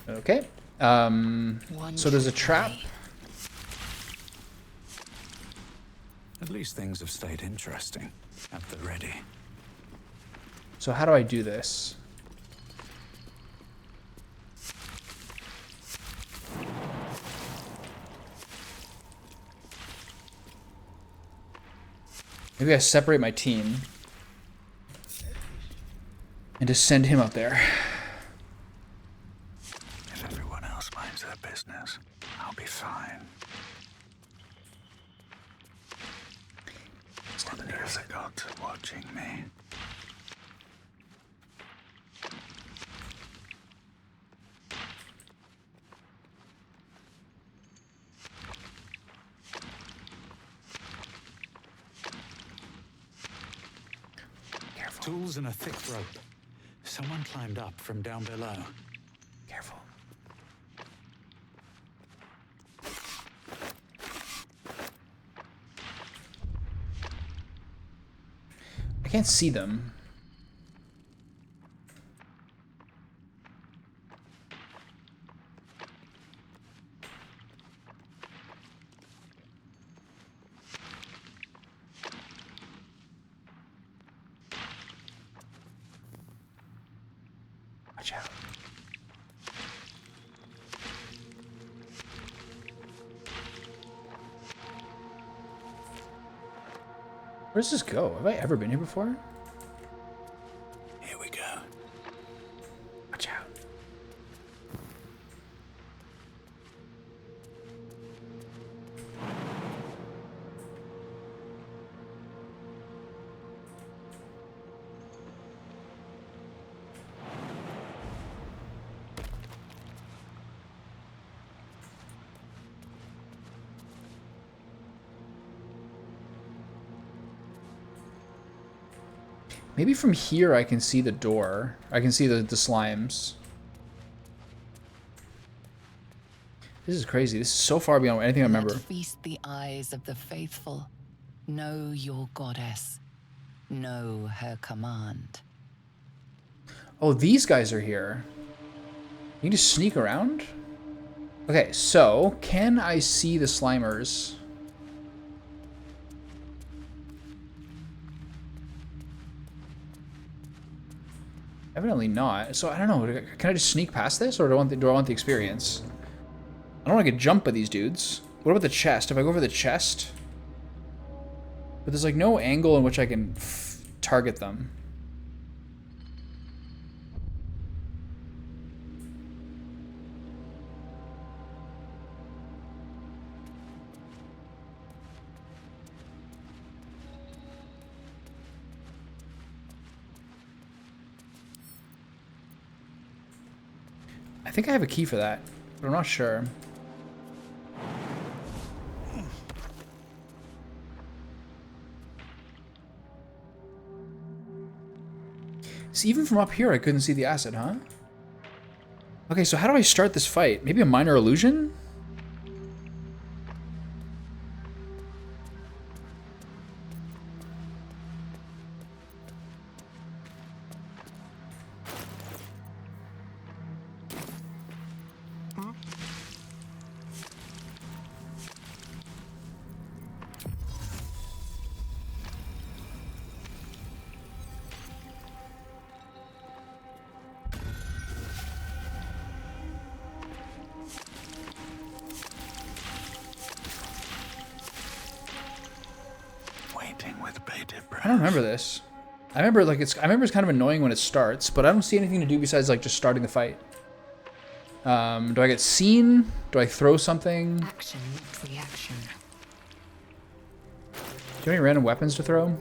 Okay. So there's a trap. At least things have stayed interesting. At the ready. So how do I do this? Maybe I separate my team and just send him up there. If everyone else minds their business, I'll be fine. Wonder if the gods are watching me. Careful. Tools and a thick rope. Someone climbed up from down below. Careful. I can't see them. Watch out. Where does this go? Have I ever been here before? Here we go. Watch out. Maybe from here I can see the door. I can see the slimes. This is crazy. This is so far beyond anything I remember. Feast the eyes of the faithful. Know your goddess. Know her command. Oh, these guys are here. You can just sneak around? Okay, so can I see the Slimers? Evidently not. So I don't know. Can I just sneak past this, or do I want the experience? I don't want to get jumped by these dudes. What about the chest? If I go over the chest, but there's like no angle in which I can target them. I think I have a key for that, but I'm not sure. See, even from up here, I couldn't see the acid, huh? Okay, so how do I start this fight? Maybe a minor illusion? I don't remember this. I remember I remember it's kind of annoying when it starts, but I don't see anything to do besides like just starting the fight. Do I get seen? Do I throw something? Action, not reaction. Do you have any random weapons to throw?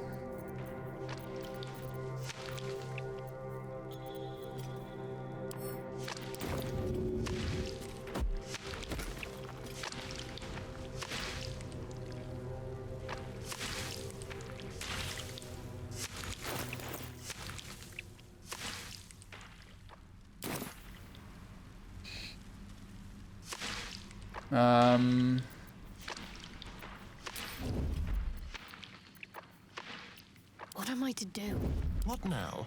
What am I to do? What now?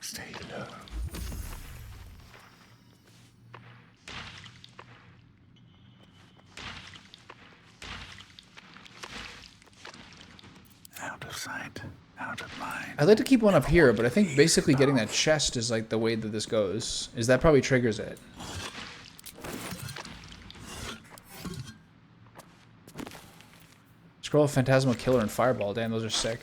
Stay low. Out of sight, out of mind. I'd like to keep one up here, but I think basically getting that chest is like the way that this goes. Is that probably triggers it. Scroll of Phantasmal Killer and Fireball. Damn, those are sick.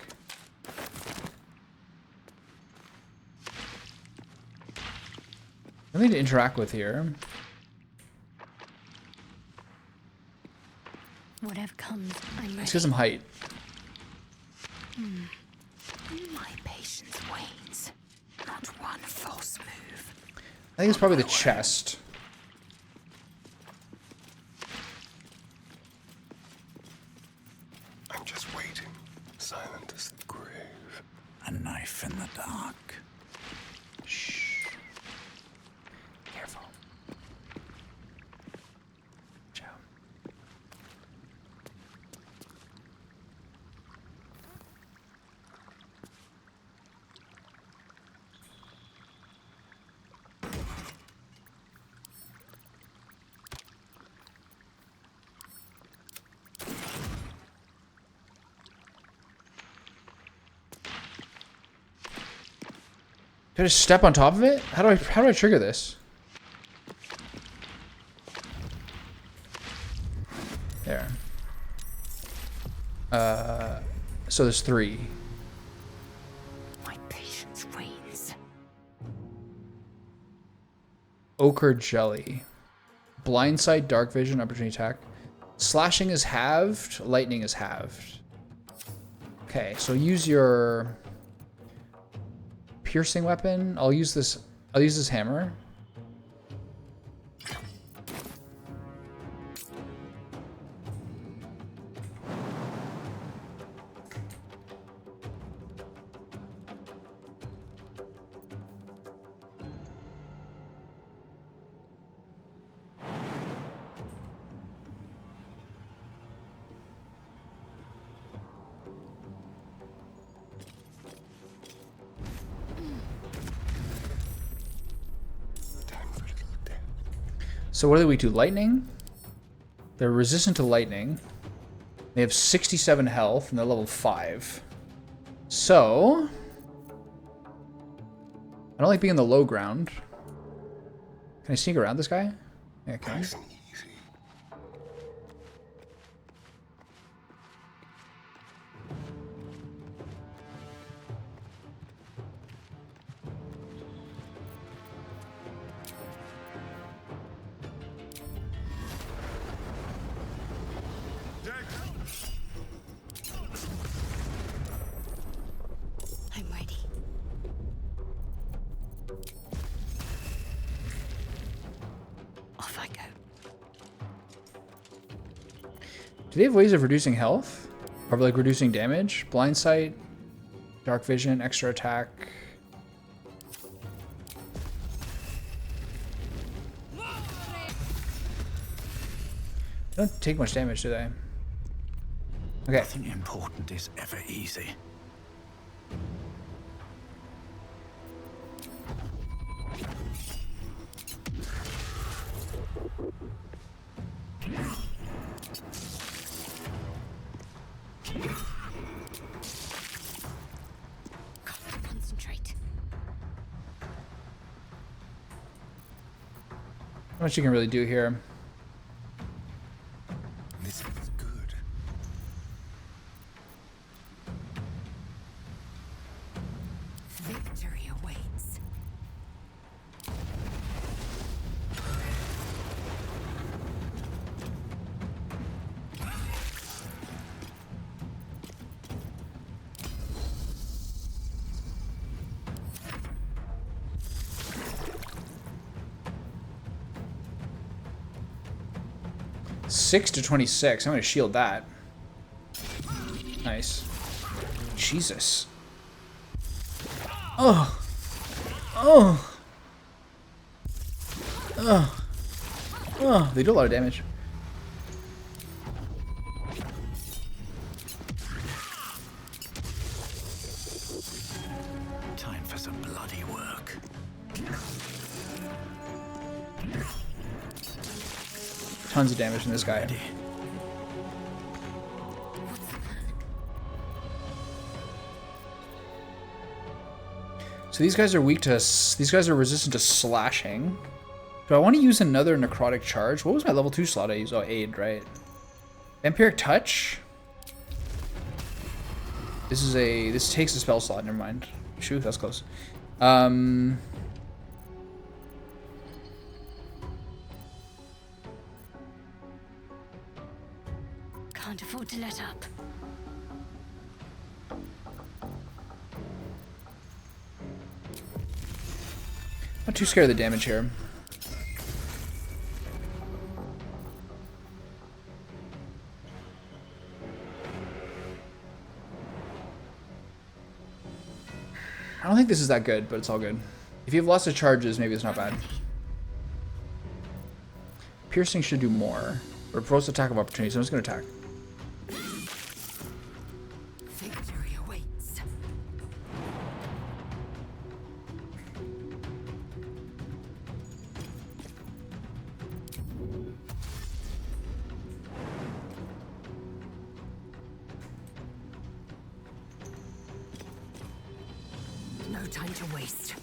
I need to interact with here. Whatever comes, I'm ready. Let's get some height. My patience wanes. Not one false move. I think it's probably the chest. I'm just waiting, silent as the grave. A knife in the dark. Shh. Careful. Ciao. Do I just step on top of it? How do I trigger this? There. So there's 3. My patience wanes. Ochre Jelly. Blindside, Dark Vision, Opportunity Attack. Slashing is halved, lightning is halved. Okay, so use your piercing weapon. I'll use this hammer. So what are they weak to? Lightning? They're resistant to lightning. They have 67 health and they're level 5. So I don't like being in the low ground. Can I sneak around this guy? Yeah, I can. I'm ready. Do they have ways of reducing health? Or like reducing damage? Blind sight, dark vision, extra attack. They don't take much damage, do they? Okay. Nothing important is ever easy. Concentrate. Not much you can really do here. This is good. Victory awaits. Six to 26. I'm gonna shield that. Nice. Jesus. Oh. Oh. Oh. Oh. They do a lot of damage. Time for some bloody work. Tons of damage from this guy. So these guys are weak to... These guys are resistant to slashing. Do I want to use another necrotic charge? What was my level 2 slot I used? Oh, aid, right. Vampiric touch? This is a... This takes a spell slot, never mind. Shoot, that's close. Can't afford to let up. Not too scared of the damage here. I don't think this is that good, but it's all good. If you have lots of charges, maybe it's not bad. Piercing should do more. Or proposed attack of opportunity, so I'm just going to attack. Victory awaits. No time to waste.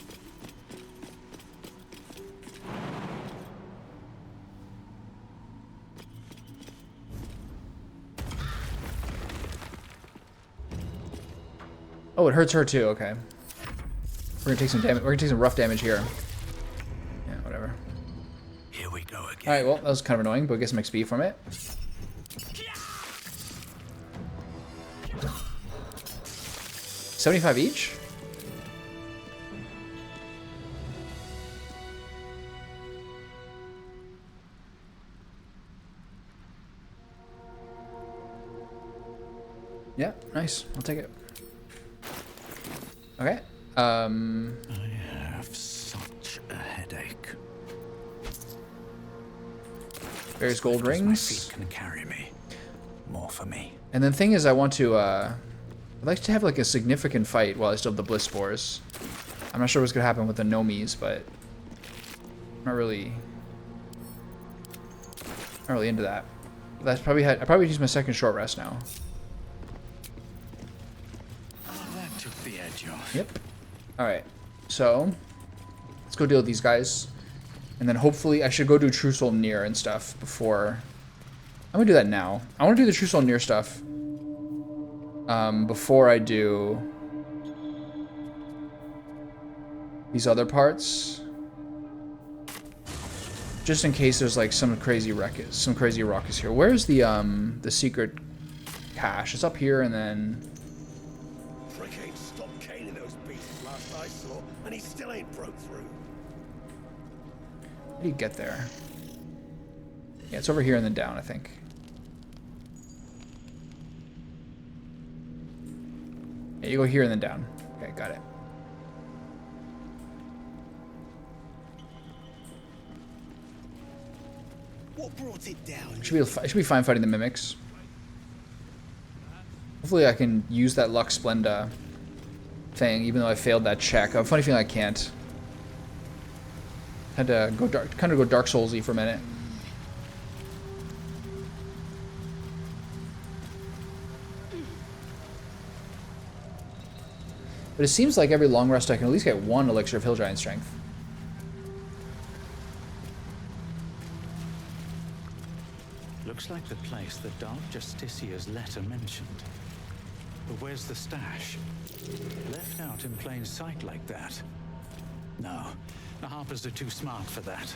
Oh, it hurts her too. Okay. We're gonna take some damage. We're gonna take some rough damage here. Yeah, whatever. Here we go again. All right. Well, that was kind of annoying, but get some XP from it. $75 each. Yeah, nice. I'll take it. Okay. I have such a headache. There's gold rings. My feet can carry me. More for me. And then the thing is, I want to, I'd like to have like a significant fight while I still have the bliss spores. I'm not sure what's gonna happen with the Nomies, but I'm not really into that. That's probably I probably use my second short rest now. That took the edge off. Yep. All right. So let's go deal with these guys, and then hopefully I should go do True Soul Near and stuff before. I'm gonna do that now. I want to do the True Soul Near stuff before I do these other parts, just in case there's like some crazy ruckus here. Where's the secret cache? It's up here, and then Frick ain't stopped caning those beasts last I saw, and he still ain't broke through. how do you get there? Yeah, it's over here and then down, I think. Yeah, you go here and then down. Okay, got it. What brought it down? Should be fine fighting the mimics. Hopefully I can use that Lux Splenda thing, even though I failed that check. I have a funny feeling I can't. Had to go dark, kind of go Dark Souls-y for a minute. But it seems like every long rest I can at least get one elixir of Hill Giant Strength. Looks like the place the Dark Justicia's letter mentioned. But where's the stash? Left out in plain sight like that? No, the Harpers are too smart for that.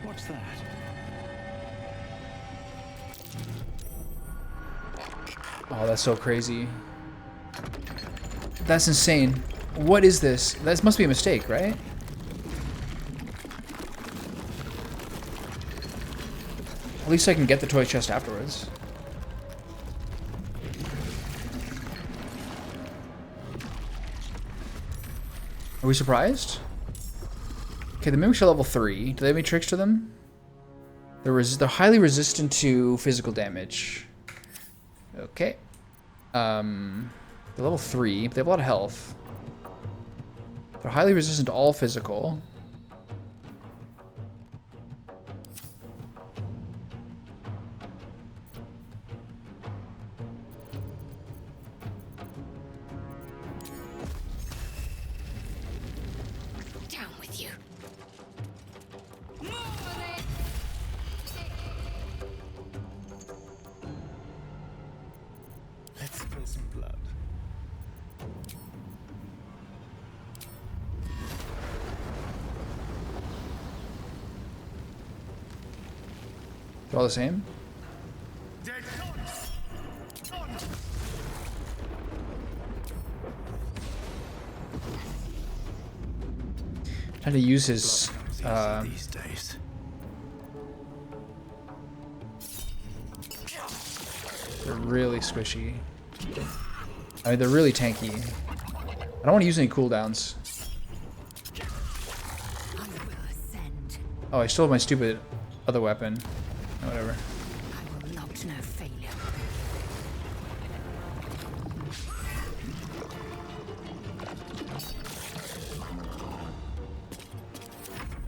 What's that? Oh, that's so crazy. That's insane. What is this? This must be a mistake, right? At least I can get the toy chest afterwards. Are we surprised? Okay, the mimics are level 3. Do they have any tricks to them? They're highly resistant to physical damage. Okay. They're level 3, but they have a lot of health. They're highly resistant to all physical. Down with you. Let's spill some blood. They're all the same? Trying to use his these days. They're really squishy. I mean, they're really tanky. I don't want to use any cooldowns. Oh, I still have my stupid other weapon. Oh, whatever. I will not know failure.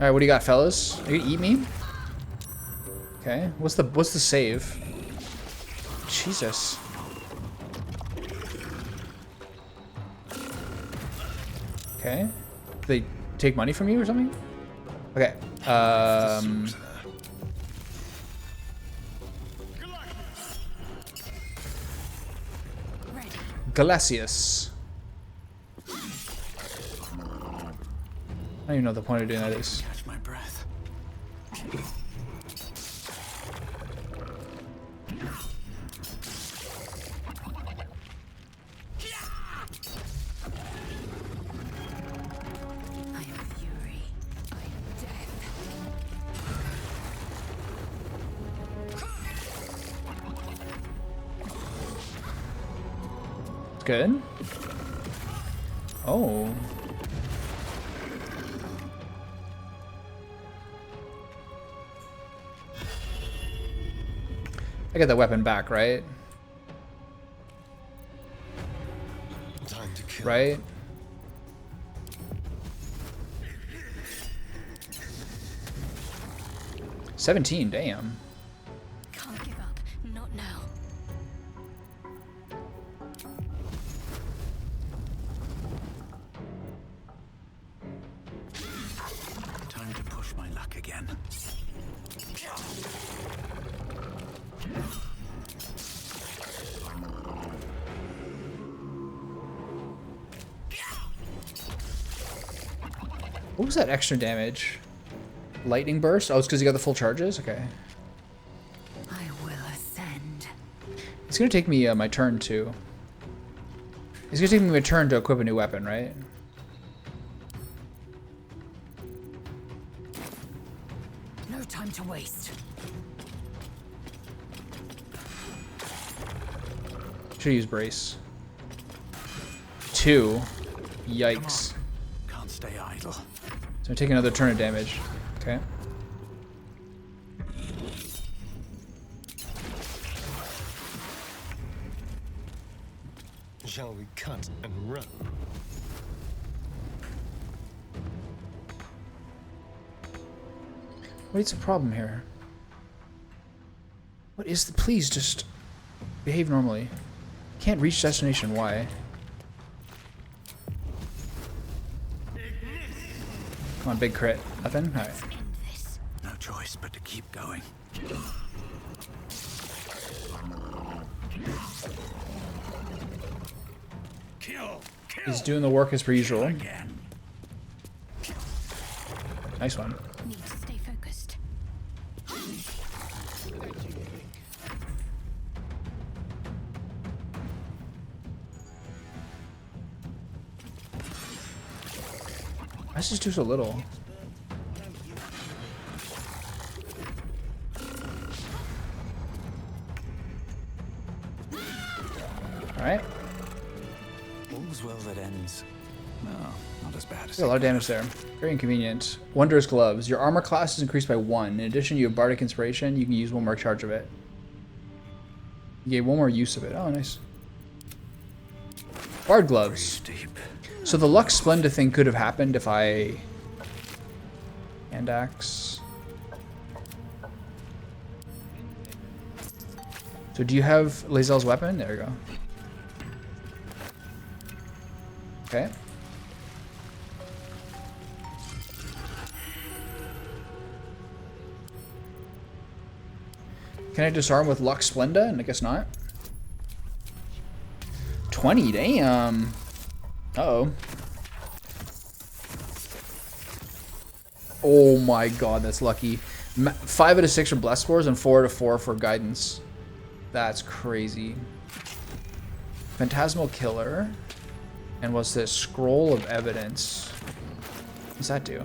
All right, what do you got, fellas? Are you gonna eat me? Okay. What's the save? Jesus. Okay. Do they take money from you or something? Okay. Glacius. I don't even know what the point of doing that is. Catch my breath. Good. Oh. I get that weapon back, right? Time to kill. Right? $17, damn. Can't give up. Not now. Time to push my luck again. What was that extra damage? Lightning burst? Oh, it's because you got the full charges? Okay. I will ascend. It's gonna take me my turn to... It's gonna take me my turn to equip a new weapon, right? No time to waste. Should use brace. 2. Yikes. Can't stay idle. So I take another turn of damage. Okay. Shall we cut and run? What's the problem here? What is the... Please just behave normally. Can't reach destination. Why? Come on, big crit. Nothing? Alright. No choice but to keep going. He's doing the work as per usual. Nice one. Need to stay focused. Why does this do so little? Alright. All's well that ends. No, not as bad as... A lot of damage there. Very inconvenient. Wondrous Gloves. Your armor class is increased by 1. In addition, you have Bardic Inspiration. You can use 1 more charge of it. You get 1 more use of it. Oh, nice. Bard Gloves. So the Lux Splenda thing could have happened if I... Hand axe. So do you have Lae'zel's weapon? There we go. Okay. Can I disarm with Lux Splenda? And I guess not. 20, damn. Uh-oh. Oh my god, that's lucky. 5 out of 6 are blessed scores and 4 out of 4 for guidance. That's crazy. Phantasmal Killer. And what's this? Scroll of Evidence. What's that do?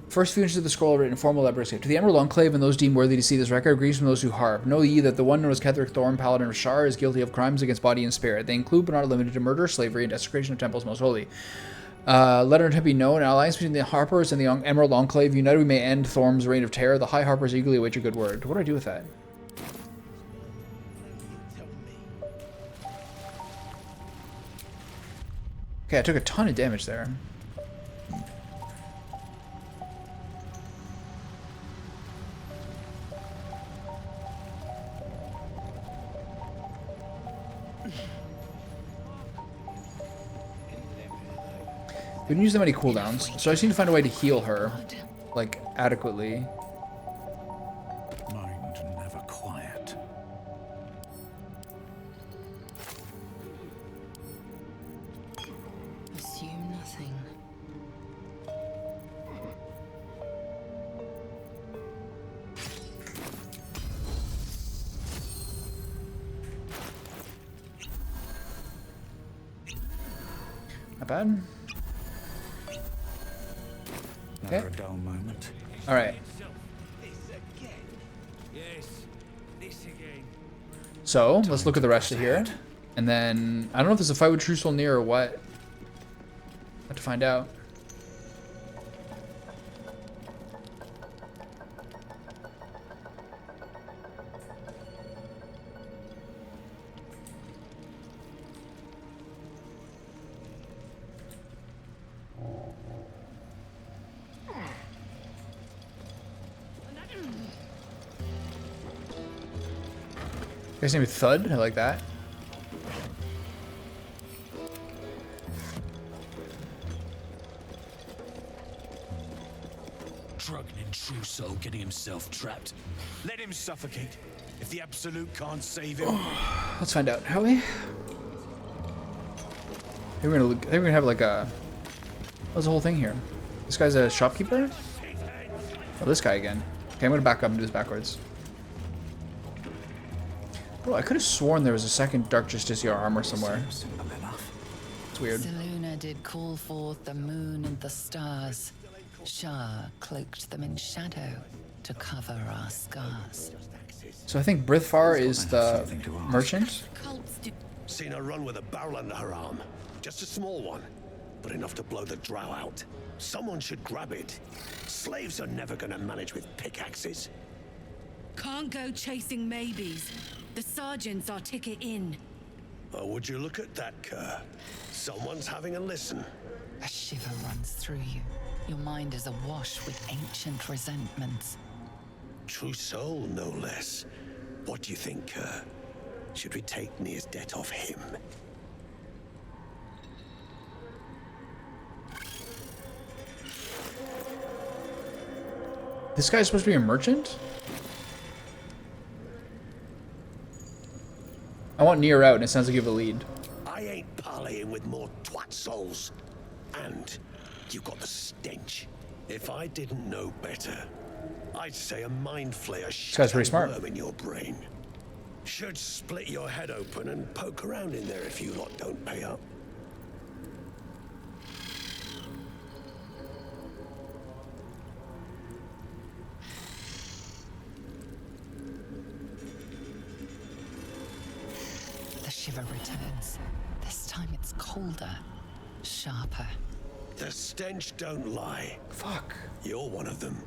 First few inches of the scroll are written formal letters. To the Emerald Enclave and those deemed worthy to see this record, greetings from those who harp. Know ye that the one known as Ketheric Thorn, Paladin of Shar, is guilty of crimes against body and spirit. They include but are not limited to murder, slavery, and desecration of temples most holy. Let it be known, an alliance between the Harpers and the Emerald Enclave. United we may end Thorm's reign of terror. The High Harpers eagerly await your good word. What do I do with that? Okay, I took a ton of damage there. We didn't use that many cooldowns, so I just need to find a way to heal her, like, adequately. Mind never quiet. Assume nothing. Not bad. Never a dull moment. All right. So let's look at the rest of here, and then I don't know if there's a fight with True Soul near or what. Have to find out. Guy's name is Thud. I like that. Drugging in True Soul, getting himself trapped. Let him suffocate. If the Absolute can't save him. Let's find out, shall we? I think we're gonna have like a... What's the whole thing here? This guy's a shopkeeper? Oh, this guy again. Okay, I'm gonna back up and do this backwards. Bro, I could have sworn there was a second Dark Justiciar armor somewhere. It's weird. Selûne did call forth the moon and the stars. Shah cloaked them in shadow to cover our scars. So I think Brithfar is the merchant. Seen her run with a barrel under her arm. Just a small one, but enough to blow the drow out. Someone should grab it. Slaves are never gonna manage with pickaxes. Can't go chasing maybes. The sergeant's our ticket in. Oh, would you look at that, Kerr? Someone's having a listen. A shiver runs through you. Your mind is awash with ancient resentments. True soul, no less. What do you think, Kerr? Should we take Nia's debt off him? This guy's supposed to be a merchant? I want Nia out, and it sounds like you have a lead. I ain't parleying with more twat souls. And you got the stench. If I didn't know better, I'd say a mind flayer This guy's pretty smart. worm in your brain. Should split your head open and poke around in there if you lot don't pay up. The shiver returns. This time it's colder, sharper. The stench don't lie. Fuck. You're one of them.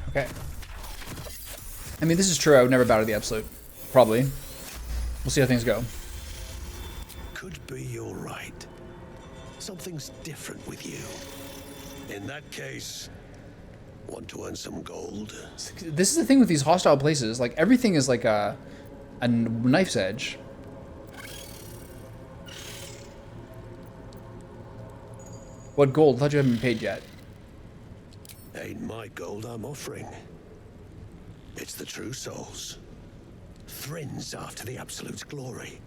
Okay. I mean, this is true. I would never bow to the Absolute. Probably. We'll see how things go. Could be you're right. Something's different with you. In that case, want to earn some gold? This is the thing with these hostile places. Like, everything is like a knife's edge. What gold? I thought you hadn't been paid yet. Ain't my gold I'm offering. It's the true souls. Thrin's after the Absolute's glory.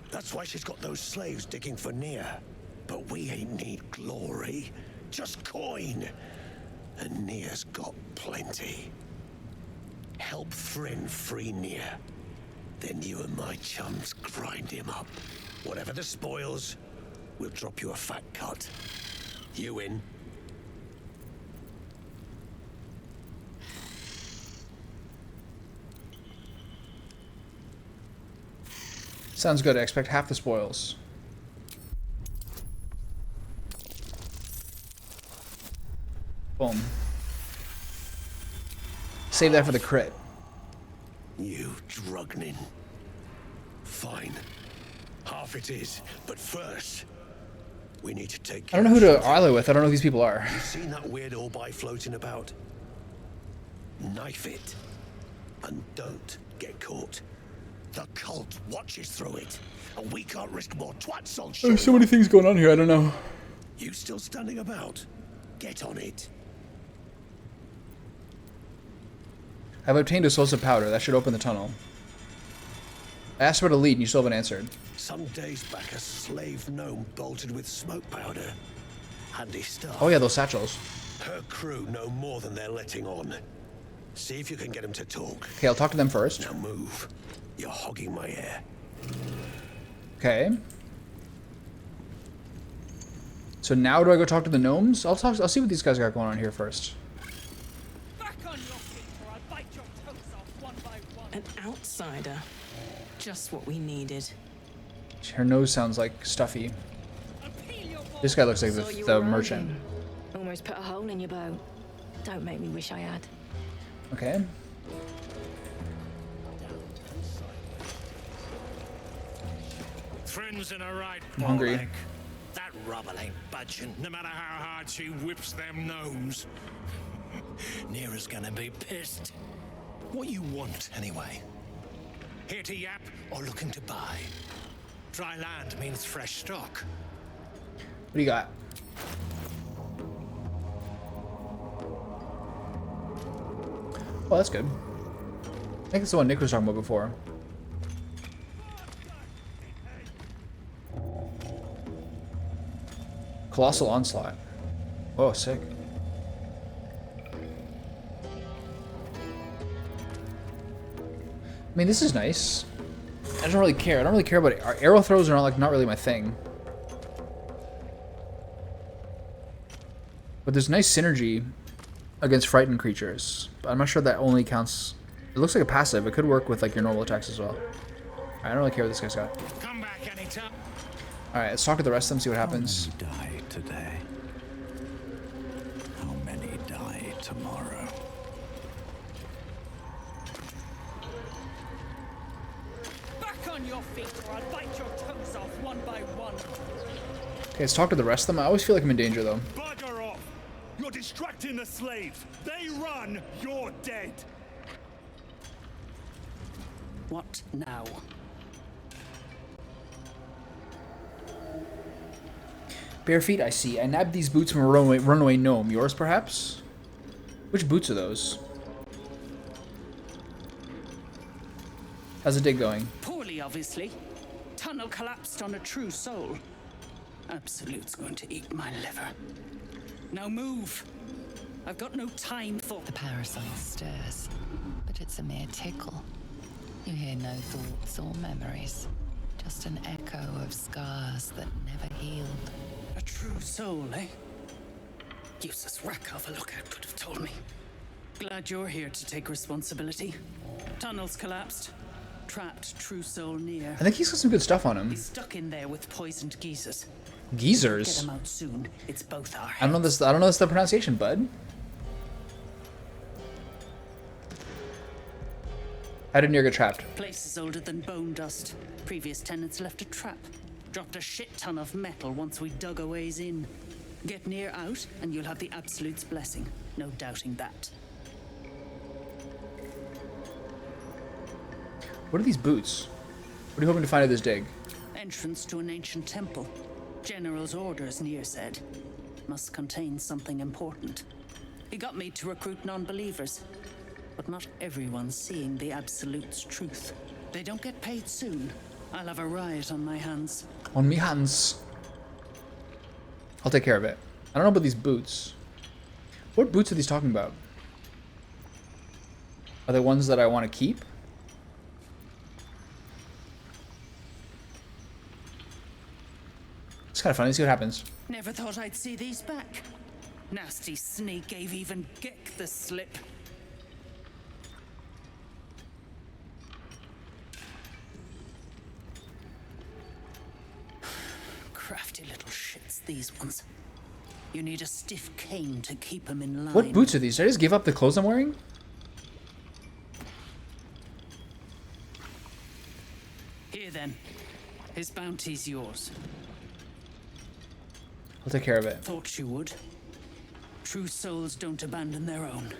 That's why she's got those slaves digging for Nia. But we ain't need glory, just coin. And Nia's got plenty. Help Thrin free Nia. Then you and my chums grind him up. Whatever the spoils, we'll drop you a fat cut. You in? Sounds good. I expect half the spoils. Boom. Save that for the crit. You drugnin. Fine. Half it is, but first, we need to take I don't know who to ally with. I don't know who these people are. You seen that weird orbi floating about? Knife it. And don't get caught. The cult watches through it, and we can't risk more twat souls. There's so many things going on here, I don't know. You still standing about? Get on it. I've obtained explosive powder. That should open the tunnel. I asked about a lead, and you still haven't answered. Some days back, a slave gnome bolted with smoke powder. Handy stuff. Oh yeah, those satchels. Her crew know more than they're letting on. See if you can get them to talk. Okay, I'll talk to them first. Now move. You're hogging my air. Okay. So now do I go talk to the gnomes? I'll see what these guys got going on here first. Back on your feet or I'll bite your toes off one by one. An outsider. Just what we needed. Her nose sounds like stuffy. This guy looks like the merchant. Almost put a hole in your bow. Don't make me wish I had. Okay. Friends in a right. I'm hungry. Bolek. That rubble ain't budging, no matter how hard she whips them gnomes. Nira's gonna be pissed. What you want, anyway? Here to yap or looking to buy? Dry land means fresh stock. What do you got? Oh, that's good. I think it's the one Nick was talking about before. Colossal Onslaught. Oh, sick. I mean, this is nice. I don't really care. I don't really care about it. Arrow throws are not really my thing. But there's nice synergy against frightened creatures. But I'm not sure that only counts. It looks like a passive. It could work with like your normal attacks as well. I don't really care what this guy's got. Come back anytime. Alright, let's talk to the rest of them, see what happens. How many die today? How many die tomorrow? Back on your feet, or I'll bite your toes off one by one. Okay, let's talk to the rest of them. I always feel like I'm in danger, though. Bugger off! You're distracting the slaves. They run, you're dead. What now? Bare feet, I see. I nabbed these boots from a runaway gnome. Yours, perhaps? Which boots are those? How's the dig going? Poorly, obviously. Tunnel collapsed on a true soul. Absolute's going to eat my liver. Now move. I've got no time for... The parasite stirs, but it's a mere tickle. You hear no thoughts or memories. Just an echo of scars that never healed. A true soul, eh? Useless wreck of a lookout could have told me. Glad you're here to take responsibility. Tunnels collapsed. Trapped true soul near. I think he's got some good stuff on him. He's stuck in there with poisoned geezers. Geezers? Get him out soon. It's both our I don't know this. I don't know this the pronunciation, bud. How did Nier get trapped? Place is older than bone dust. Previous tenants left a trap. Dropped a shit ton of metal once we dug a ways in. Get Nier out, and you'll have the Absolute's blessing. No doubting that. What are these boots? What are you hoping to find at this dig? Entrance to an ancient temple. General's orders, Nier said. Must contain something important. He got me to recruit non-believers. But not everyone's seeing the Absolute's truth. They don't get paid soon. I'll have a riot on my hands. On me hands. I'll take care of it. I don't know about these boots. What boots are these talking about? Are they ones that I want to keep? It's kind of funny. Let's see what happens. Never thought I'd see these back. Nasty sneak gave even Gek the slip. Crafty little shits, these ones. You need a stiff cane to keep them in line. What boots are these? Did I just give up the clothes I'm wearing? Here then. His bounty's yours. I'll take care of it. Thought you would. True souls don't abandon their own.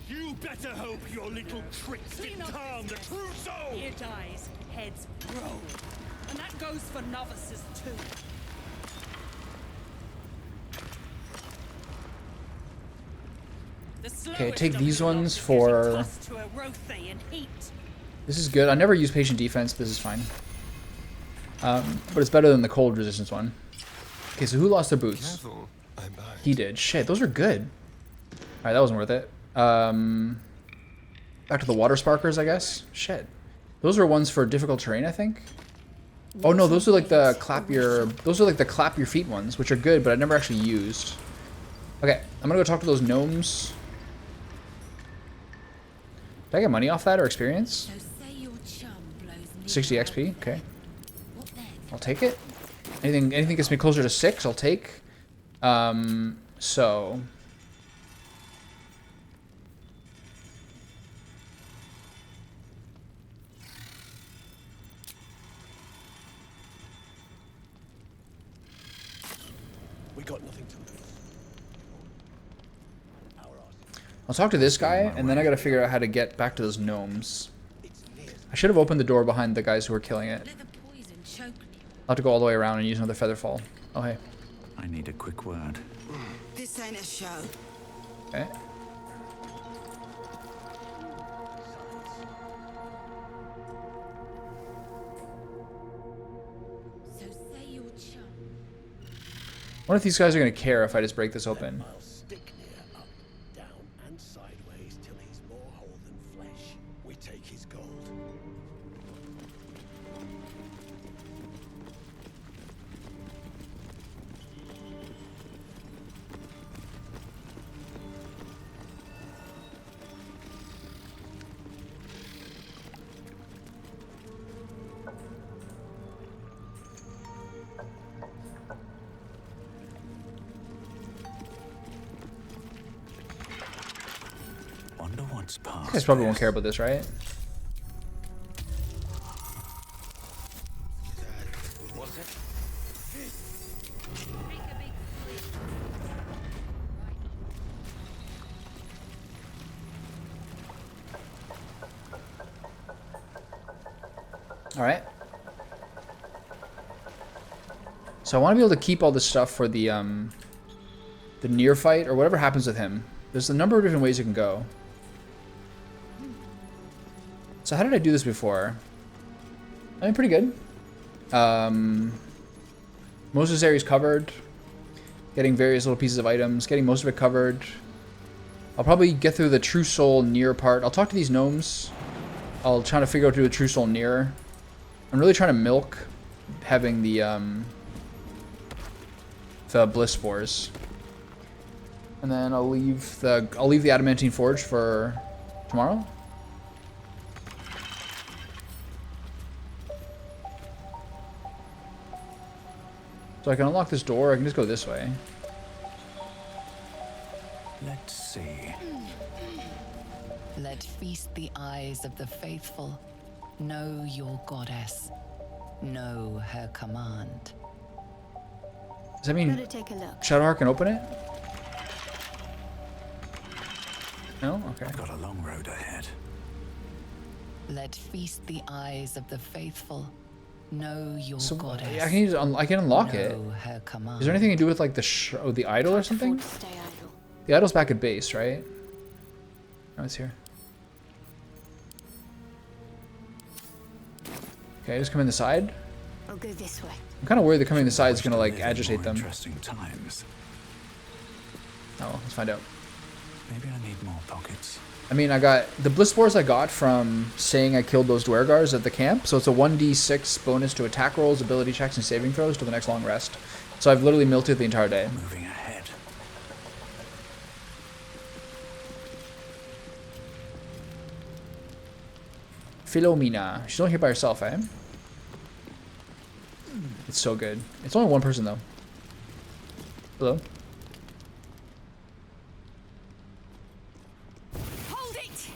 You better hope your little tricks didn't harm the true soul! Ear dies, heads roll. And that goes for novices too. Okay, take these ones for... This is good. I never use patient defense. This is fine. But it's better than the cold resistance one. Okay, so who lost their boots? Careful. He did. Shit, those are good. Alright, that wasn't worth it. Back to the water sparkers, I guess. Shit. Those are ones for difficult terrain, I think. Oh no, those are like the clap your... Those are like the clap your feet ones, which are good, but I never actually used. Okay, I'm gonna go talk to those gnomes. Did I get money off that or experience? 60 XP, okay. I'll take it. Anything gets me closer to 6, I'll take. So... We got nothing to lose. I'll talk to this guy, and then I gotta figure out how to get back to those gnomes. I should have opened the door behind the guys who were killing it. I'll have to go all the way around and use another featherfall. Oh, hey. I need a quick word. This ain't a show. Okay. What if these guys are gonna care if I just break this open? I'll stick near up, down, and sideways till he's more whole than flesh. We take his gold. Wonder what's past. You guys probably won't care about this, right? What's it? All right. So I want to be able to keep all this stuff for the near fight or whatever happens with him. There's a number of different ways you can go. So how did I do this before? I mean, pretty good. Most of this area is covered. Getting various little pieces of items. Getting most of it covered. I'll probably get through the True Soul near part. I'll talk to these gnomes. I'll try to figure out how to do the True Soul near. I'm really trying to milk having the Bliss Spores. And then I'll leave the Adamantine Forge for tomorrow. So I can unlock this door. I can just go this way. Let's see. Let feast the eyes of the faithful. Know your goddess. Know her command. Does that mean Better take a look. Shadowheart can open it? No? Okay. Got a long road ahead. Let feast the eyes of the faithful. Know your So goddess. I can unlock it. Know her command. Is there anything to do with like the idol or something? Stay idle. The idol's back at base, right? Oh, it's here. Okay, just come in the side. I'll go this way. I'm kind of worried that coming in the side is gonna like agitate them. Interesting times. Oh, let's find out. Maybe I need more pockets. I mean, I got the Bliss Spores I got from saying I killed those Dwergars at the camp. So it's a 1d6 bonus to attack rolls, ability checks, and saving throws till the next long rest. So I've literally milked it the entire day. Moving ahead. Philomena. She's only here by herself, eh? It's so good. It's only one person though. Hello? Hold it!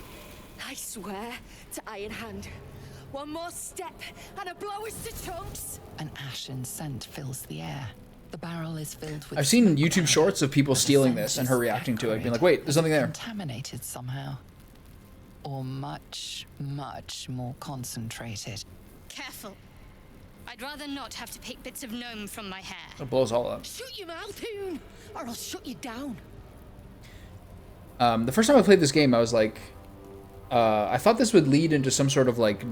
I swear to Iron Hand. One more step and a blow us to chunks. An ashen scent fills the air. The barrel is filled with. I've seen YouTube shorts of people stealing this and her reacting to it, being like, wait, there's something there. Contaminated somehow. Or much, much more concentrated. Careful. I'd rather not have to pick bits of gnome from my hair. It blows all up. Shut your mouth, Hoon, or I'll shut you down. The first time I played this game, I was like, I thought this would lead into some sort of like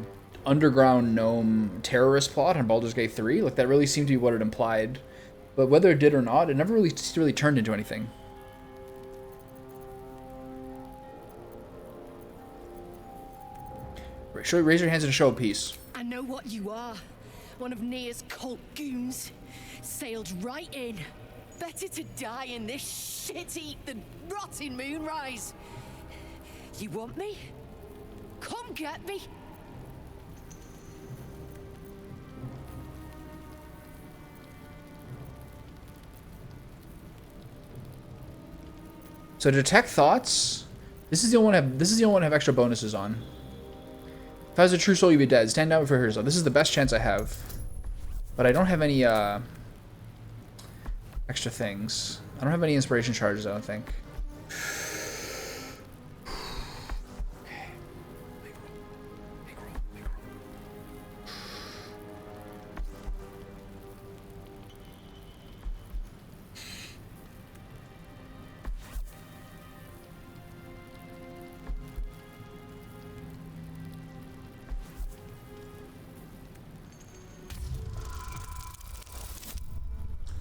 underground gnome terrorist plot on Baldur's Gate 3. Like that really seemed to be what it implied. But whether it did or not, it never really turned into anything. Raise your hands in a show of peace. I know what you are. One of Nia's cult goons. Sailed right in. Better to die in this shit heap than rot in Moonrise. You want me? Come get me. So detect thoughts. This is the only one I have extra bonuses on. If I was a true soul, you'd be dead. Stand down for yourself. This is the best chance I have. But I don't have any extra things. I don't have any inspiration charges, I don't think.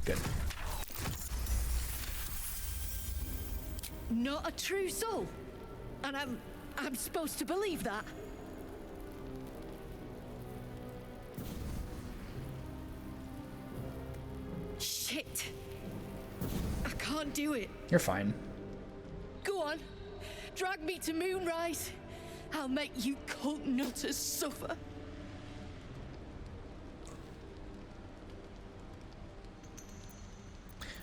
Good. not a true soul. And I'm supposed to believe that. Shit. I can't do it. You're fine. Go on. Drag me to Moonrise. I'll make you cult nutters suffer.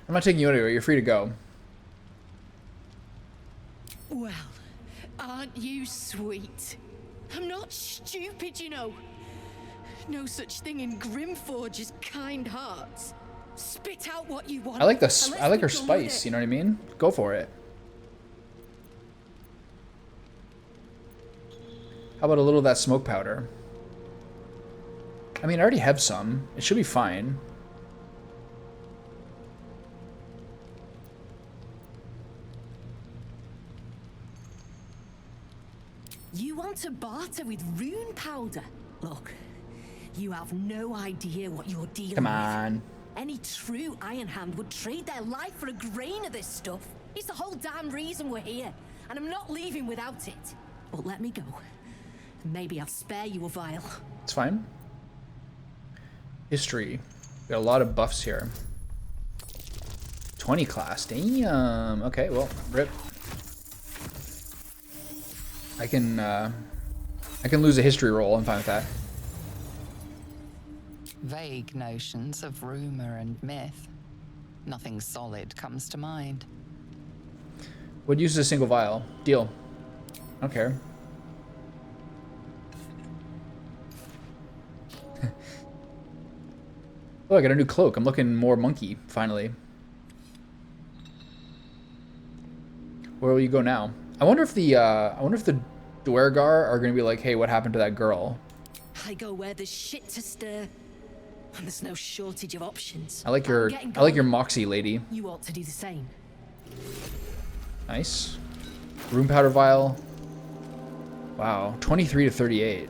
I'm not taking you anywhere. You're free to go. Well, aren't you sweet? I'm not stupid, you know. No such thing in Grymforge as kind hearts. Spit out what you want. I like the. I like her spice. You know what I mean? Go for it. How about a little of that smoke powder? I mean, I already have some. It should be fine. You want to barter with rune powder? Look, you have no idea what you're dealing Come on. with. Any true Iron Hand would trade their life for a grain of this stuff. It's the whole damn reason we're here, and I'm not leaving without it. But let me go. Maybe I'll spare you a vial. It's fine. History. We got a lot of buffs here. 20 class. Damn. Okay, well, rip. I can lose a history roll. I'm fine with that. Vague notions of rumor and myth. Nothing solid comes to mind. Would use a single vial. Deal. I don't care. Oh, I got a new cloak. I'm looking more monkey, finally. Where will you go now? I wonder if the Duergar are gonna be like, hey, what happened to that girl? I go where there's shit to stir, and there's no shortage of options. I like your moxie, lady. You ought to do the same. Nice. Room powder vial. Wow, 23 to 38.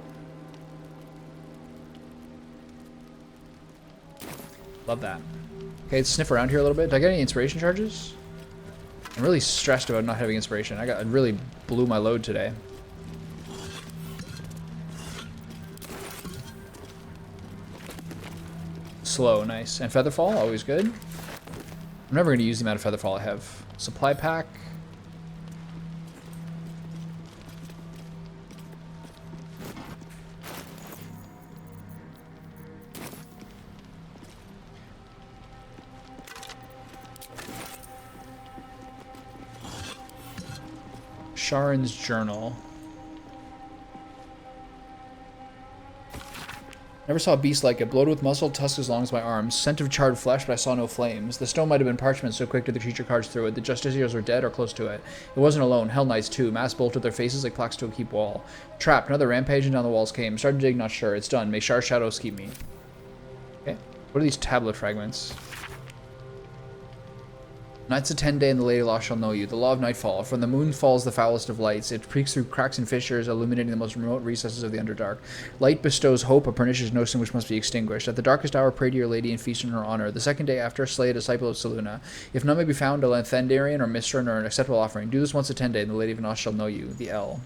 Love that. Okay, let's sniff around here a little bit. Did I get any inspiration charges? I'm really stressed about not having inspiration. I really blew my load today. Slow, nice. And Featherfall, always good. I'm never going to use the amount of Featherfall I have. Supply pack. Sharon's journal. Never saw a beast like it, bloated with muscle, tusks as long as my arms. Scent of charred flesh, but I saw no flames. The stone might have been parchment, so quick did the creature charge through it. The Justiciars were dead or close to it. It wasn't alone. Hell Knights too. Mass bolted their faces like plaques to a keep wall. Trapped. Another rampage and down the walls came. Started to dig, not sure. It's done. May Shar shadows keep me. Okay. What are these tablet fragments? Night's a 10-day and the Lady Lost shall know you. The law of nightfall. From the moon falls the foulest of lights. It peeks through cracks and fissures, illuminating the most remote recesses of the Underdark. Light bestows hope, a pernicious notion which must be extinguished. At the darkest hour pray to your lady and feast in her honor. The second day after, slay a disciple of Selûne. If none may be found, a Lanthandarian or Mistran or an acceptable offering. Do this once a 10-day and the Lady of Nos shall know you. The L.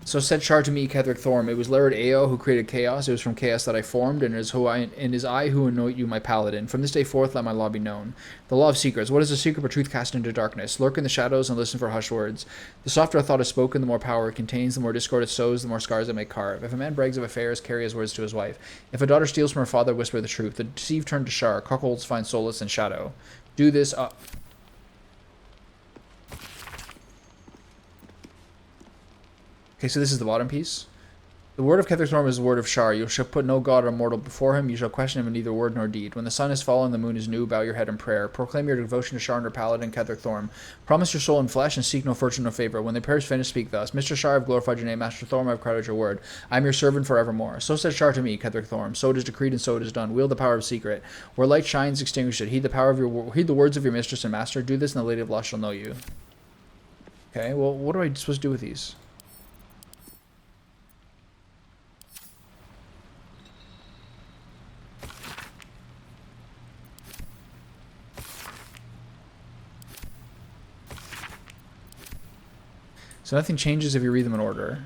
So said Shar to me, Ketheric Thorm, it was Laird Ao who created chaos, it was from chaos that I formed, and it is I who anoint you my paladin. From this day forth let my law be known. The law of secrets, what is a secret but truth cast into darkness? Lurk in the shadows and listen for hushed words. The softer a thought is spoken, the more power it contains, the more discord it sows, the more scars it may carve. If a man brags of affairs, carry his words to his wife. If a daughter steals from her father, whisper the truth. The deceived turn to Shar, cuckolds find solace in shadow. Do this up. Okay, so this is the bottom piece. The word of Ketheric Thorm is the word of Shar. You shall put no god or mortal before him. You shall question him in neither word nor deed. When the sun is fallen, the moon is new. Bow your head in prayer. Proclaim your devotion to Shar and her paladin, Ketheric Thorm. Promise your soul in flesh and seek no fortune nor favor. When the prayers finish, speak thus. Mr. Shar, I've glorified your name. Master Thorm, I've cried out your word. I am your servant forevermore. So said Shar to me, Ketheric Thorm. So it is decreed and so it is done. Wield the power of secret. Where light shines, extinguish it. Heed the words of your mistress and master. Do this and the Lady of Lost shall know you. Okay, well, what am I supposed to do with these? So nothing changes if you read them in order.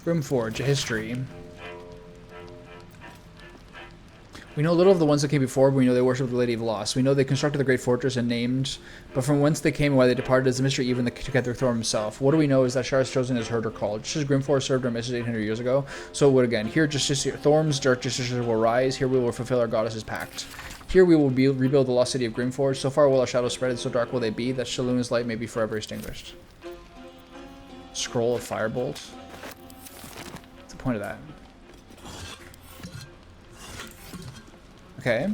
Grymforge, a history. We know little of the ones that came before, but we know they worshipped the Lady of Loss. We know they constructed the great fortress and named, but from whence they came and why they departed is a mystery even to Thorm himself. What do we know is that Shar is chosen as heard or called. Just as Grymforge served our message 800 years ago, so it would again. Here, Thorm's dark justiciars will rise. Here we will fulfill our goddess's pact. Here we will rebuild the lost city of Grymforge. So far will our shadows spread, and so dark will they be, that Shaluna's light may be forever extinguished. Scroll of Firebolt. What's the point of that? Okay.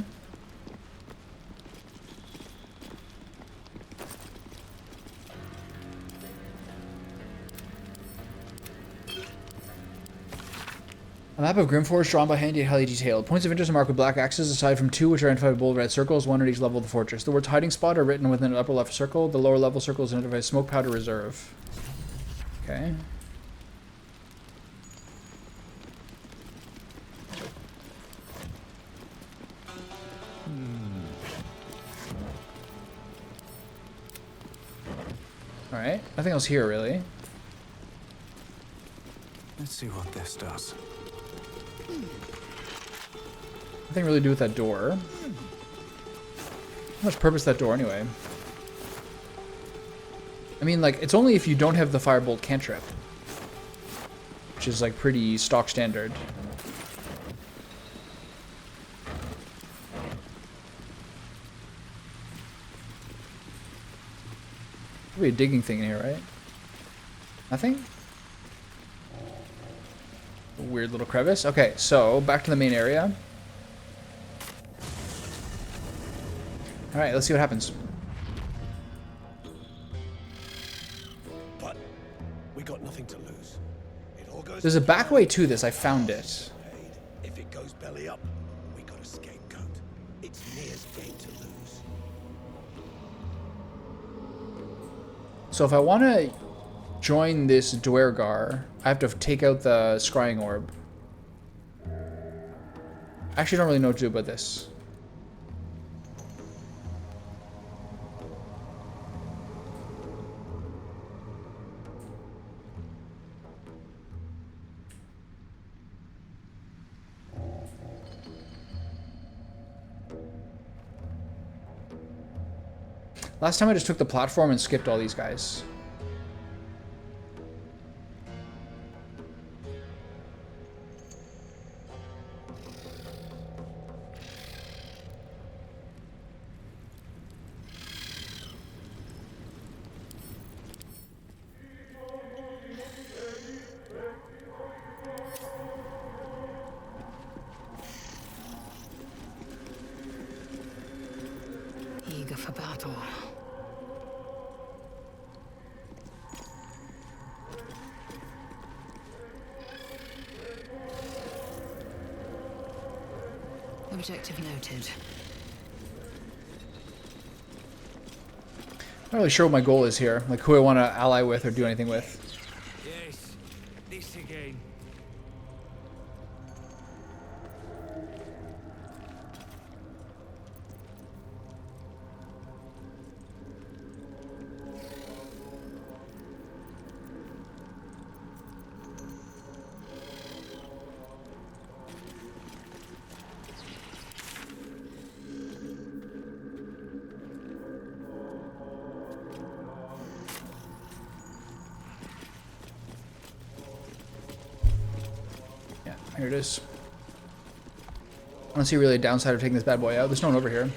A map of Grymforge drawn by hand yet highly detailed. Points of interest are marked with black axes, aside from two which are identified with bold red circles, one at each level of the fortress. The words hiding spot are written within an upper left circle. The lower level circle is identified as smoke powder reserve. Okay. Alright, nothing else here really. Let's see what this does. Nothing really to do with that door. How much purpose that door anyway? I mean, like, it's only if you don't have the Firebolt cantrip, which is like pretty stock standard. Probably a digging thing in here, right? Nothing? A weird little crevice. Okay, so back to the main area. Alright, let's see what happens. But we got nothing to lose. It all goes. There's a back way to this. I found it. If it goes belly up, we got a scapegoat. It's Nia's game to lose. So if I want to join this Dwergar, I have to take out the scrying orb. I actually don't really know what to do about this. Last time I just took the platform and skipped all these guys. Eager for battle. Objective noted. I'm not really sure what my goal is here, like who I want to ally with or do anything with. Yes, this again. Here it is. I don't see really a downside of taking this bad boy out. There's no one over here.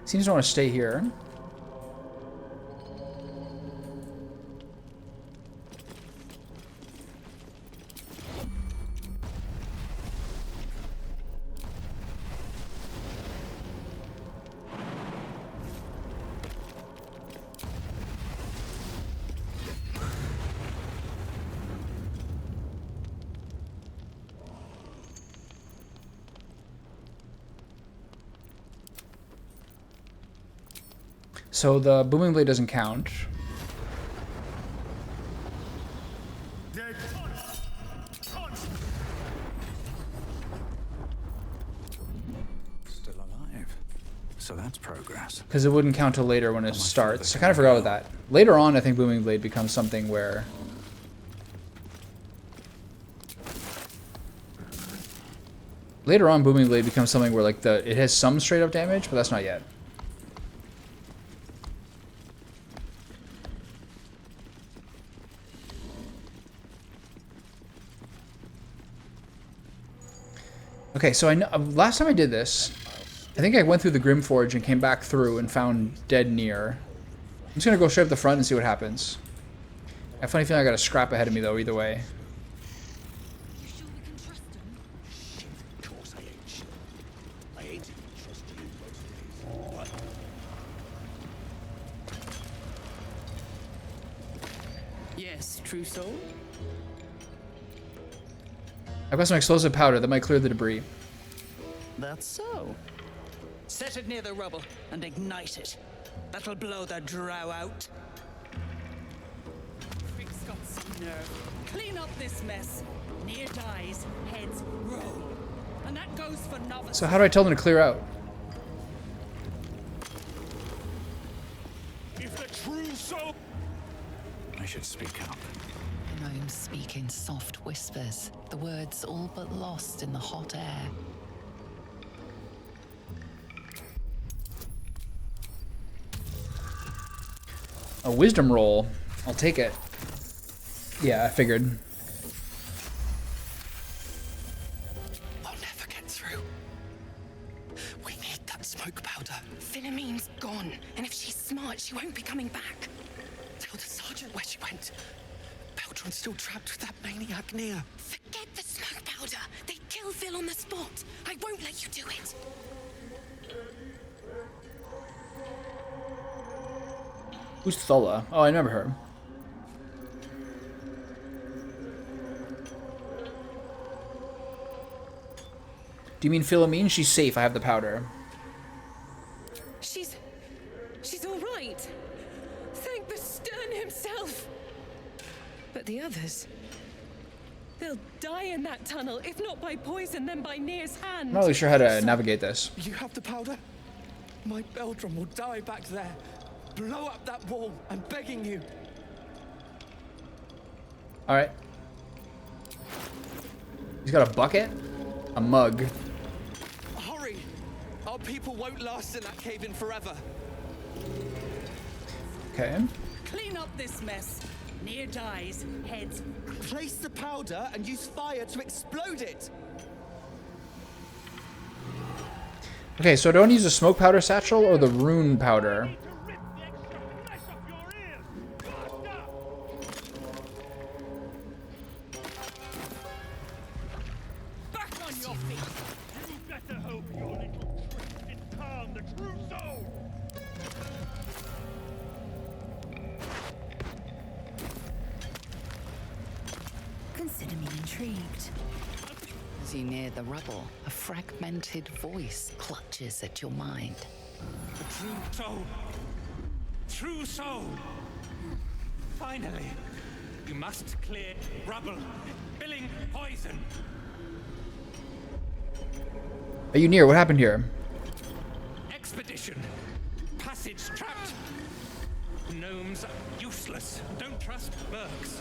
Seems to want to stay here. So the booming blade doesn't count. Still alive. So that's progress. Because it wouldn't count till later when it starts. I kind of forgot about that. Later on, I think booming blade becomes something where... Later on, booming blade becomes something where like it has some straight up damage, but that's not yet. Okay, so I know last time I did this, I think I went through the Grymforge and came back through and found dead near. I'm just gonna go straight up the front and see what happens. I have a funny feeling I got a scrap ahead of me though, either way. Yes, true soul. I've got some explosive powder that might clear the debris. That's so. Set it near the rubble and ignite it. That'll blow the drow out. Rick's got some nerve. Clean up this mess. Near dies, heads roll. And that goes for novices. So how do I tell them to clear out? If the true soul... I should speak up. Gnomes speak in soft whispers, the words all but lost in the hot air. A wisdom roll. I'll take it. Yeah, I figured. We'll never get through. We need that smoke powder. Philommene's gone, and if she's smart, she won't be coming back. Tell the sergeant where she went. Beltron's still trapped with that maniac near. Forget the smoke powder. They'd kill Phil on the spot. I won't let you do it. Who's Thulla? Oh, I remember her. Do you mean Philomene? She's safe. I have the powder. She's all right. Thank the Stern himself. But the others, they'll die in that tunnel, if not by poison, then by Nir's hand. I'm not really sure how to navigate this. You have the powder? My Beldrum will die back there. Blow up that wall. I'm begging you. All right. He's got a bucket, a mug. Hurry! Our people won't last in that cave-in forever. Okay. Clean up this mess. Near dies, heads. Place the powder and use fire to explode it. Okay, so do I want to use a smoke powder satchel or the rune powder? Back on your feet! You better hope your little trick didn't calm the true soul! Consider me intrigued. As you near the rubble, a fragmented voice clutches at your mind. The true soul. True soul. Finally. You must clear rubble. Spilling poison. Are you near? What happened here? Expedition. Passage trapped. Gnomes useless. Don't trust mercs.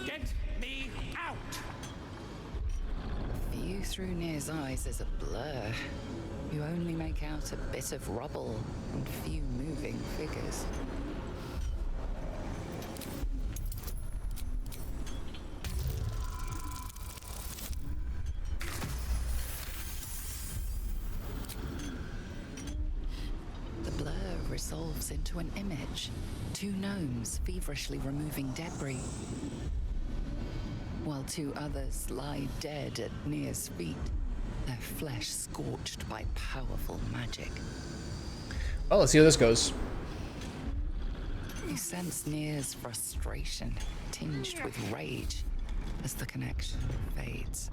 Get me out. View through Nir's eyes is a blur. You only make out a bit of rubble and few moving figures. themselves into an image. Two gnomes feverishly removing debris, while two others lie dead at Nia's feet, their flesh scorched by powerful magic. Well, let's see how this goes. You sense Nia's frustration, tinged with rage, as the connection fades.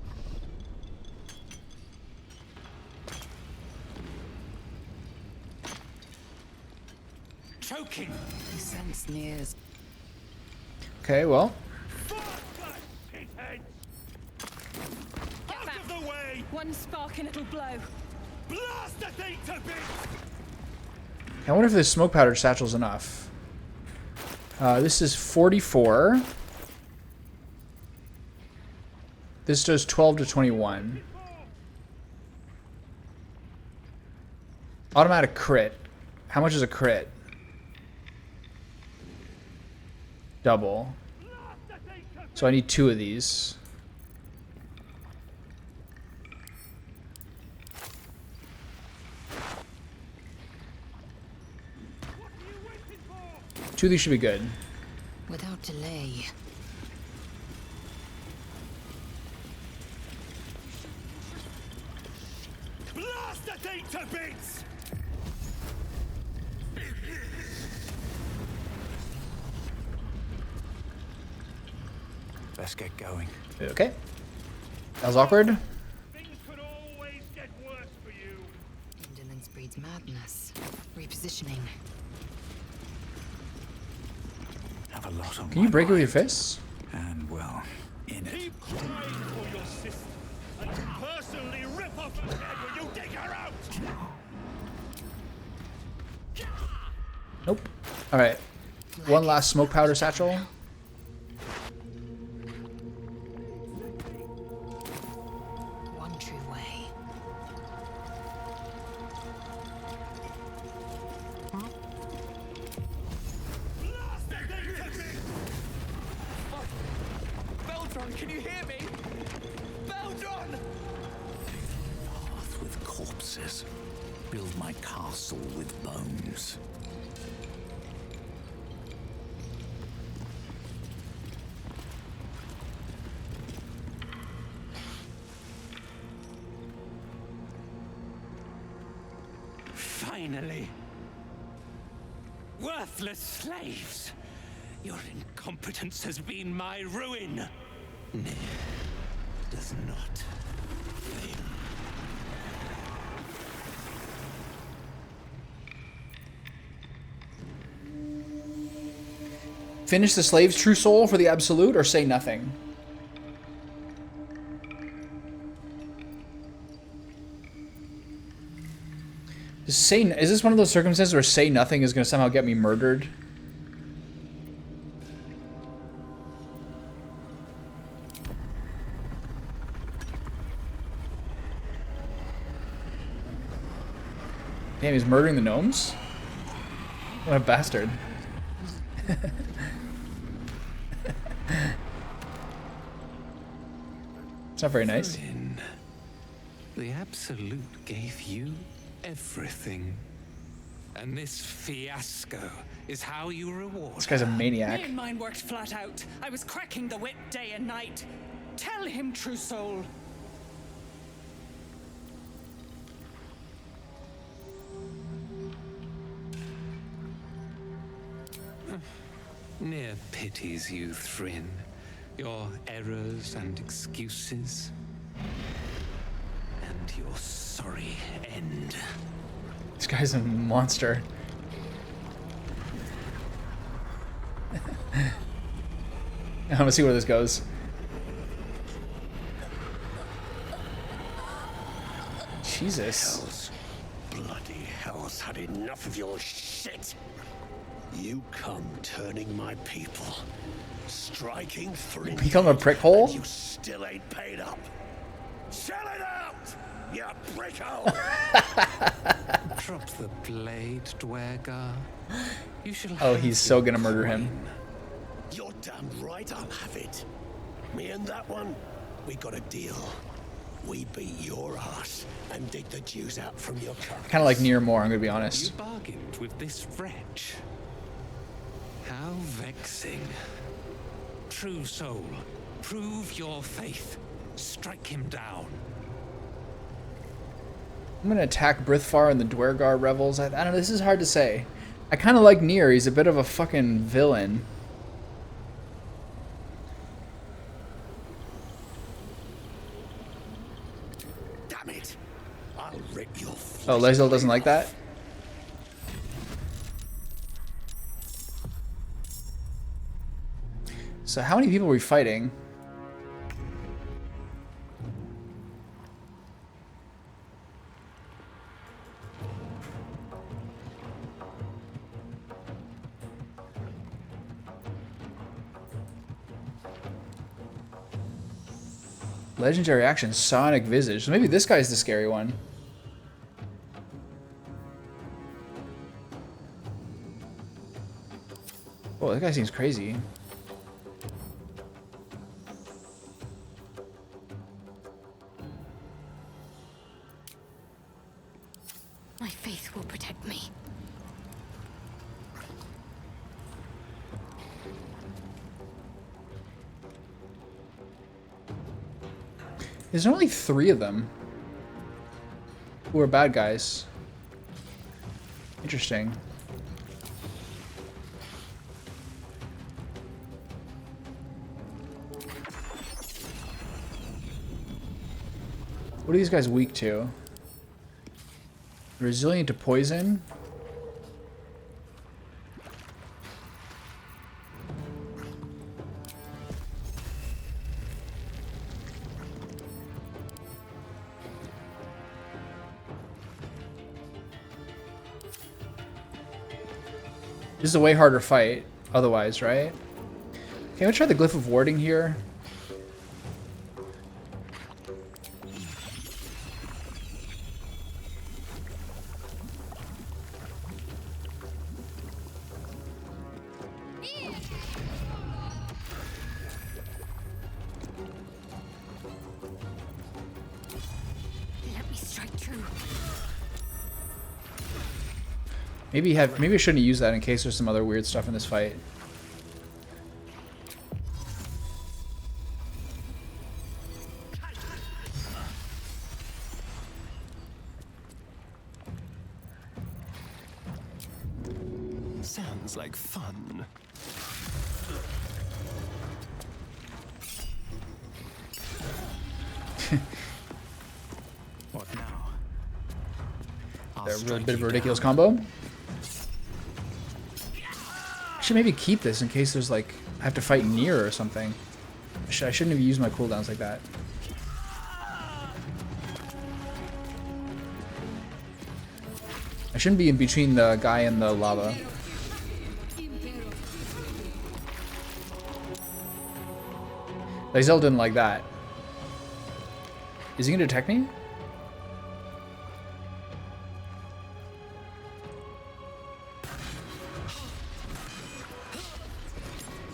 Choking! You sense Nia's... Okay, well. Out of the way! One spark and it'll blow. Blast the thing to bits! I wonder if this smoke powder satchel's enough. This is 44. This does 12 to 21. Automatic crit. How much is a crit? Double. So I need 2 of these. Two of these should be good. Without delay. Blast the thing to bits! Let's get going. Okay. That was awkward. Things could always get worse for you. Indolence breeds madness. Repositioning. Have a lot on Can you break it with your fists? And well, in it. Keep crying for your sister and personally rip off her head when you dig her out! Nope. Alright. One last smoke powder satchel. One true way. Bhaaldur, can you hear me? Bhaaldur! Path with corpses. Build my castle with bones. Finally! Worthless slaves! Your incompetence has been my ruin! Nier does not fail. Finish the slave's true soul for the absolute or say nothing? Is this one of those circumstances where say nothing is going to somehow get me murdered? Damn, he's murdering the gnomes? What a bastard. It's not very nice. The Absolute gave you everything. And this fiasco is how you reward. This guy's a maniac. Me and mine worked flat out. I was cracking the whip day and night. Tell him, true soul. Nier pities you, Thryn. Your errors and excuses. And your sorry end. This guy's a monster. I want to see where this goes. Jesus. Hells. Bloody hell's had enough of your shit. You come turning my people, striking Thryn. Become a prick hole? You still ain't paid up. Sell it out, you prickhole! Drop the blade, Dwergar. You shall Oh, he's so gonna murder him. You're damn right I'll have it. Me and that one, we got a deal. We beat your ass and dig the Jews out from your carcass. Kind of like Nier more, I'm gonna be honest. You bargained with this wretch. How vexing. True soul, prove your faith. Strike him down. I'm gonna attack Brithfar and the Dwergar rebels. I don't know, this is hard to say. I kind of like Nier, he's a bit of a fucking villain. Damn it! I'll rip your Oh, Lae'zel doesn't like that? So how many people are we fighting? Legendary action, Sonic Visage. So maybe this guy's the scary one. Oh, that guy seems crazy. My faith will protect me. There's only 3 of them who are bad guys. Interesting. What are these guys weak to? Resilient to poison? This is a way harder fight otherwise, right? Okay, I'm gonna try the Glyph of Warding here. Let me strike true. Maybe I shouldn't use that in case there's some other weird stuff in this fight. Sounds like fun. What now? They're a really bit of a ridiculous combo. I should maybe keep this in case there's like I have to fight Nier or something. I shouldn't have used my cooldowns like that. I shouldn't be in between the guy and the lava. Lae'zel didn't like that. Is he gonna detect me?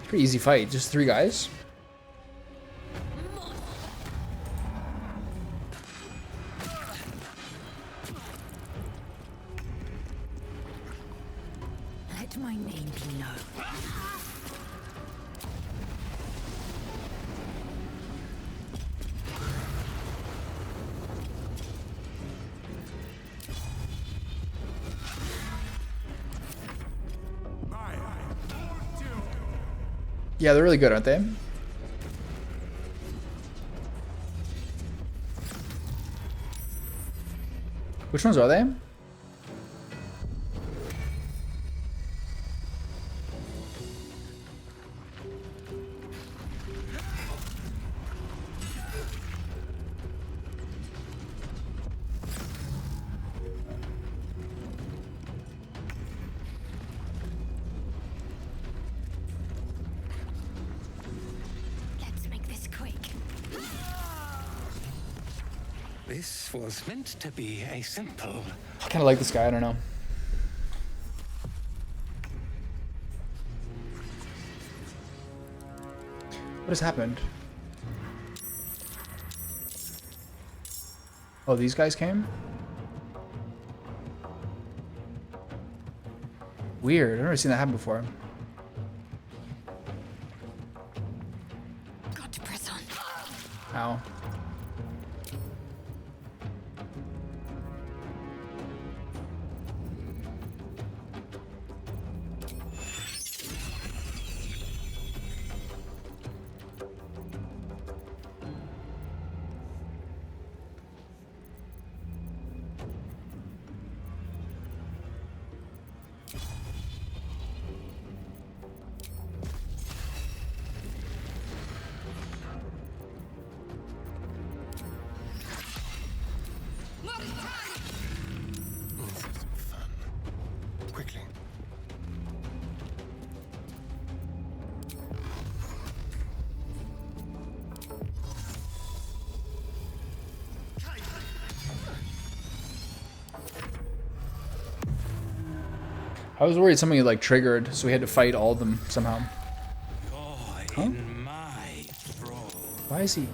Pretty easy fight, just 3 guys. Let my name be known. Yeah, they're really good, aren't they? Which ones are they? This was meant to be a simple. I kind of like this guy, I don't know. What has happened? Oh, these guys came? Weird. I've never seen that happen before. Got to press on. Ow. Quickly. I was worried something like triggered, so we had to fight all of them somehow. Huh? Why is he?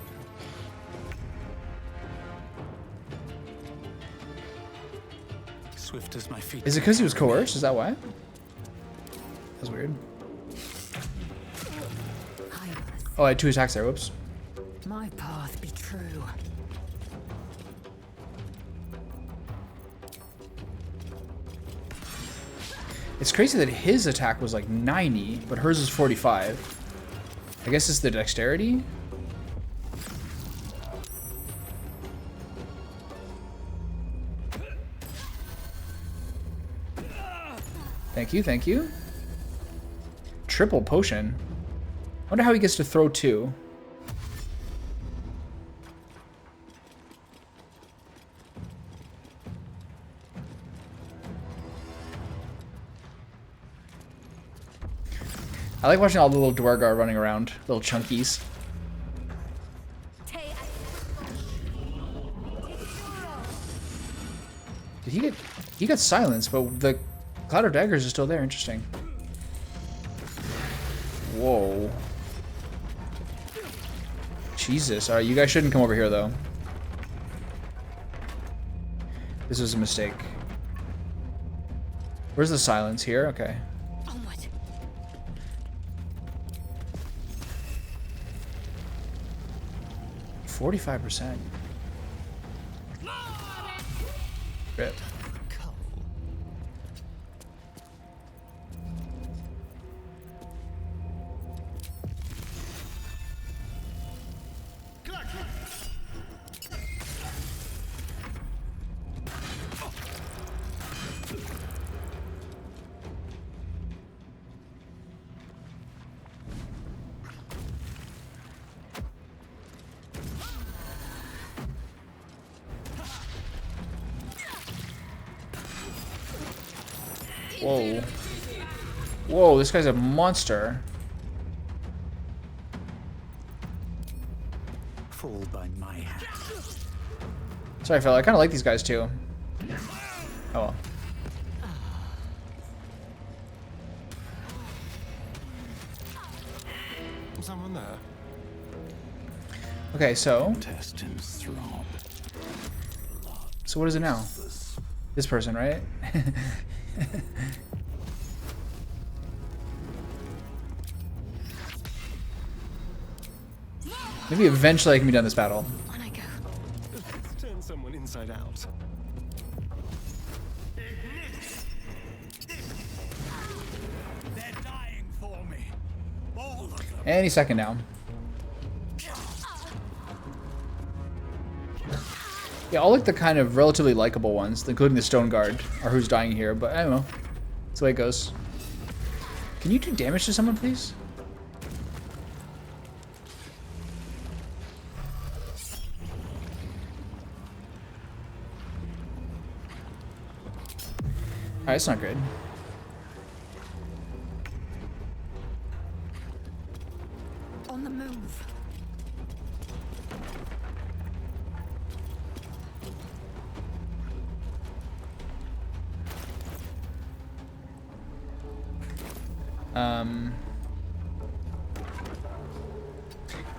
Swift as my feet. Is it because he was coerced? Is that why? That's weird. Oh, I had 2 attacks there. Whoops. My path be true. It's crazy that his attack was like 90, but hers is 45. I guess it's the dexterity. Thank you, thank you. Triple potion. I wonder how he gets to throw 2. I like watching all the little Dwargar running around, little chunkies. Did he get? He got silenced, but the Cloud of Daggers is still there. Interesting. Whoa. Jesus. Alright, you guys shouldn't come over here, though. This was a mistake. Where's the silence? Here? Okay. 45%. Rip. Whoa. Whoa, this guy's a monster. Fall by my hand. Sorry, fella. I kind of like these guys too. Oh well. Someone there. Okay, so. Intestines throb. So what is it now? This person, right? Maybe eventually I can be done this battle. On I go. Let's turn someone inside out. They're dying for me. All of them. Any second now. Yeah, all like the kind of relatively likable ones, including the Stone Guard, are who's dying here, but I don't know. That's the way it goes. Can you do damage to someone, please? Alright, it's not good. On the move.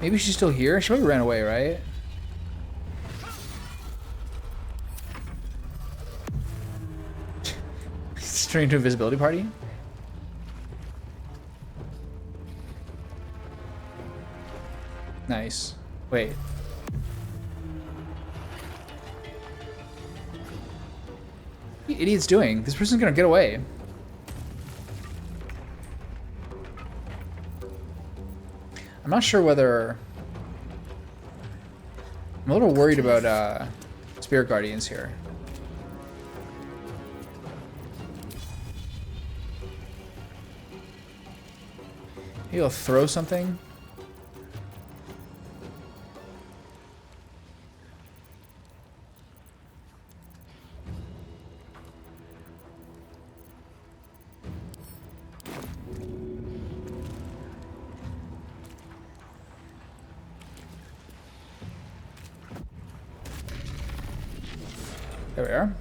Maybe she's still here? She probably ran away, right? Turning into a visibility party? Nice. Wait. What are you idiots doing? This person's gonna get away. I'm not sure whether... I'm a little worried about Spirit Guardians here. Maybe I'll throw something. There we are.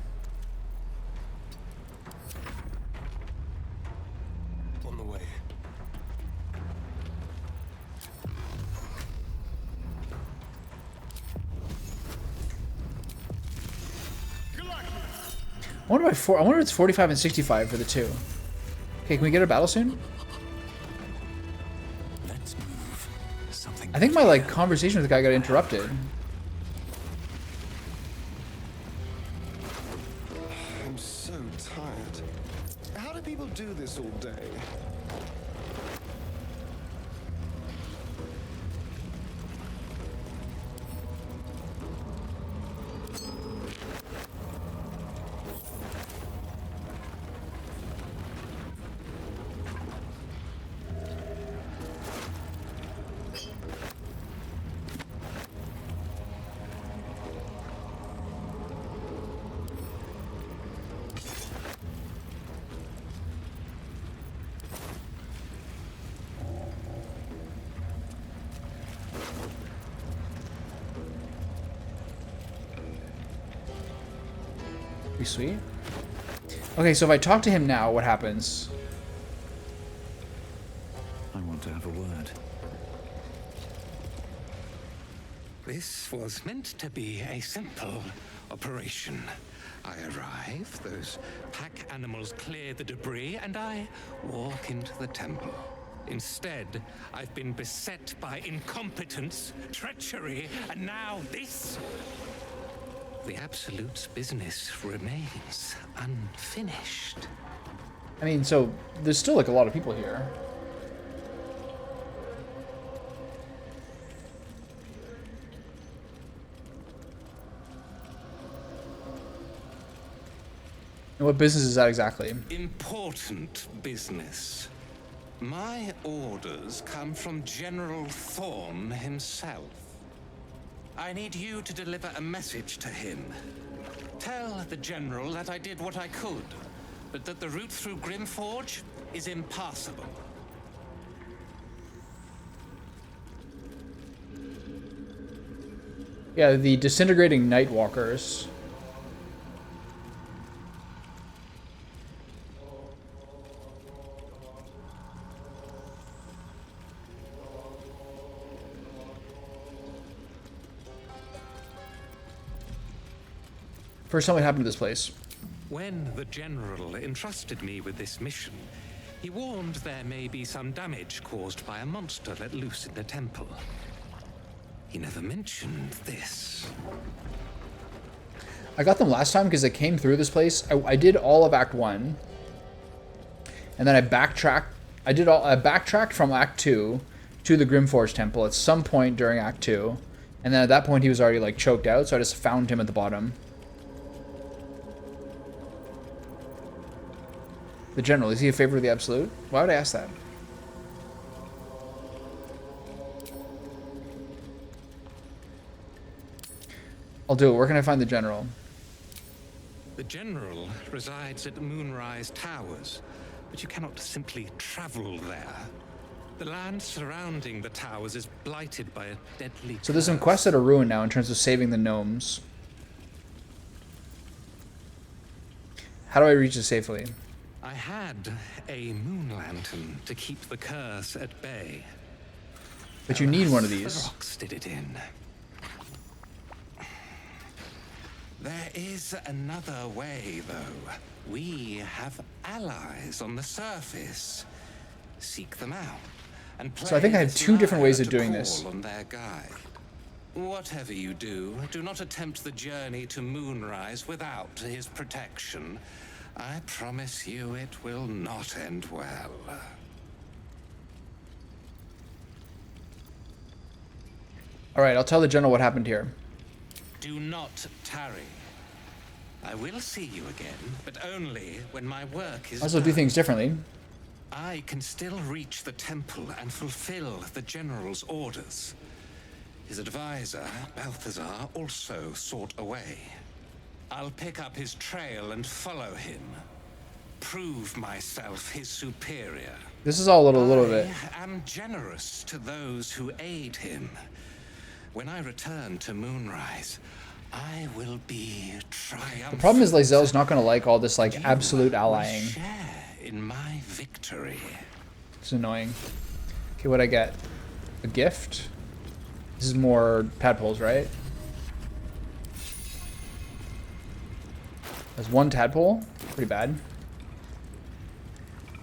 On the way. I wonder if it's 45 and 65 for the two. Okay, can we get a battle soon? Let's move. Something. I think my like conversation with the guy got interrupted. I'm so tired. How do people do this all day? Pretty sweet. Okay, so if I talk to him now, what happens? I want to have a word. This was meant to be a simple operation. I arrive, those pack animals clear the debris, and I walk into the temple. Instead, I've been beset by incompetence, treachery, and now this. The Absolute's business remains unfinished. I mean, so there's still like a lot of people here. And what business is that exactly? Important business. My orders come from General Thorn himself. I need you to deliver a message to him. Tell the General that I did what I could, but that the route through Grymforge is impassable. Yeah, the disintegrating Nightwalkers. First time it happened to this place. When the General entrusted me with this mission, he warned there may be some damage caused by a monster let loose in the temple. He never mentioned this. I got them last time because they came through this place. I did all of Act 1. And then I backtracked. I backtracked from Act 2 to the Grymforge temple at some point during Act 2. And then at that point he was already like choked out, so I just found him at the bottom. The General, is he a favorite of the Absolute? Why would I ask that? I'll do it. Where can I find the General? The General resides at Moonrise Towers, but you cannot simply travel there. The land surrounding the towers is blighted by a deadly So there's some quests that are ruined now in terms of saving the gnomes. How do I reach it safely? I had a moon lantern to keep the curse at bay. But you need one of The these. rocks did it in. There is another way, though. We have allies on the surface. Seek them out. And So I think I have two different ways of doing this. on their guide. Whatever you do not attempt the journey to Moonrise without his protection. I promise you it will not end well. Alright, I'll tell the general what happened here. Do not tarry. I will see you again, but only when my work is I also do things differently. I can still reach the temple and fulfill the general's orders. His advisor, Balthazar, also sought away. I'll pick up his trail and follow him. Prove myself his superior. This is all a little bit. I am generous to those who aid him. When I return to Moonrise, I will be triumphant. The problem is Lae'zel's not going to like all this like absolute allying. Share in my victory. It's annoying. Okay, what'd I get? A gift? This is more tadpoles, right? There's one tadpole. Pretty bad.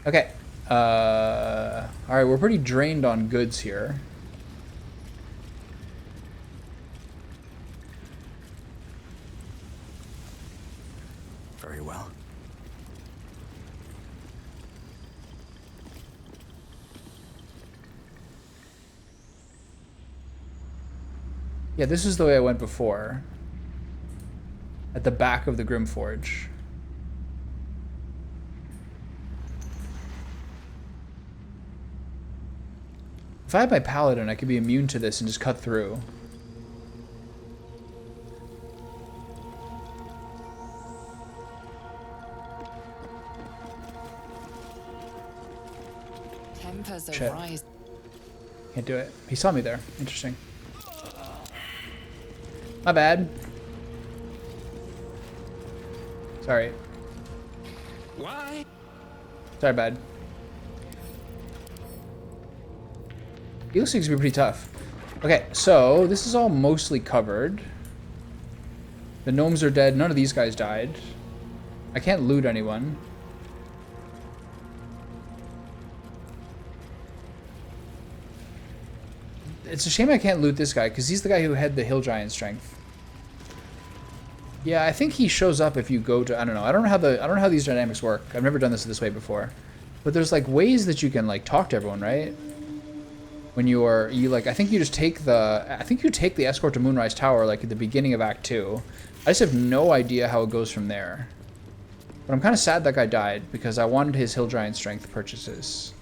Okay. Alright, we're pretty drained on goods here. Very well. Yeah, this is the way I went before. At the back of the Grymforge. If I had my paladin, I could be immune to this and just cut through. Tempers are Shit. rising. Can't do it. He saw me there. Interesting. My bad. Sorry. Why? Sorry, bad. He looks like he's gonna be pretty tough. Okay, so this is all mostly covered. The gnomes are dead. None of these guys died. I can't loot anyone. It's a shame I can't loot this guy, because he's the guy who had the hill giant strength. Yeah, I think he shows up if you go to, I don't know how these dynamics work. I've never done this way before. But there's like ways that you can like talk to everyone, right? When I think you just take the escort to Moonrise Tower like at the beginning of Act 2. I just have no idea how it goes from there. But I'm kind of sad that guy died because I wanted his hill giant strength purchases.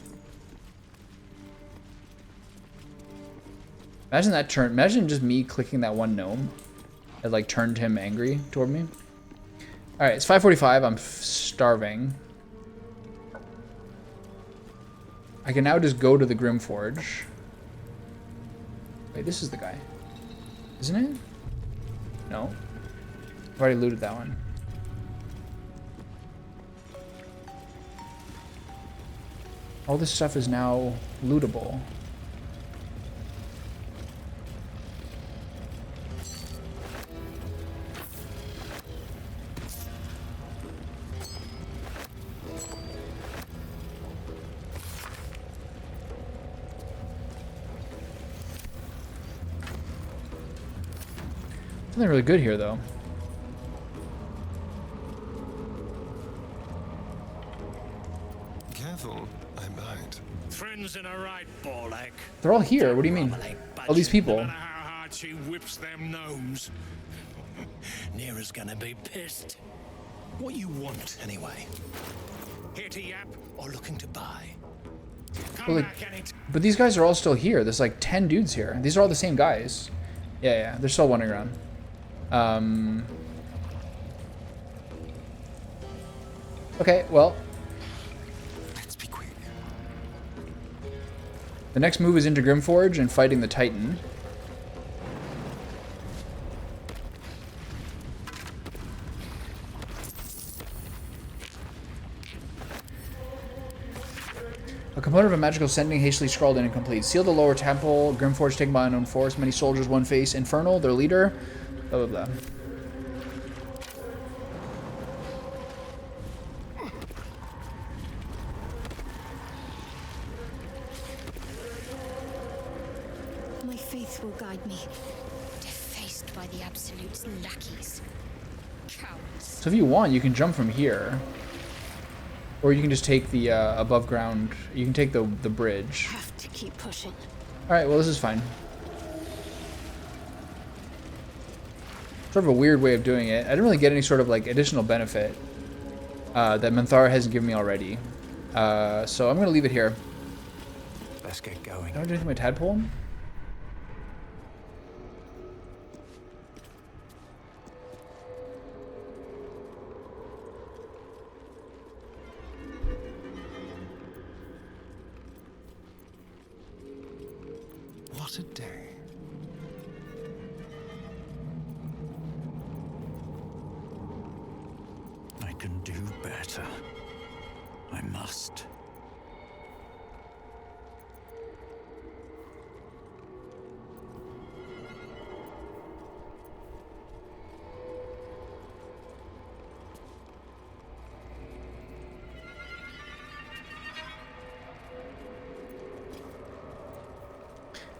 Imagine that turn. Imagine just me clicking that one gnome. It like turned him angry toward me. All right, it's 5:45. I'm starving. I can now just go to the Grymforge. Wait, this is the guy, isn't it? No, I've already looted that one. All this stuff is now lootable. Something really good here, though. Careful, I might. Friends in a right, Borlek. They're all here. What do you mean? All these people. No matter how hard she whips them gnomes, Nira's gonna be pissed. What you want, anyway? Here to yap or looking to buy? But these guys are all still here. There's like 10 dudes here. These are all the same guys. Yeah, they're still wandering around. Okay, well. Let's be quick. The next move is into Grymforge and fighting the Titan. A component of a magical sending hastily scrawled and incomplete. Seal the lower temple. Grymforge taken by unknown force. Many soldiers, one face. Infernal, their leader. Blah, blah, blah. denied me. Defaced by the Absolute's lackeys. Cowards. So if you want, you can jump from here. Or you can just take the above ground. You can take the bridge. Have to keep pushing. Alright, well this is fine. Sort of a weird way of doing it. I didn't really get any sort of like additional benefit that Minthara hasn't given me already. So I'm going to leave it here. Let's get going. Can I do anything with my tadpole? What a day. I can do better. I must.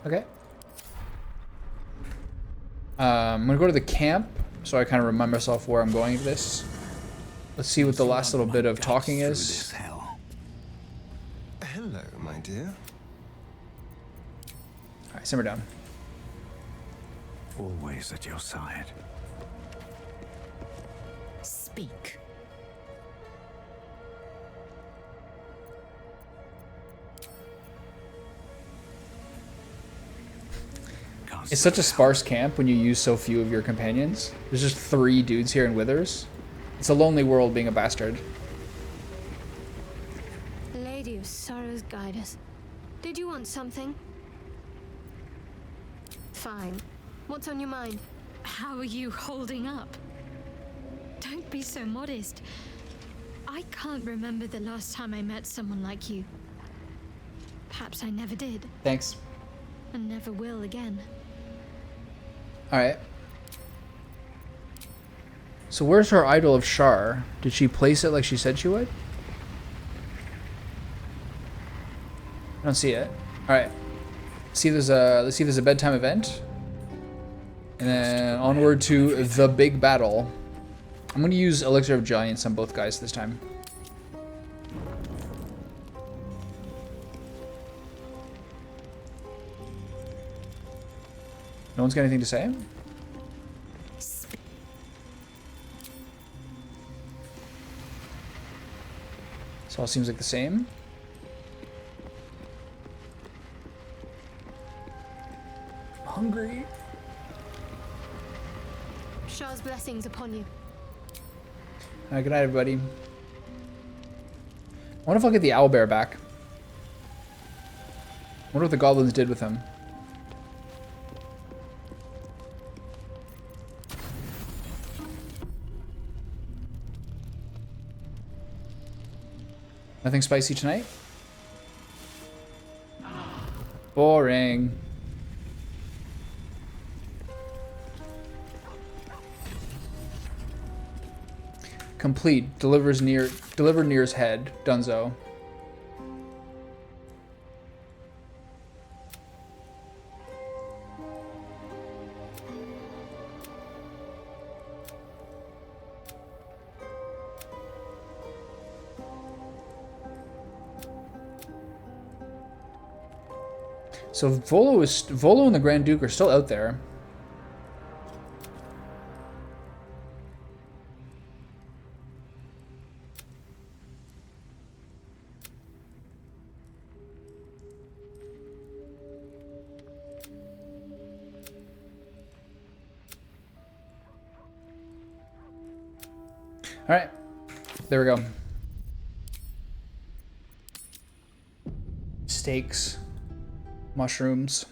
Okay. I'm gonna go to the camp so I kind of remind myself where I'm going with this. Let's see what the last little bit of talking is. Hello, my dear. Alright, simmer down. Always at your side. Speak. It's such a sparse camp when you use so few of your companions. There's just 3 dudes here in Withers. It's a lonely world being a bastard. Lady of Sorrows, guide us. Did you want something? Fine. What's on your mind? How are you holding up? Don't be so modest. I can't remember the last time I met someone like you. Perhaps I never did. Thanks. And never will again. Alright. So where's her idol of Shar? Did she place it like she said she would? I don't see it. Alright. Let's see if there's a bedtime event. And then onward to the big battle. I'm gonna use Elixir of Giants on both guys this time. No one's got anything to say? This all seems like the same. Hungry. Shar's blessings upon you. Good night, everybody. I wonder if I'll get the owlbear back. I wonder what the goblins did with him. Nothing spicy tonight? Boring. Complete. Deliver Nier's head. Dunzo. So Volo and the Grand Duke are still out there. All right, there we go. Steaks. Mushrooms.